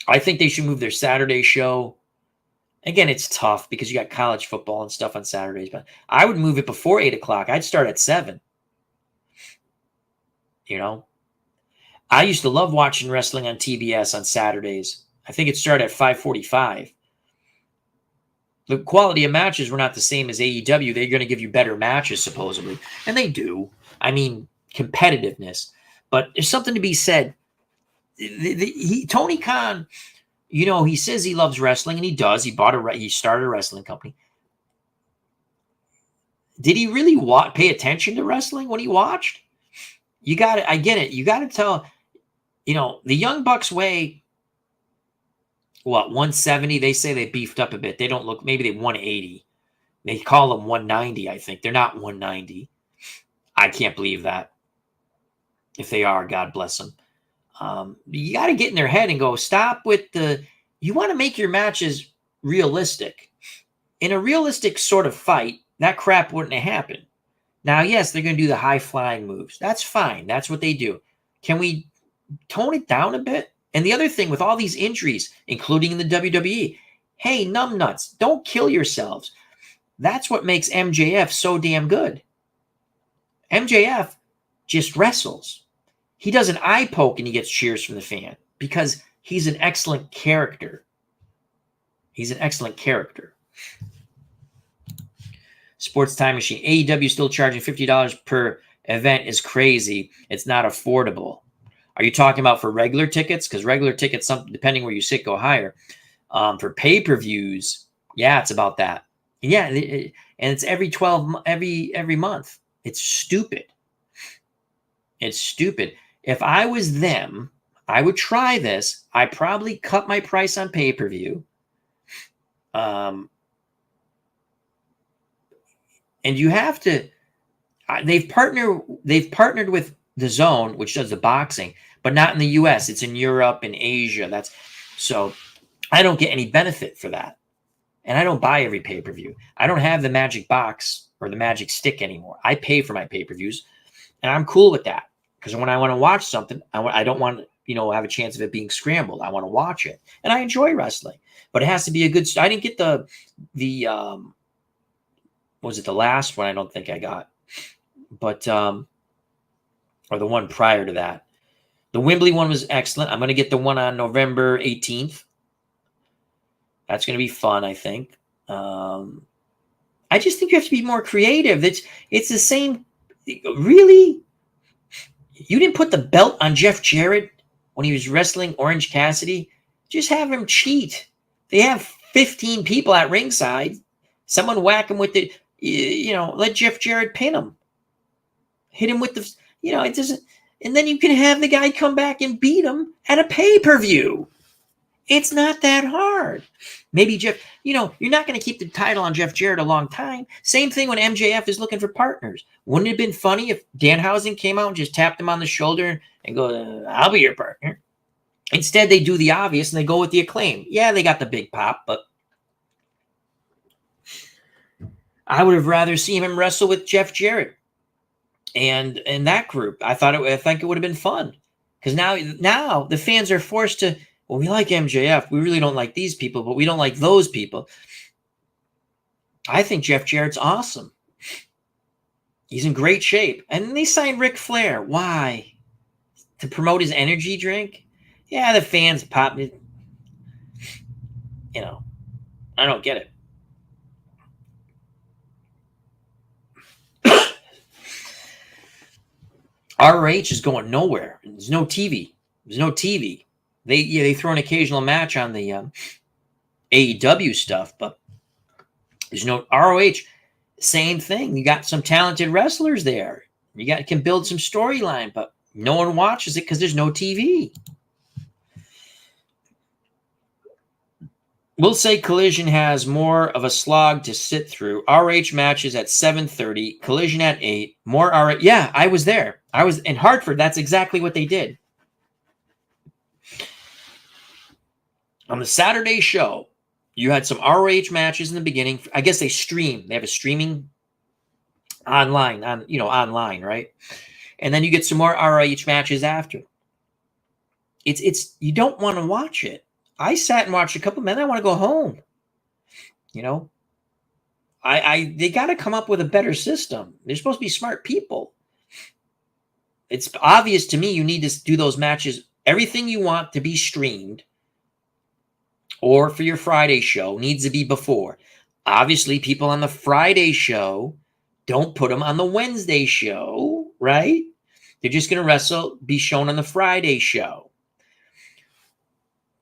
I think they should move their Saturday show. Again, it's tough because you got college football and stuff on Saturdays, but I would move it before 8 o'clock. I'd start at 7. You know, I used to love watching wrestling on TBS on Saturdays. I think it started at 5:45. The quality of matches were not the same as AEW. They're going to give you better matches, supposedly. And they do. I mean, competitiveness. But there's something to be said. Tony Khan, you know, he says he loves wrestling, and he does. He started a wrestling company. Did he really pay attention to wrestling when he watched? I get it. You got to tell, you know, the Young Bucks weigh, 170? They say they beefed up a bit. They don't look, maybe they 180. They call them 190, I think. They're not 190. I can't believe that. If they are, God bless them. You got to get in their head and go, stop with you want to make your matches realistic. In a realistic sort of fight, that crap wouldn't have happened. Now, yes, they're going to do the high-flying moves. That's fine. That's what they do. Can we tone it down a bit? And the other thing with all these injuries, including in the WWE, hey, numbnuts, don't kill yourselves. That's what makes MJF so damn good. MJF just wrestles. He does an eye poke and he gets cheers from the fan because he's an excellent character. He's an excellent character. Sports Time Machine. AEW still charging $50 per event is crazy. It's not affordable. Are you talking about for regular tickets? Because regular tickets, depending where you sit, go higher. For pay-per-views, yeah, it's about that. Yeah, and it's every month. It's stupid. It's stupid. If I was them, I would try this. I probably cut my price on pay-per-view. And you have to. They've partnered with The Zone, which does the boxing, but not in the U.S. It's in Europe and Asia. So I don't get any benefit for that, and I don't buy every pay-per-view. I don't have the magic box or the magic stick anymore. I pay for my pay-per-views, and I'm cool with that because when I want to watch something, I don't want to have a chance of it being scrambled. I want to watch it, and I enjoy wrestling, but it has to be a good. I didn't get the was it the last one? I don't think I got, but or the one prior to that. The Wembley one was excellent. I'm going to get the one on November 18th. That's going to be fun, I think. I just think you have to be more creative. It's the same. Really? You didn't put the belt on Jeff Jarrett when he was wrestling Orange Cassidy? Just have him cheat. They have 15 people at ringside. Someone whack him with the, let Jeff Jarrett pin him. Hit him with the, it doesn't. And then you can have the guy come back and beat him at a pay-per-view. It's not that hard. Maybe Jeff, you're not going to keep the title on Jeff Jarrett a long time. Same thing when MJF is looking for partners. Wouldn't it have been funny if Danhausen came out and just tapped him on the shoulder and go, I'll be your partner. Instead, they do the obvious and they go with the Acclaim. Yeah, they got the big pop, but I would have rather seen him wrestle with Jeff Jarrett and that group. I think it would have been fun because now the fans are forced to, well, we like MJF. We really don't like these people, but we don't like those people. I think Jeff Jarrett's awesome. He's in great shape. And they signed Ric Flair. Why? To promote his energy drink? Yeah, the fans pop it. I don't get it. ROH is going nowhere. There's no TV. They throw an occasional match on the AEW stuff, but there's no ROH. Same thing. You got some talented wrestlers there. You can build some storyline, but no one watches it because there's no TV. We'll say Collision has more of a slog to sit through. RH matches at 7:30, Collision at 8, more RH. Yeah, I was there. I was in Hartford. That's exactly what they did. On the Saturday show, you had some ROH matches in the beginning. I guess they stream. They have a streaming online, online, right? And then you get some more ROH matches after. It's you don't want to watch it. I sat and watched a couple, man. I want to go home. They got to come up with a better system. They're supposed to be smart people. It's obvious to me you need to do those matches. Everything you want to be streamed or for your Friday show needs to be before. Obviously, people on the Friday show don't put them on the Wednesday show, right? They're just going to be shown on the Friday show.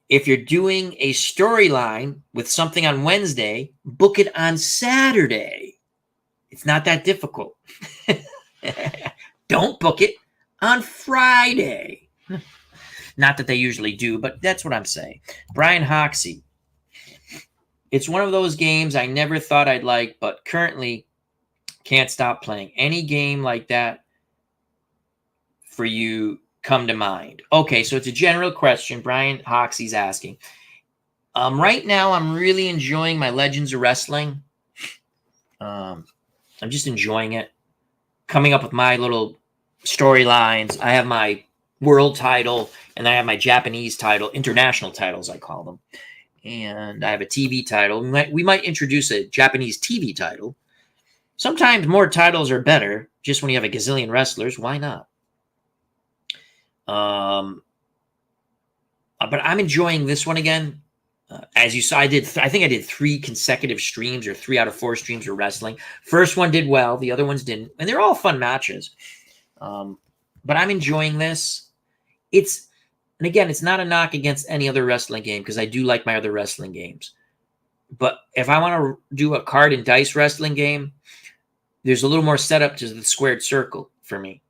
If you're doing a storyline with something on Wednesday, book it on Saturday. It's not that difficult. Don't book it on Friday. Not that they usually do, but that's what I'm saying. Brian Hoxie. It's one of those games I never thought I'd like, but currently can't stop playing. Any game like that for you come to mind? Okay, so it's a general question. Brian Hoxie's asking. Right now, I'm really enjoying my Legends of Wrestling. I'm just enjoying it. Coming up with my little storylines. I have my world title, and I have my Japanese title, international titles, I call them. And I have a TV title. We might introduce a Japanese TV title. Sometimes more titles are better. Just when you have a gazillion wrestlers, why not? But I'm enjoying this one again. As you saw, I think I did 3 consecutive streams, or 3 out of 4 streams were wrestling. First one did well, the other ones didn't, and they're all fun matches. But I'm enjoying this. And again, it's not a knock against any other wrestling game, because I do like my other wrestling games. But if I want to do a card and dice wrestling game, there's a little more setup to the squared circle for me.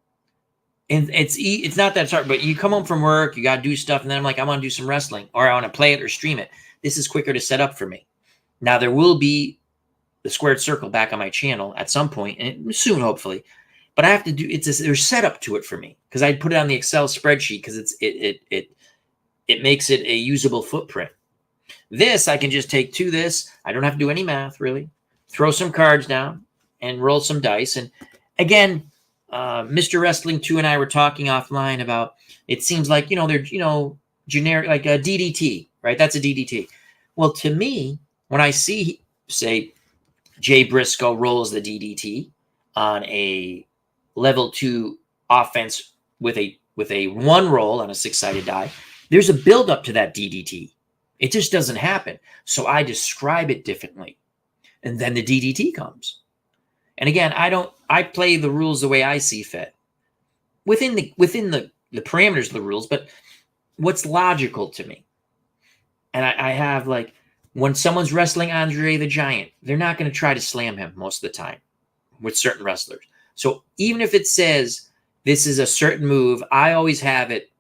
And it's not that hard, but you come home from work, you got to do stuff, and then I'm like, I want to do some wrestling, or I want to play it or stream it. This is quicker to set up for me. Now, there will be the squared circle back on my channel at some point, and soon, hopefully. But I have to do there's setup to it for me, because I put it on the Excel spreadsheet, because it makes it a usable footprint. This I can just take to this. I don't have to do any math really. Throw some cards down and roll some dice. And again, Mr. Wrestling 2 and I were talking offline about, it seems like, they're, generic, like a DDT, right? That's a DDT. Well, to me, when I see, say, Jay Briscoe rolls the DDT on a level 2 offense with a 1 roll on a 6-sided die, there's a build-up to that DDT. It just doesn't happen. So I describe it differently. And then the DDT comes. And again, I play the rules the way I see fit. Within the parameters of the rules, but what's logical to me. And I have, like, when someone's wrestling Andre the Giant, they're not going to try to slam him most of the time with certain wrestlers. So even if it says this is a certain move, I always have it.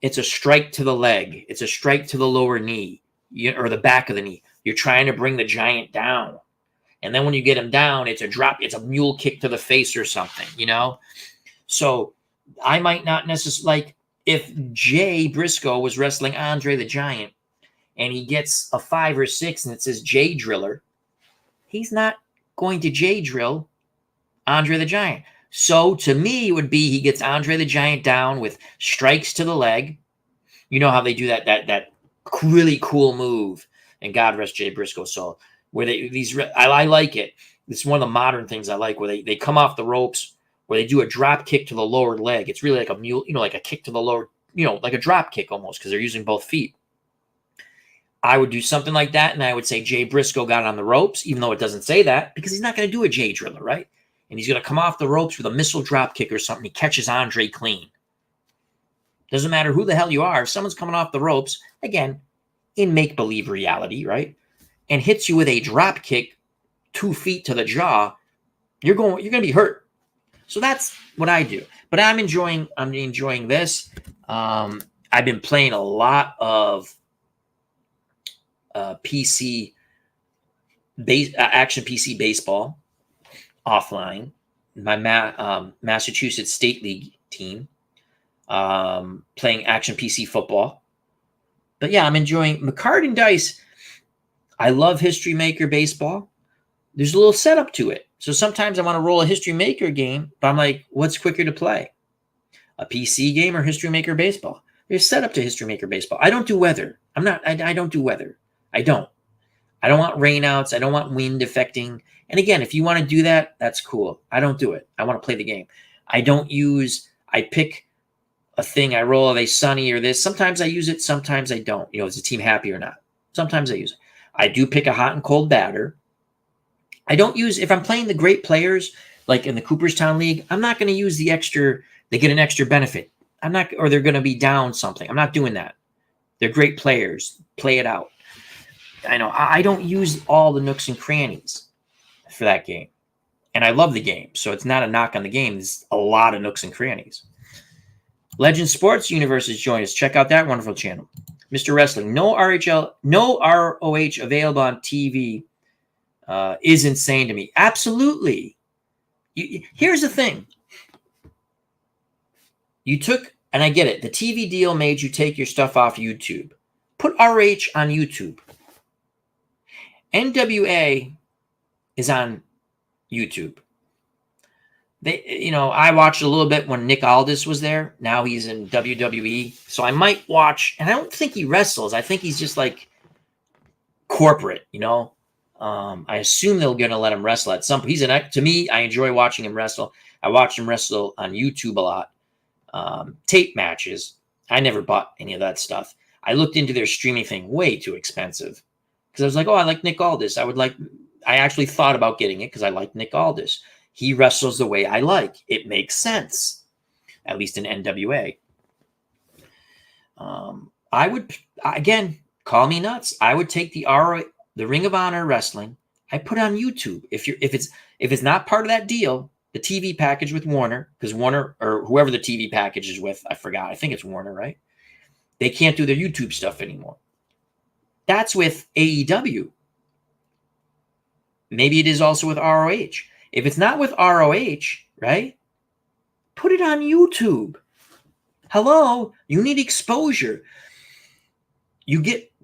It's a strike to the leg. It's a strike to the lower knee, or the back of the knee. You're trying to bring the Giant down. And then when you get him down, it's a drop. It's a mule kick to the face or something, So I might not necessarily, like, if Jay Briscoe was wrestling Andre the Giant and he gets a 5 or 6 and it says Jay Driller, he's not going to Jay Drill Andre the Giant. So to me, it would be he gets Andre the Giant down with strikes to the leg. You know how they do that really cool move. And God rest Jay Briscoe. So where I like it. It's one of the modern things I like, where they come off the ropes, where they do a drop kick to the lower leg. It's really like a mule, like a kick to the lower, like a drop kick almost, because they're using both feet. I would do something like that, and I would say Jay Briscoe got on the ropes, even though it doesn't say that, because he's not going to do a Jay Driller, right? And he's going to come off the ropes with a missile drop kick or something. He catches Andre clean. Doesn't matter who the hell you are. If someone's coming off the ropes, again, in make-believe reality, right, and hits you with a drop kick 2 feet to the jaw, you're going to be hurt. So that's what I do. But I'm enjoying this. I've been playing a lot of PC action PC baseball offline. My Massachusetts State League team, playing action PC football. But yeah, I'm enjoying McCard and Dice. I love History Maker baseball. There's a little setup to it. So sometimes I want to roll a History Maker game, but I'm like, what's quicker to play? A PC game or History Maker baseball? There's setup to History Maker baseball. I don't do weather. I don't do weather. I don't want rainouts. I don't want wind affecting. And again, if you want to do that, that's cool. I don't do it. I want to play the game. I pick a thing. I roll, are they sunny or this? Sometimes I use it. Sometimes I don't. Is the team happy or not? Sometimes I use it. I do pick a hot and cold batter. I don't use, if I'm playing the great players, like in the Cooperstown League, I'm not going to use the extra, they get an extra benefit. Or they're going to be down something. I'm not doing that. They're great players. Play it out. I know. I don't use all the nooks and crannies for that game. And I love the game. So it's not a knock on the game. There's a lot of nooks and crannies. Legend Sports Universe has joined us. Check out that wonderful channel. Mr. Wrestling, no ROH available on TV is insane to me. Absolutely. Here's the thing. You took, and I get it, the TV deal made you take your stuff off YouTube. Put RH on YouTube. NWA is on YouTube. I watched a little bit when Nick Aldis was there. Now he's in WWE. So I might watch, and I don't think he wrestles. I think he's just like corporate, I assume they're going to let him wrestle at some point. To me, I enjoy watching him wrestle. I watched him wrestle on YouTube a lot. Tape matches. I never bought any of that stuff. I looked into their streaming thing, way too expensive. Because I was like, I like Nick Aldis. I actually thought about getting it because I like Nick Aldis. He wrestles the way I like. It makes sense, at least in NWA. I would, again, call me nuts. I would take the Ring of Honor wrestling. I put it on YouTube. If it's not part of that deal, the TV package with Warner, because Warner or whoever the TV package is with, I forgot. I think it's Warner, right? They can't do their YouTube stuff anymore. That's with AEW. Maybe it is also with ROH. If it's not with ROH, right? Put it on YouTube. Hello, you need exposure.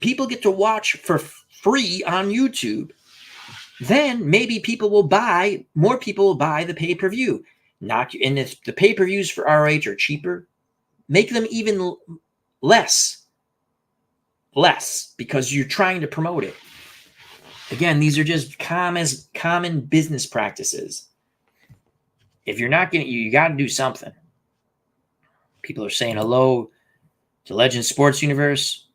People get to watch for free on YouTube. Then maybe more people will buy the pay-per-view. And if the pay-per-views for ROH are cheaper, make them even less because you're trying to promote it. Again, these are just common business practices. If you're not you got to do something. People are saying hello to Legend Sports Universe.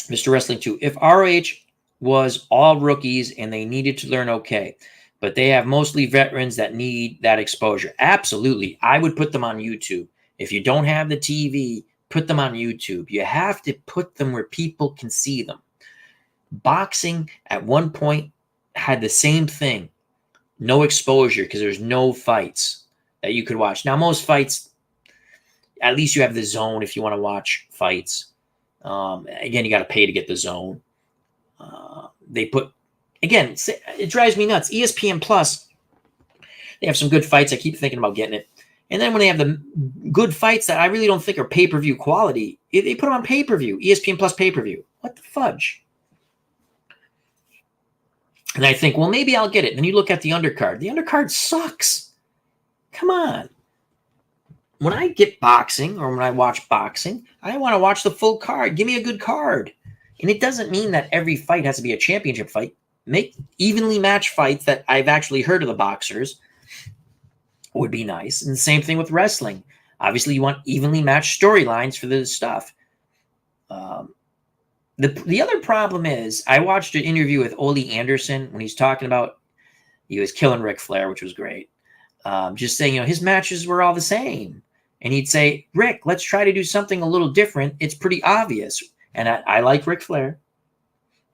Mr. Wrestling 2. If ROH was all rookies and they needed to learn, okay. But they have mostly veterans that need that exposure. Absolutely. I would put them on YouTube. If you don't have the TV, put them on YouTube. You have to put them where people can see them. Boxing at one point had the same thing. No exposure because there's no fights that you could watch. Now, most fights, at least you have the Zone if you want to watch fights. Again, you got to pay to get the Zone. It drives me nuts. ESPN Plus, they have some good fights. I keep thinking about getting it. And then when they have the good fights that I really don't think are pay-per-view quality, they put them on pay-per-view. ESPN Plus pay-per-view. What the fudge? And I think, well, maybe I'll get it. Then you look at the undercard. The undercard sucks. Come on. When I get boxing or when I watch boxing, I want to watch the full card. Give me a good card. And it doesn't mean that every fight has to be a championship fight. Make evenly matched fights that I've actually heard of the boxers would be nice. And the same thing with wrestling. Obviously, you want evenly matched storylines for the stuff. The other problem is I watched an interview with Ole Anderson when he's talking about he was killing Ric Flair, which was great. Just saying, his matches were all the same. And he'd say, Rick, let's try to do something a little different. It's pretty obvious. And I like Ric Flair.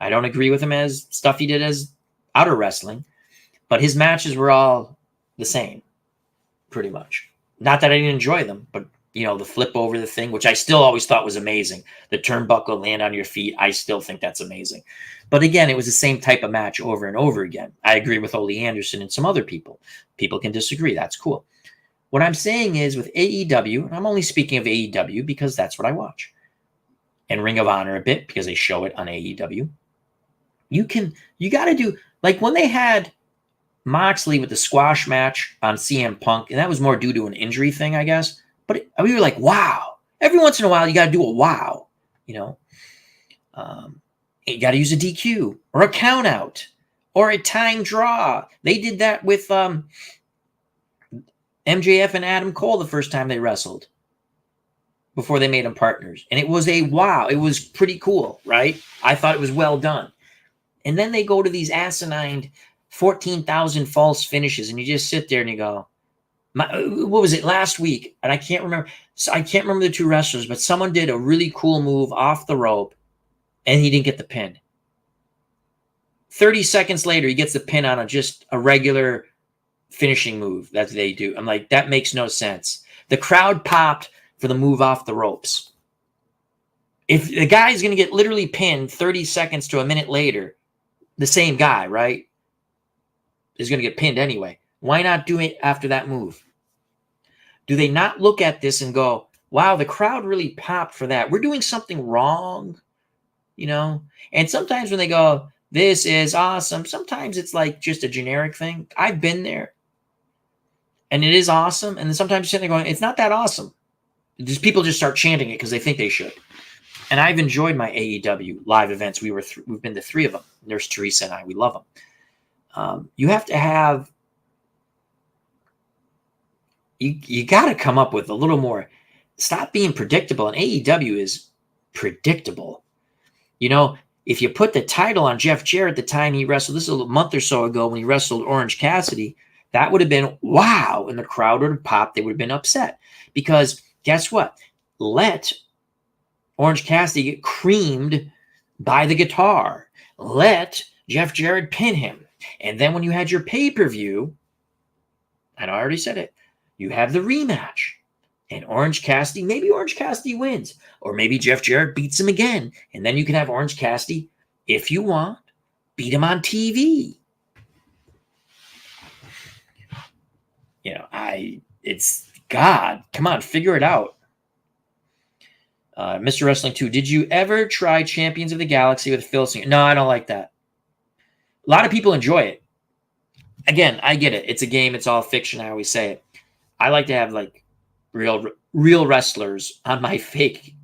I don't agree with him as stuff he did as outer wrestling. But his matches were all the same, pretty much. Not that I didn't enjoy them, but You know, the flip over the thing, which I still always thought was amazing. The turnbuckle, land on your feet. I still think that's amazing. But again, it was the same type of match over and over again. I agree with Ole Anderson and some other people. People can disagree. That's cool. What I'm saying is with AEW, and I'm only speaking of AEW because that's what I watch, and Ring of Honor a bit because they show it on AEW. You got to do, like when they had Moxley with the squash match on CM Punk, and that was more due to an injury thing, I guess. But we were like, wow. Every once in a while, you got to do a wow, you know. You got to use a DQ or a count out or a time draw. They did that with MJF and Adam Cole the first time they wrestled before they made them partners. And it was a wow. It was pretty cool, right? I thought it was well done. And then they go to these asinine 14,000 false finishes, and you just sit there and you go, what was it last week? And I can't remember. So I can't remember the two wrestlers, but someone did a really cool move off the rope, and he didn't get the pin. 30 seconds later, he gets the pin on just a regular finishing move that they do. I'm like, that makes no sense. The crowd popped for the move off the ropes. If the guy's going to get literally pinned 30 seconds to a minute later, the same guy, right, is going to get pinned anyway. Why not do it after that move? Do they not look at this and go, wow, the crowd really popped for that. We're doing something wrong, you know? And sometimes when they go, this is awesome, sometimes it's like just a generic thing. I've been there. And it is awesome. And then sometimes you're sitting there going, it's not that awesome. Just people just start chanting it because they think they should. And I've enjoyed my AEW live events. We've been to 3 of them. There's Teresa and I. We love them. You have to have, you got to come up with a little more. Stop being predictable. And AEW is predictable. You know, if you put the title on Jeff Jarrett the time he wrestled, this is a month or so ago when he wrestled Orange Cassidy, that would have been wow. And the crowd would have popped. They would have been upset. Because guess what? Let Orange Cassidy get creamed by the guitar. Let Jeff Jarrett pin him. And then when you had your pay-per-view, and I already said it, you have the rematch. And maybe Orange Cassidy wins. Or maybe Jeff Jarrett beats him again. And then you can have Orange Cassidy, if you want, beat him on TV. You know, it's God. Come on, figure it out. Mr. Wrestling 2, did you ever try Champions of the Galaxy with Phil Singer? No, I don't like that. A lot of people enjoy it. Again, I get it. It's a game. It's all fiction. I always say it. I like to have like real wrestlers on my fake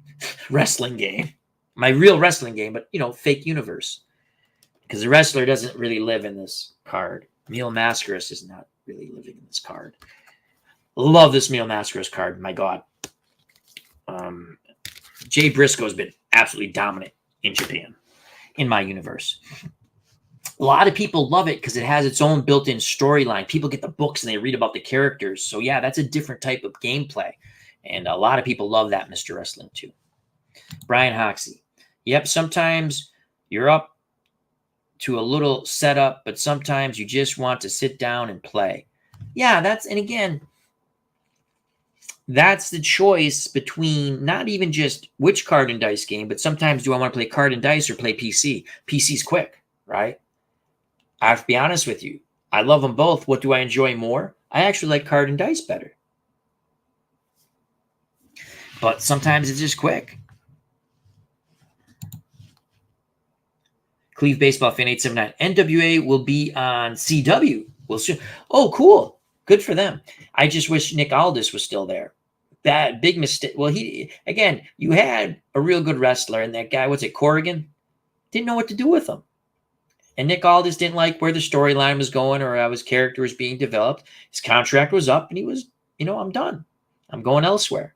wrestling game. My real wrestling game, but, you know, fake universe. Because the wrestler doesn't really live in this card. Neil Mascaris is not really living in this card. Love this Neil Mascaris card. My God. Jay Briscoe has been absolutely dominant in Japan, in my universe. A lot of people love it because it has its own built-in storyline. People get the books and they read about the characters. So, yeah, that's a different type of gameplay. And a lot of people love that, Mr. Wrestling, too. Brian Hoxie. Yep, sometimes you're up to a little setup, but sometimes you just want to sit down and play. Yeah, and again, that's the choice between not even just which card and dice game, but sometimes do I want to play card and dice or play PC? PC's quick, right? I have to be honest with you. I love them both. What do I enjoy more? I actually like card and dice better. But sometimes it's just quick. Cleve Baseball Fan 879. NWA will be on CW. We'll see. Oh, cool. Good for them. I just wish Nick Aldis was still there. That big mistake. Well, you had a real good wrestler, and that guy, what's it, Corrigan? Didn't know what to do with him. And Nick Aldis didn't like where the storyline was going or how his character was being developed. His contract was up, and he was, I'm done. I'm going elsewhere.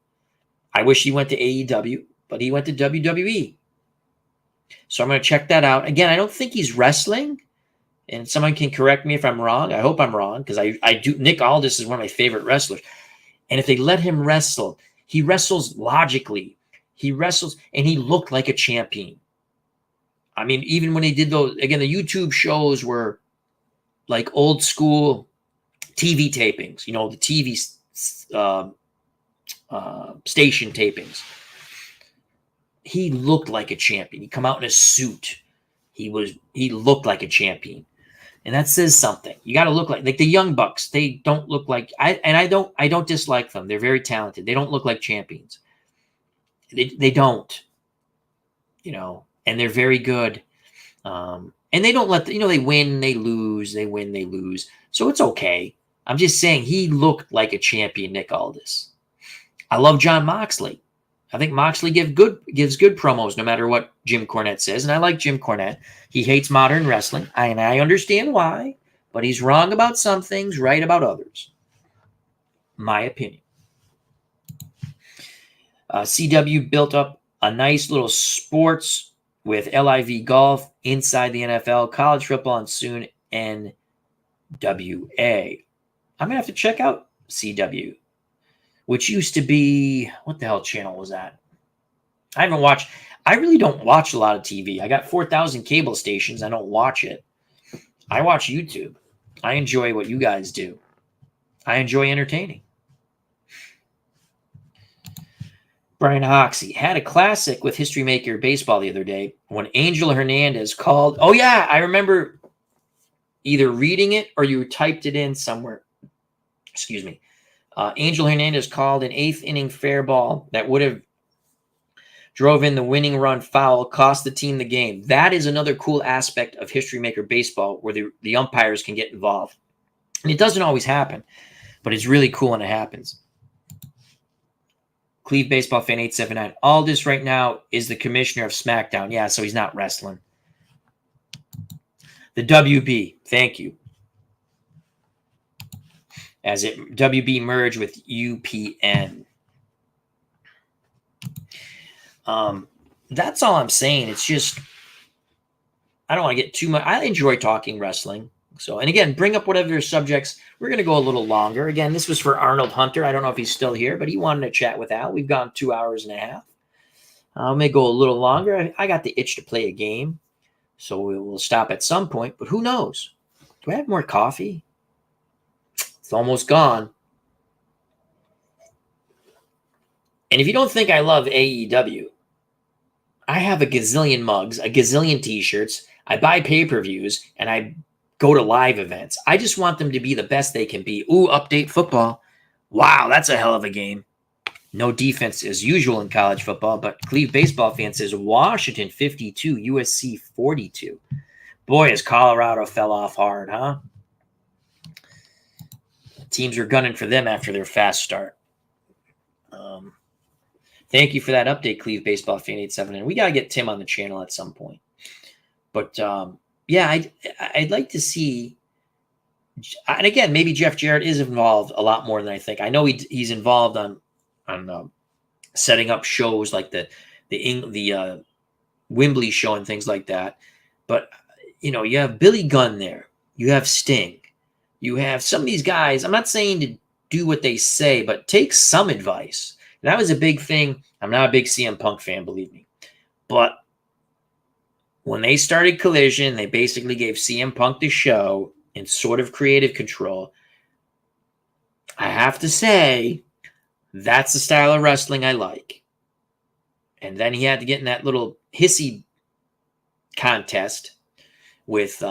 I wish he went to AEW, but he went to WWE. So I'm going to check that out. Again, I don't think he's wrestling, and someone can correct me if I'm wrong. I hope I'm wrong, because I do. Nick Aldis is one of my favorite wrestlers. And if they let him wrestle, he wrestles logically. He wrestles, and he looked like a champion. I mean, even when he did those, again, the YouTube shows were like old school TV tapings, the TV station tapings. He looked like a champion. He come out in a suit. He looked like a champion. And that says something. You got to look like the Young Bucks. They don't look like I don't dislike them. They're very talented. They don't look like champions. They don't, and they're very good. And they don't let they win, they lose, they win, they lose. So it's okay. I'm just saying he looked like a champion, Nick Aldis. I love John Moxley. I think Moxley gives good promos no matter what Jim Cornette says. And I like Jim Cornette. He hates modern wrestling. And I understand why, but he's wrong about some things, right about others. My opinion. CW built up a nice little sports with LIV golf inside the NFL, college football, and soon NWA. I'm going to have to check out CW. Which used to be, what the hell channel was that? I really don't watch a lot of TV. I got 4,000 cable stations. I don't watch it. I watch YouTube. I enjoy what you guys do. I enjoy entertaining. Brian Hoxie had a classic with History Maker Baseball the other day when Angel Hernandez called. Oh, yeah, I remember either reading it or you typed it in somewhere. Excuse me. Angel Hernandez called an 8th inning fair ball that would have drove in the winning run foul, cost the team the game. That is another cool aspect of History Maker Baseball where the umpires can get involved. And it doesn't always happen, but it's really cool when it happens. Cleve Baseball Fan 879. Aldis right now is the commissioner of SmackDown. Yeah, so he's not wrestling. The WB. Thank you. As WB merged with UPN. That's all I'm saying. It's just, I don't want to get too much. I enjoy talking wrestling. So, and again, bring up whatever subjects. We're going to go a little longer. Again, this was for Arnold Hunter. I don't know if he's still here, but he wanted to chat with Al. We've gone 2 hours and a half. I may go a little longer. I got the itch to play a game. So we'll stop at some point, but who knows? Do I have more coffee? It's almost gone. And if you don't think I love AEW, I have a gazillion mugs, a gazillion t-shirts. I buy pay-per-views, and I go to live events. I just want them to be the best they can be. Ooh, update football. Wow, that's a hell of a game. No defense as usual in college football, but Cleve Baseball Fan says Washington 52, USC 42. Boy, as Colorado fell off hard, huh? Teams are gunning for them after their fast start. Thank you for that update, Cleve Baseball Fan 87. And we got to get Tim on the channel at some point. But, yeah, I'd like to see. And again, maybe Jeff Jarrett is involved a lot more than I think. I know he's involved on setting up shows like the Wembley show and things like that. But, you have Billy Gunn there. You have Sting. You have some of these guys. I'm not saying to do what they say, but take some advice. And that was a big thing. I'm not a big CM Punk fan, believe me. But when they started Collision, they basically gave CM Punk the show in sort of creative control. I have to say, that's the style of wrestling I like. And then he had to get in that little hissy contest with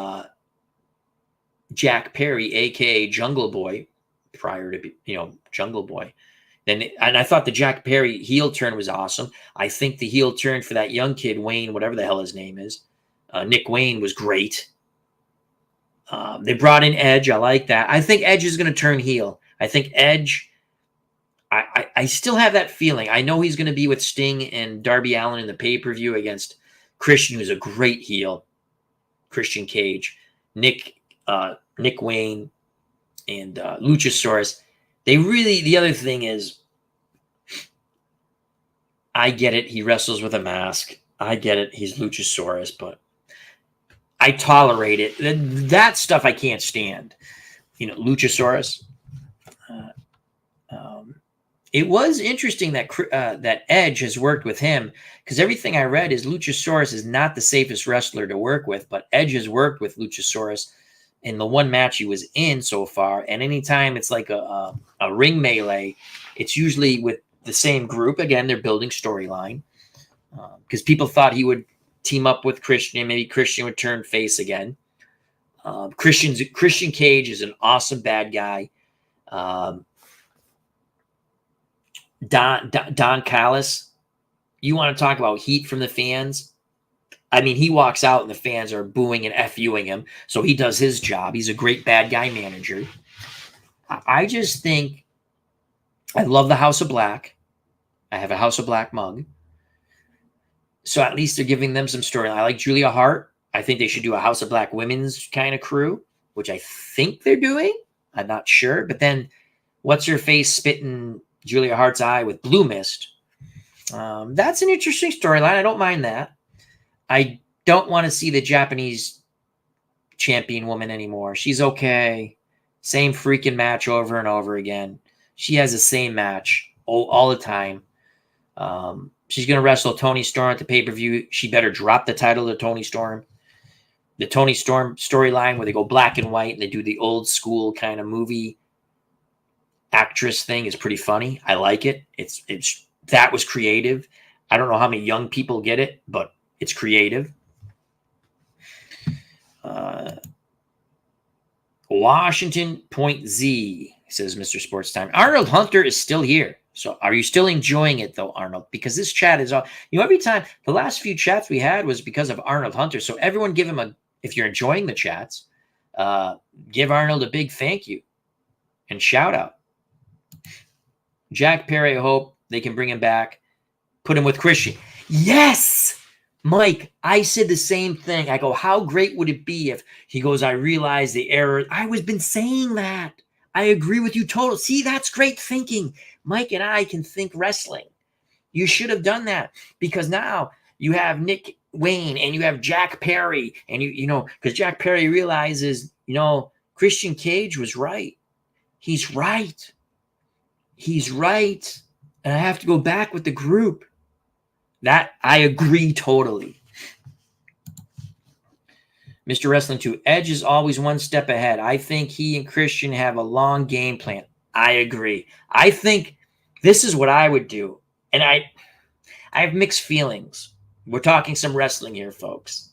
Jack Perry, a.k.a. Jungle Boy, prior to, Jungle Boy. And I thought the Jack Perry heel turn was awesome. I think the heel turn for that young kid, Wayne, whatever the hell his name is, Nick Wayne, was great. They brought in Edge. I like that. I think Edge is going to turn heel. I think Edge, I still have that feeling. I know he's going to be with Sting and Darby Allin in the pay-per-view against Christian, who's a great heel, Christian Cage, Nick Wayne, and Luchasaurus. The other thing is, I get it. He wrestles with a mask. I get it. He's Luchasaurus, but I tolerate it. That stuff I can't stand. Luchasaurus. It was interesting that Edge has worked with him, because everything I read is Luchasaurus is not the safest wrestler to work with, but Edge has worked with Luchasaurus in the one match he was in so far. And anytime it's like a ring melee, it's usually with the same group. Again, they're building storyline because people thought he would team up with Christian and maybe Christian would turn face again. Christian Cage is an awesome bad guy. Don Callis, you want to talk about heat from the fans? I mean, he walks out and the fans are booing and FUing him, so he does his job. He's a great bad guy manager. I just think I love the House of Black. I have a House of Black mug. So at least they're giving them some story. I like Julia Hart. I think they should do a House of Black women's kind of crew, which I think they're doing. I'm not sure. But then what's her face spitting Julia Hart's eye with blue mist? That's an interesting storyline. I don't mind that. I don't want to see the Japanese champion woman anymore. She's okay. Same freaking match over and over again. She has the same match all the time. She's going to wrestle Toni Storm at the pay-per-view. She better drop the title to Toni Storm. The Toni Storm storyline where they go black and white and they do the old school kind of movie actress thing is pretty funny. I like it. It's that was creative. I don't know how many young people get it, but it's creative. Washington Point Z, says Mr. Sports Time. Arnold Hunter is still here. So are you still enjoying it, though, Arnold? Because this chat is all, every time, the last few chats we had was because of Arnold Hunter. So everyone give him if you're enjoying the chats, give Arnold a big thank you and shout out. Jack Perry, I hope they can bring him back, put him with Christian. Yes! Mike, I said the same thing. I go, how great would it be if he goes, I realize the error. I was been saying that. I agree with you totally. See, that's great thinking. Mike and I can think wrestling. You should have done that because now you have Nick Wayne and you have Jack Perry and because Jack Perry realizes, Christian Cage was right. He's right. He's right. And I have to go back with the group. That I agree totally. Mr. Wrestling 2, Edge is always one step ahead. I think he and Christian have a long game plan. I agree. I think this is what I would do. And I have mixed feelings. We're talking some wrestling here, folks.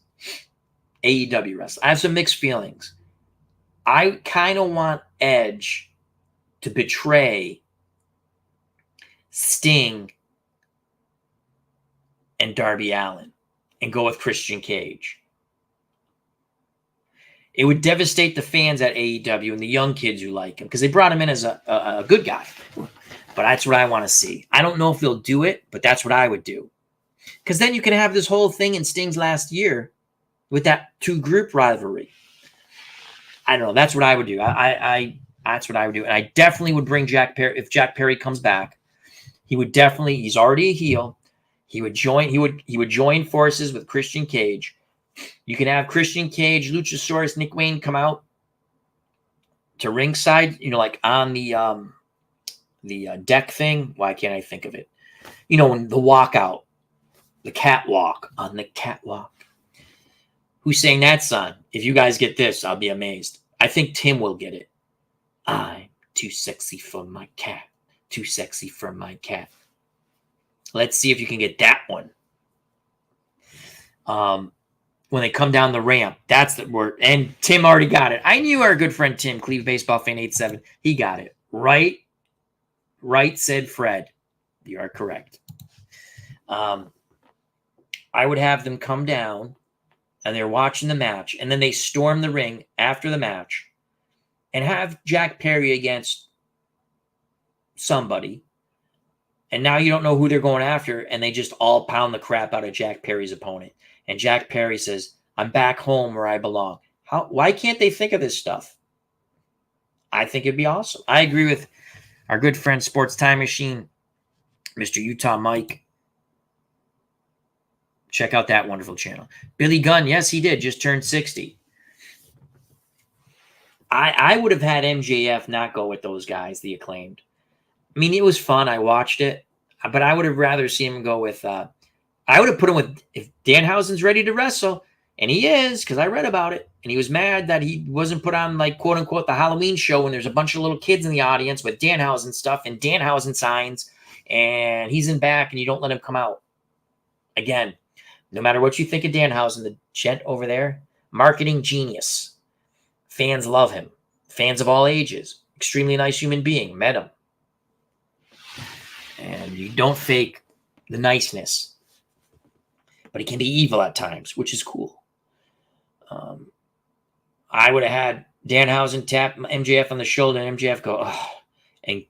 AEW wrestling. I have some mixed feelings. I kind of want Edge to betray Sting and Darby Allin and go with Christian Cage. It would devastate the fans at AEW and the young kids who like him because they brought him in as a good guy. But that's what I want to see. I don't know if they'll do it, but that's what I would do. Because then you can have this whole thing in Sting's last year with that two-group rivalry. I don't know. That's what I would do. That's what I would do. And I definitely would bring Jack Perry. If Jack Perry comes back, he's already a heel. He would join forces with Christian Cage. You can have Christian Cage, Luchasaurus, Nick Wayne come out to ringside, like on the deck thing. Why can't I think of it? When the walkout, the catwalk on the catwalk. Who's saying that, son? If you guys get this, I'll be amazed. I think Tim will get it. I'm too sexy for my cat. Too sexy for my cat. Let's see if you can get that one. When they come down the ramp, that's the word. And Tim already got it. I knew our good friend Tim, Cleve Baseball Fan 87. He got it. Right, said Fred. You are correct. I would have them come down, and they're watching the match, and then they storm the ring after the match and have Jack Perry against somebody. And now you don't know who they're going after, and they just all pound the crap out of Jack Perry's opponent. And Jack Perry says, I'm back home where I belong. Why can't they think of this stuff? I think it'd be awesome. I agree with our good friend Sports Time Machine, Mr. Utah Mike. Check out that wonderful channel. Billy Gunn, yes, he did. Just turned 60. I would have had MJF not go with those guys, the Acclaimed. I mean, it was fun. I watched it. But I would have rather seen him go with I would have put him with, if Danhausen's ready to wrestle, and he is, because I read about it, and he was mad that he wasn't put on, like, quote-unquote, the Halloween show when there's a bunch of little kids in the audience with Danhausen stuff and Danhausen signs. and he's in back and you don't let him come out. Again, no matter what you think of Danhausen, the gent over there, marketing genius. Fans love him. Fans of all ages. Extremely nice human being. Met him. And you don't fake the niceness. But he can be evil at times, which is cool. I would have had Danhausen tap MJF on the shoulder and MJF go, oh, and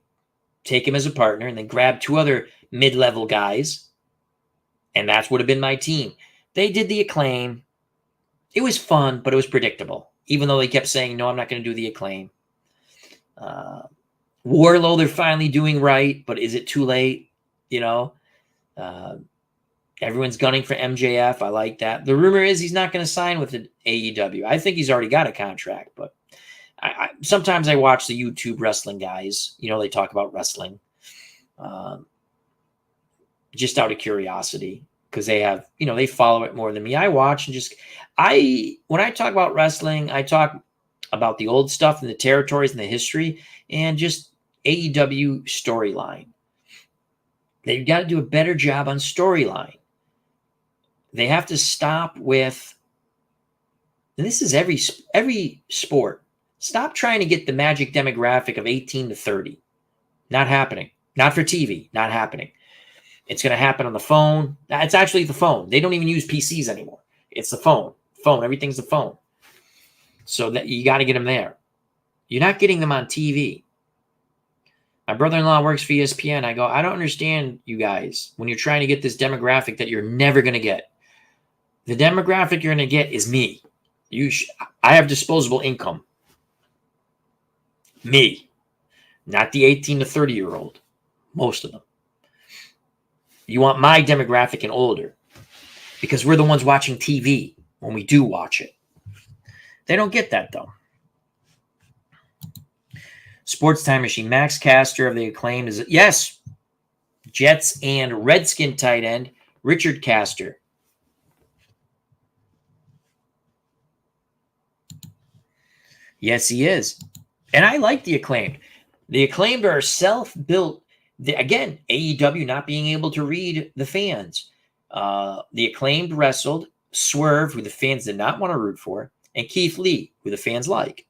take him as a partner and then grab 2 other mid-level guys. And that would have been my team. They did the Acclaim. It was fun, but it was predictable. Even though they kept saying, no, I'm not going to do the Acclaim. Warlow, they're finally doing right, but is it too late? You know, everyone's gunning for MJF. I like that. The rumor is he's not going to sign with the AEW. I think he's already got a contract, but sometimes I watch the YouTube wrestling guys. You know, they talk about wrestling just out of curiosity because they have, you know, they follow it more than me. I watch and when I talk about wrestling, I talk about the old stuff and the territories and the history and just AEW storyline. They've got to do a better job on storyline. They have to stop with, and this is every sport, stop trying to get the magic demographic of 18 to 30. Not happening. Not for TV. Not happening. It's going to happen on the phone. It's actually the phone. They don't even use PCs anymore. It's the phone. Phone. Everything's the phone. So that you got to get them there. You're not getting them on TV. My brother-in-law works for ESPN. I go, I don't understand you guys when you're trying to get this demographic that you're never going to get. The demographic you're going to get is me. I have disposable income. Me. Not the 18 to 30-year-old. Most of them. You want my demographic and older. Because we're the ones watching TV when we do watch it. They don't get that, though. Sports Time Machine. Max Caster of the Acclaim is, yes, Jets and Redskin tight end, Richard Caster. Yes, he is. And I like the Acclaimed. The Acclaimed are self-built. Again, AEW not being able to read the fans. The Acclaimed wrestled Swerve, who the fans did not want to root for, and Keith Lee, who the fans like.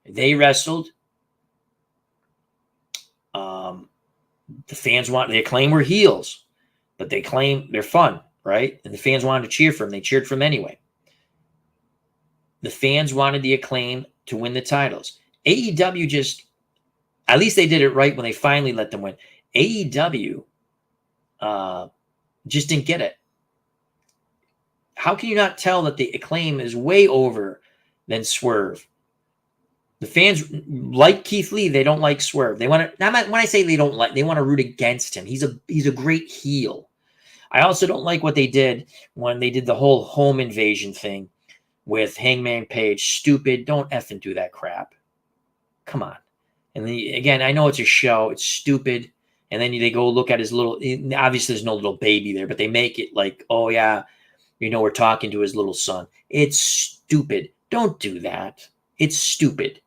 They wrestled. The Acclaim were heels, but they claim they're fun, right? And the fans wanted to cheer for them. They cheered for them anyway. The fans wanted the Acclaim to win the titles. AEW just, at least they did it right when they finally let them win. AEW just didn't get it. How can you not tell that the Acclaim is way over than Swerve? The fans like Keith Lee. They don't like Swerve. They want to. When I say they don't like, they want to root against him. He's a great heel. I also don't like what they did when they did the whole home invasion thing with Hangman Page. Stupid. Don't effing do that crap. Come on. And again, I know it's a show. It's stupid. And then they go look at his little. Obviously, there's no little baby there, but they make it like, oh yeah, you know, we're talking to his little son. It's stupid. Don't do that. It's stupid.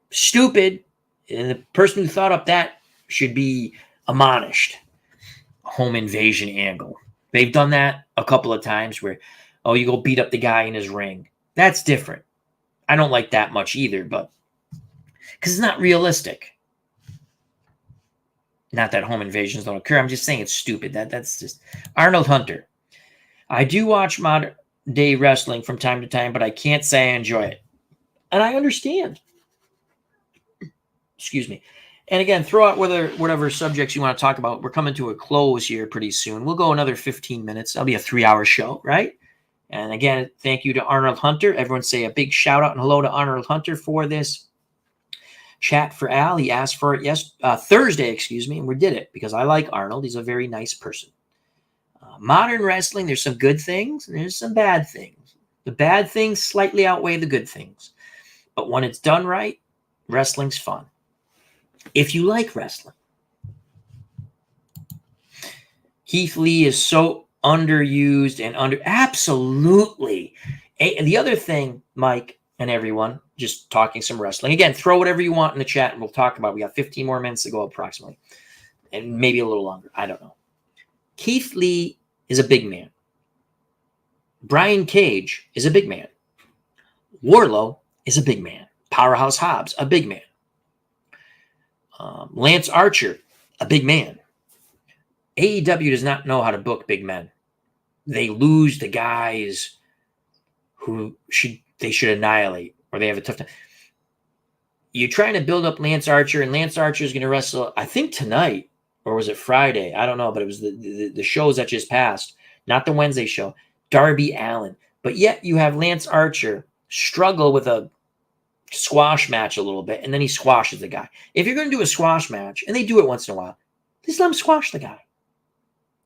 Stupid. And the person who thought up that should be admonished. Home invasion angle. They've done that a couple of times where, oh, you go beat up the guy in his ring. That's different. I don't like that much either, but because it's not realistic. Not that home invasions don't occur. I'm just saying it's stupid. That's just Arnold Hunter. I do watch modern day wrestling from time to time, but I can't say I enjoy it. And I understand. Excuse me. And again, throw out whatever subjects you want to talk about. We're coming to a close here pretty soon. We'll go another 15 minutes. That'll be a 3-hour show, right? And again, thank you to Arnold Hunter. Everyone say a big shout out and hello to Arnold Hunter for this chat for Al. He asked for it Thursday, and we did it because I like Arnold. He's a very nice person. Modern wrestling, there's some good things and there's some bad things. The bad things slightly outweigh the good things. But when it's done right, wrestling's fun. If you like wrestling. Keith Lee is so underused and absolutely. And the other thing, Mike and everyone, just talking some wrestling. Again, throw whatever you want in the chat and we'll talk about it. We got 15 more minutes to go approximately. and maybe a little longer. I don't know. Keith Lee is a big man. Brian Cage is a big man. Wardlow is a big man. Powerhouse Hobbs, a big man. Lance Archer, a big man. AEW does not know how to book big men. They lose the guys who they should annihilate, or they have a tough time. You're trying to build up Lance Archer, and Lance Archer is going to wrestle, I think tonight, or was it Friday? I don't know, but it was the shows that just passed, not the Wednesday show. Darby Allin. But yet you have Lance Archer struggle with a squash match a little bit, and then he squashes the guy. If you're going to do a squash match, and they do it once in a while, just let him squash the guy.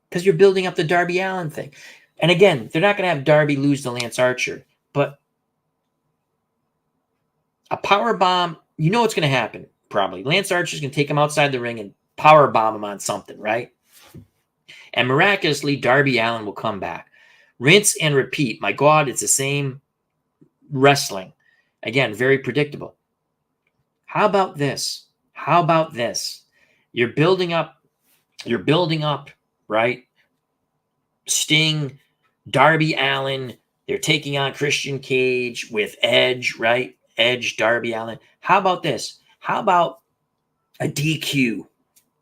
Because you're building up the Darby Allin thing. And again, they're not going to have Darby lose to Lance Archer, but a power bomb, you know what's going to happen, probably. Lance Archer's going to take him outside the ring and power bomb him on something, right? And miraculously, Darby Allin will come back. Rinse and repeat. My God, it's the same wrestling. Again, very predictable. How about this? How about this? You're building up, right? Sting, Darby Allin, they're taking on Christian Cage with Edge, right? Edge, Darby Allin. How about this? How about a DQ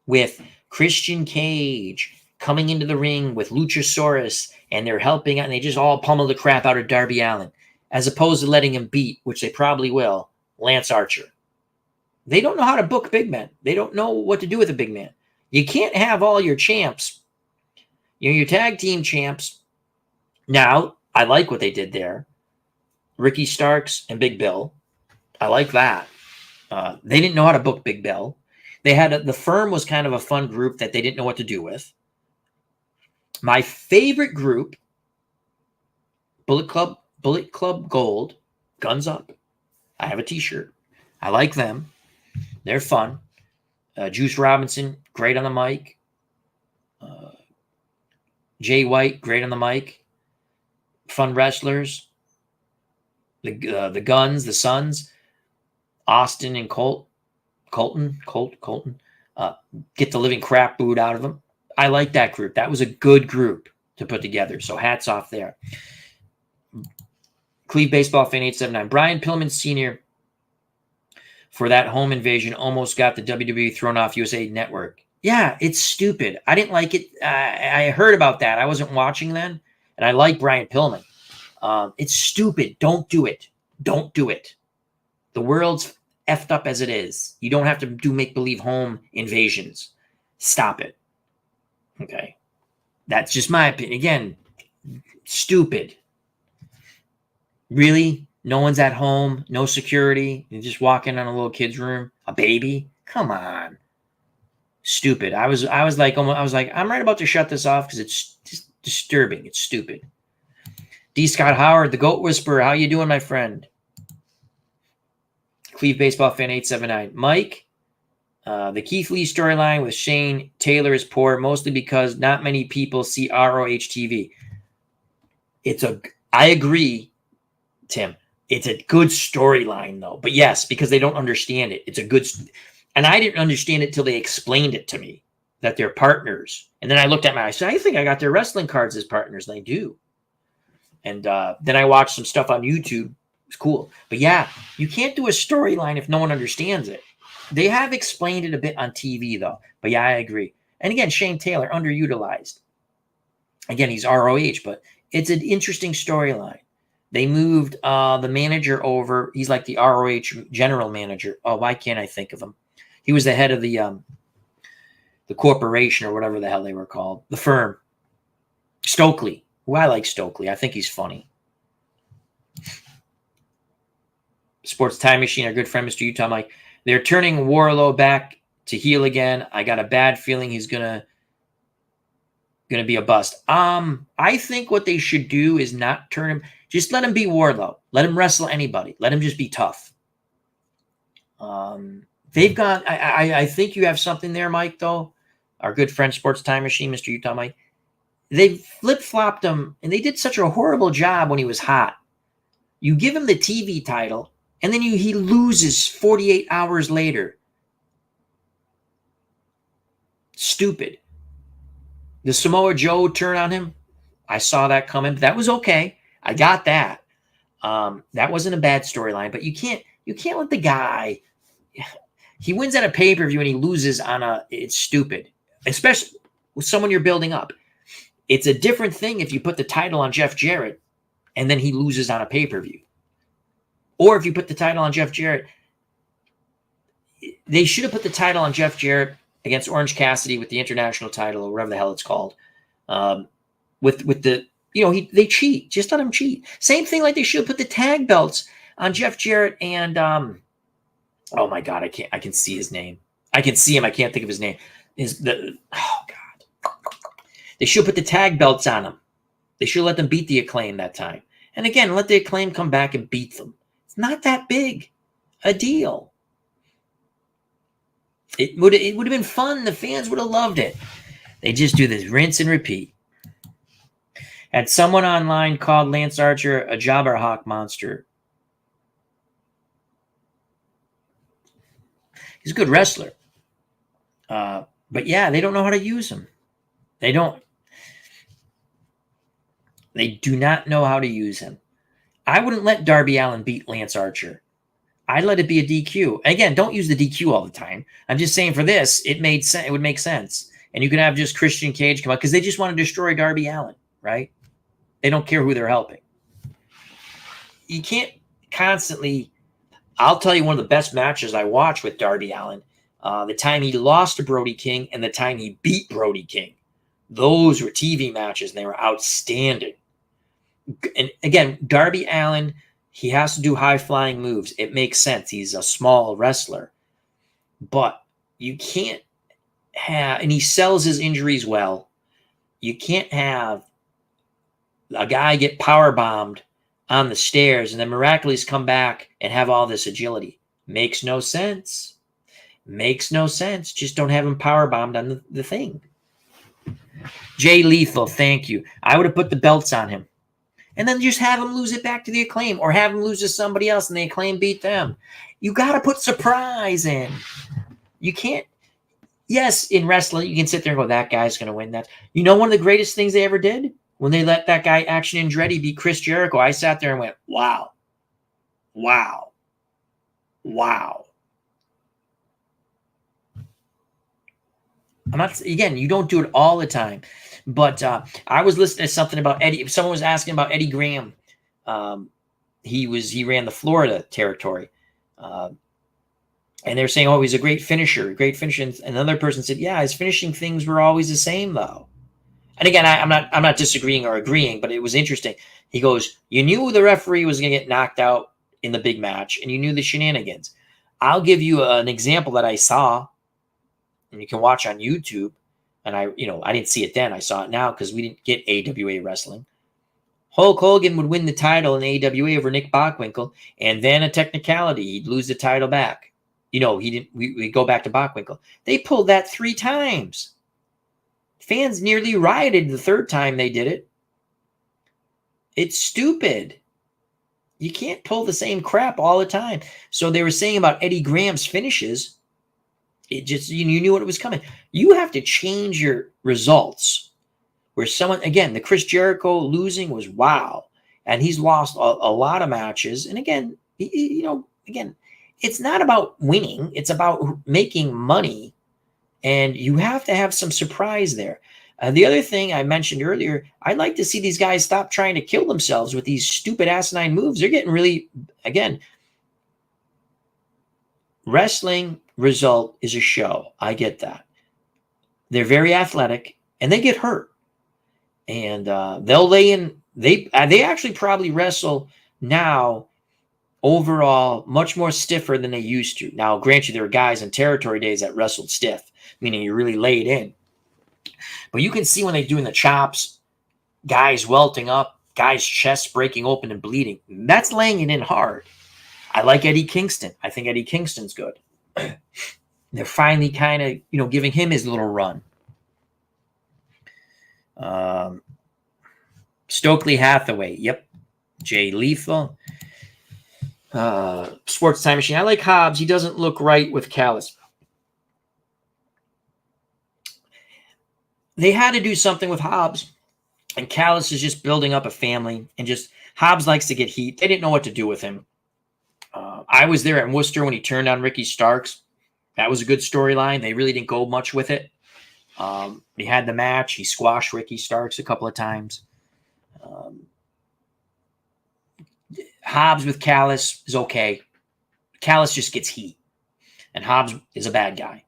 with Christian Cage coming into the ring with Luchasaurus, and they're helping out, and they just all pummel the crap out of Darby Allin, as opposed to letting him beat, which they probably will, Lance Archer. They don't know how to book big men. They don't know what to do with a big man. You can't have all your champs, your tag team champs. Now, I like what they did there. Ricky Starks and Big Bill. I like that. They didn't know how to book Big Bill. They had the Firm was kind of a fun group that they didn't know what to do with. My favorite group, Bullet Club Gold, Guns Up. I have a t-shirt. I like them. They're fun. Juice Robinson, great on the mic. Jay White, great on the mic. Fun wrestlers. The Guns, the Sons, Austin and Colton. Get the living crap booed out of them. I like that group. That was a good group to put together. So hats off there. Cleve Baseball Fan 879. Brian Pillman Sr. for that home invasion almost got the WWE thrown off USA Network. Yeah, it's stupid. I didn't like it. I heard about that. I wasn't watching then, and I like Brian Pillman. It's stupid. Don't do it. Don't do it. The world's effed up as it is. You don't have to do make-believe home invasions. Stop it. Okay. That's just my opinion. Again, stupid. Really? No one's at home, no security. You just walk in on a little kid's room, a baby. Come on. Stupid. I was like, I'm right about to shut this off because it's just disturbing. It's stupid. D. Scott Howard, the Goat Whisperer. How you doing, my friend? Cleve Baseball Fan 879. Mike, the Keith Lee storyline with Shane Taylor is poor, mostly because not many people see ROH TV. I agree, Tim. It's a good storyline, though. But yes, because they don't understand it. It's a good, and I didn't understand it till they explained it to me, that they're partners. And then I looked at I said, I think I got their wrestling cards as partners, and I do. And then I watched some stuff on YouTube. It's cool. But yeah, you can't do a storyline if no one understands it. They have explained it a bit on TV, though. But yeah, I agree. And again, Shane Taylor, underutilized. Again, he's ROH, but it's an interesting storyline. They moved the manager over. He's like the ROH general manager. Oh, why can't I think of him? He was the head of the corporation or whatever the hell they were called. The Firm. Stokely. Who I like Stokely. I think he's funny. Sports Time Machine, our good friend, Mr. Utah Mike. They're turning Wardlow back to heel again. I got a bad feeling he's gonna be a bust. I think what they should do is not turn him. Just let him be Wardlow. Let him wrestle anybody. Let him just be tough. They've gone. I think you have something there, Mike. Though, our good friend, Sports Time Machine, Mr. Utah Mike. They flip-flopped him, and they did such a horrible job when he was hot. You give him the TV title, and then he loses 48 hours later. stupid. The Samoa Joe turn on him, I saw that coming. That was okay. I got that. That wasn't a bad storyline, but you can't let the guy, he wins at a pay-per-view and he loses on it's stupid, especially with someone you're building up. It's a different thing if you put the title on Jeff Jarrett and then he loses on a pay-per-view. Or if you put the title on Jeff Jarrett, they should have put the title on Jeff Jarrett against Orange Cassidy with the international title or whatever the hell it's called. With the, they cheat. Just let him cheat. Same thing like they should have put the tag belts on Jeff Jarrett and, oh my God, I can see his name. I can see him. I can't think of his name. Oh God. They should put the tag belts on him. They should let them beat the Acclaim that time. And again, let the Acclaim come back and beat them. It's not that big a deal. It would have been fun. The fans would have loved it. They just do this rinse and repeat. Had someone online called Lance Archer a jobber hawk monster. He's a good wrestler. But yeah, they don't know how to use him. They don't. They do not know how to use him. I wouldn't let Darby Allin beat Lance Archer. I'd let it be a DQ. Again, don't use the DQ all the time. I'm just saying for this, it made sense. It would make sense. And you can have just Christian Cage come out because they just want to destroy Darby Allin, right? They don't care who they're helping. You can't constantly. I'll tell you one of the best matches I watched with Darby Allin, the time he lost to Brody King and the time he beat Brody King. Those were TV matches, and they were outstanding. And again, Darby Allin, he has to do high-flying moves. It makes sense. He's a small wrestler. But you can't have, and he sells his injuries well, you can't have a guy get powerbombed on the stairs and then miraculously come back and have all this agility. Makes no sense. Makes no sense. Just don't have him powerbombed on the thing. Jay Lethal, thank you. I would have put the belts on him. And then just have him lose it back to the Acclaim or have him lose to somebody else and the Acclaim beat them. You got to put surprise in. You can't. Yes, in wrestling, you can sit there and go, that guy's going to win that. You know one of the greatest things they ever did? When they let that guy Action Andretti beat Chris Jericho, I sat there and went, wow. Wow. Wow. I'm not, again, you don't do it all the time. But I was listening to something about Eddie. Someone was asking about Eddie Graham. He ran the Florida territory. And they're saying, oh, he's a great finisher. And another person said, yeah, his finishing things were always the same, though. And again, I'm not disagreeing or agreeing, but it was interesting. He goes, you knew the referee was going to get knocked out in the big match, and you knew the shenanigans. I'll give you an example that I saw, and you can watch on YouTube. And I didn't see it then. I saw it now because we didn't get AWA wrestling. Hulk Hogan would win the title in AWA over Nick Bockwinkel, and then a technicality, he'd lose the title back. He didn't. We go back to Bockwinkel. They pulled that 3 times. Fans nearly rioted the 3rd time they did it. It's stupid. You can't pull the same crap all the time. So they were saying about Eddie Graham's finishes. It just, you knew what was coming. You have to change your results. Where someone, again, the Chris Jericho losing was wow. And he's lost a lot of matches. And again, again, it's not about winning. It's about making money. And you have to have some surprise there. The other thing I mentioned earlier, I'd like to see these guys stop trying to kill themselves with these stupid asinine moves. They're getting really, again, wrestling result is a show. I get that. They're very athletic and they get hurt. And they'll lay in, they actually probably wrestle now overall much more stiffer than they used to. Now, grant you, there were guys in territory days that wrestled stiff, meaning you really laid in. But you can see when they're doing the chops, guys welting up, guys' chests breaking open and bleeding. That's laying it in hard. I like Eddie Kingston. I think Eddie Kingston's good. They're finally kind of, giving him his little run. Stokely Hathaway. Yep. Jay Lethal. Sports Time Machine. I like Hobbs. He doesn't look right with Callis. they had to do something with Hobbs. And Callis is just building up a family. And just Hobbs likes to get heat. They didn't know what to do with him. I was there at Worcester when he turned on Ricky Starks. That was a good storyline. They really didn't go much with it. He had the match. He squashed Ricky Starks a couple of times. Hobbs with Callis is okay. Callis just gets heat. And Hobbs is a bad guy.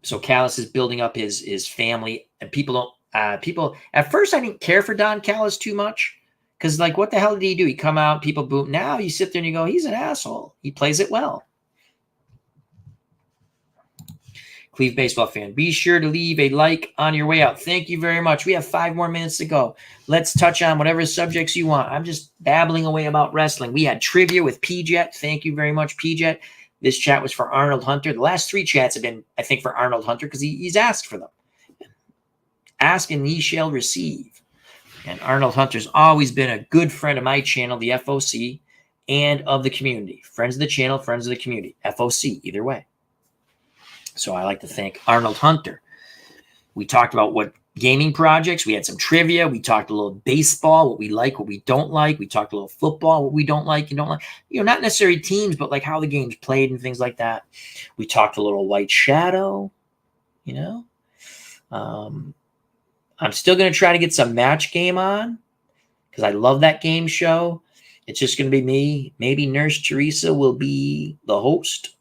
So Callis is building up his family. And people at first I didn't care for Don Callis too much. Because, like, what the hell did he do? He come out, people boom. Now you sit there and you go, he's an asshole. He plays it well. Cleve baseball fan, be sure to leave a like on your way out. Thank you very much. We have 5 more minutes to go. Let's touch on whatever subjects you want. I'm just babbling away about wrestling. We had trivia with P-Jet. Thank you very much, P-Jet. This chat was for Arnold Hunter. The last 3 chats have been, I think, for Arnold Hunter because he's asked for them. Ask and ye shall receive. And Arnold Hunter's always been a good friend of my channel, the FOC, and of the community. Friends of the channel, friends of the community. FOC, either way. So I like to thank Arnold Hunter. We talked about what gaming projects. We had some trivia. We talked a little baseball, what we like, what we don't like. We talked a little football, what we don't like and don't like. Not necessarily teams, but like how the game's played and things like that. We talked a little White Shadow, I'm still going to try to get some Match Game on because I love that game show. It's just going to be me. Maybe Nurse Teresa will be the host.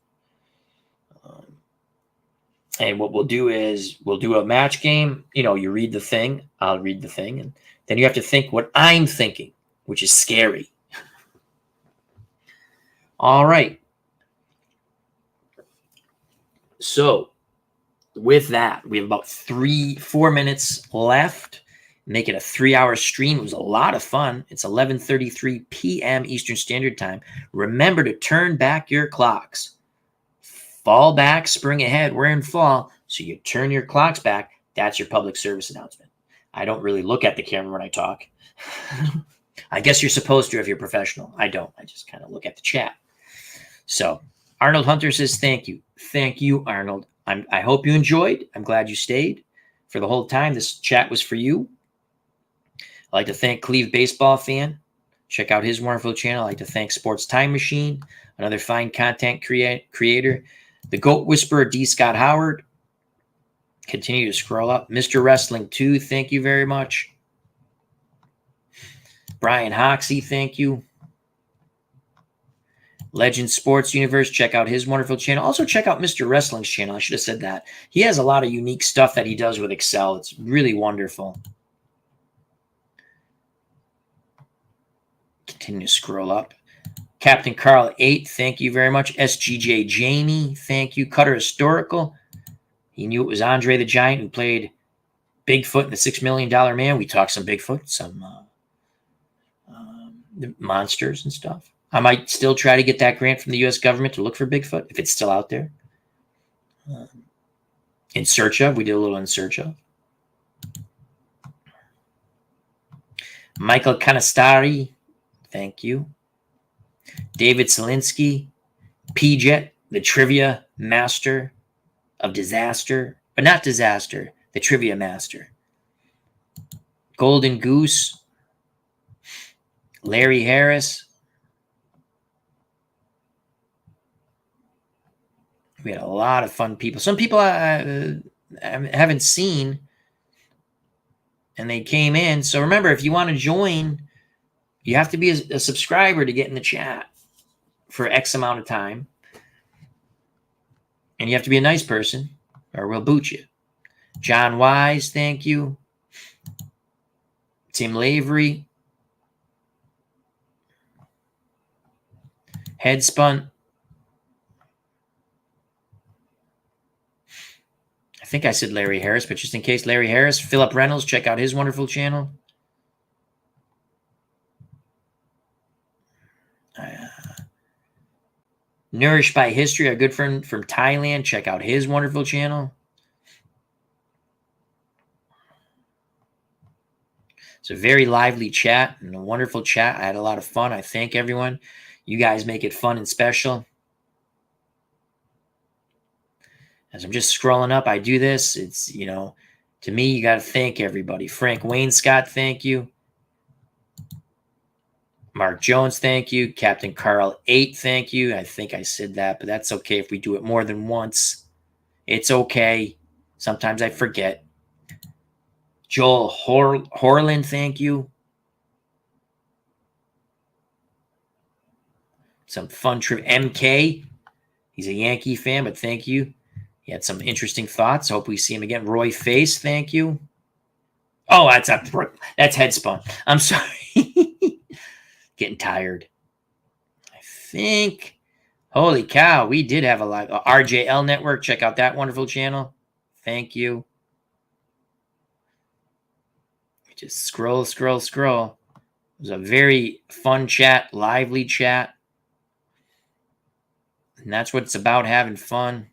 And what we'll do is we'll do a match game. You read the thing. I'll read the thing. And then you have to think what I'm thinking, which is scary. All right. So with that, we have about 4 minutes left. Make it a 3-hour stream. It was a lot of fun. It's 11:33 p.m. Eastern Standard Time. Remember to turn back your clocks. Fall back, spring ahead. We're in fall, so you turn your clocks back. That's your public service announcement. I don't really look at the camera when I talk. I guess you're supposed to if you're professional. I don't. I just kind of look at the chat. So Arnold Hunter says, thank you. Thank you, Arnold. I hope you enjoyed. I'm glad you stayed for the whole time. This chat was for you. I'd like to thank Cleve Baseball Fan. Check out his wonderful channel. I'd like to thank Sports Time Machine, another fine content creator. The Goat Whisperer, D. Scott Howard. Continue to scroll up. Mr. Wrestling 2, thank you very much. Brian Hoxie, thank you. Legend Sports Universe, check out his wonderful channel. Also check out Mr. Wrestling's channel. I should have said that. He has a lot of unique stuff that he does with Excel. It's really wonderful. Continue to scroll up. Captain Carl 8, thank you very much. SGJ Jamie, thank you. Cutter Historical. He knew it was Andre the Giant who played Bigfoot in the $6 Million Man. We talked some Bigfoot, some monsters and stuff. I might still try to get that grant from the U.S. government to look for Bigfoot if it's still out there. In Search Of. We did a little In Search Of. Michael Canastari, thank you. David Selinsky, P-Jet, the trivia master of disaster, but not disaster, the trivia master. Golden Goose, Larry Harris. We had a lot of fun people. Some people I haven't seen, and they came in. So remember, if you want to join, you have to be a subscriber to get in the chat for X amount of time. And you have to be a nice person, or we'll boot you. John Wise, thank you. Tim Lavery. Headspun. I think I said Larry Harris, but just in case, Larry Harris. Philip Reynolds, check out his wonderful channel. Nourished by History, our good friend from Thailand. Check out his wonderful channel. It's a very lively chat and a wonderful chat. I had a lot of fun. I thank everyone. You guys make it fun and special. As I'm just scrolling up, I do this. It's, To me, you got to thank everybody. Frank Wayne Scott, thank you. Mark Jones, thank you. Captain Carl 8, thank you. I think I said that, but that's okay if we do it more than once. It's okay. Sometimes I forget. Joel Horland, thank you. Some fun trip. MK, he's a Yankee fan, but thank you. He had some interesting thoughts. Hope we see him again. Roy Face, thank you. Oh, that's Headspun. I'm sorry. Getting tired. I think. Holy cow, we did have a live RJL Network. Check out that wonderful channel. Thank you. Just scroll. It was a very fun chat, lively chat. And that's what it's about, having fun.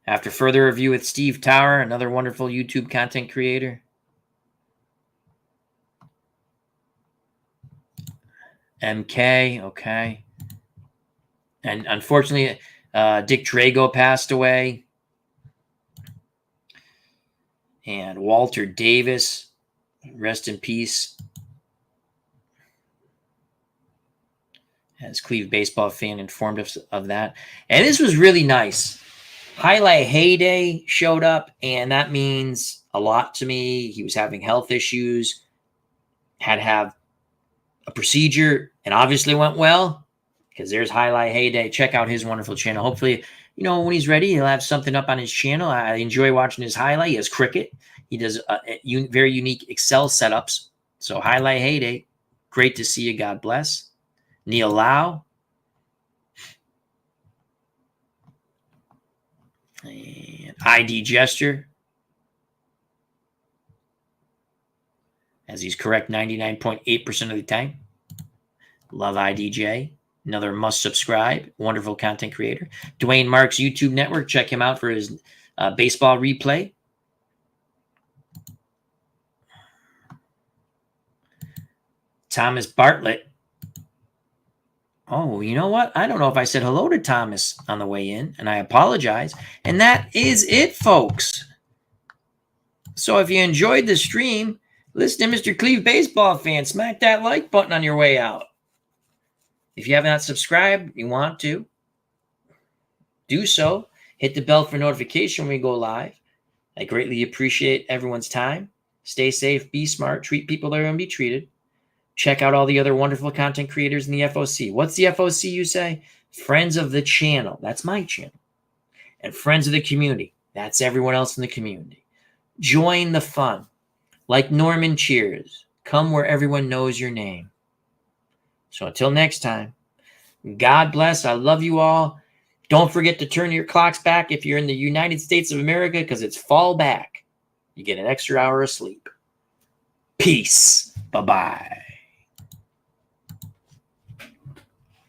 After further review with Steve Tower, another wonderful YouTube content creator. MK, okay. And unfortunately, Dick Drago passed away. And Walter Davis, rest in peace. As Cleve baseball fan informed us of that. And this was really nice. Highlight Heyday showed up, and that means a lot to me. He was having health issues, had to have a procedure, and obviously went well, because there's Highlight Heyday. Check out his wonderful channel. Hopefully, when he's ready, he'll have something up on his channel. I enjoy watching his highlight. He has cricket. He does very unique Excel setups. So Highlight Heyday, great to see you. God bless. Neil Lau. And ID Gesture. As he's correct 99.8% of the time. Love IDJ. Another must subscribe. Wonderful content creator. Dwayne Marks YouTube network. Check him out for his baseball replay. Thomas Bartlett. Oh, you know what? I don't know if I said hello to Thomas on the way in, and I apologize. And that is it, folks. So if you enjoyed the stream, listen to Mr. Cleve Baseball Fan. Smack that like button on your way out. If you have not subscribed, you want to, do so. Hit the bell for notification when we go live. I greatly appreciate everyone's time. Stay safe, be smart, treat people that are going to be treated. Check out all the other wonderful content creators in the FOC. What's the FOC, you say? Friends of the channel. That's my channel. And friends of the community. That's everyone else in the community. Join the fun. Like Norman Cheers. Come where everyone knows your name. So until next time, God bless. I love you all. Don't forget to turn your clocks back if you're in the United States of America, because it's fall back. You get an extra hour of sleep. Peace. Bye-bye.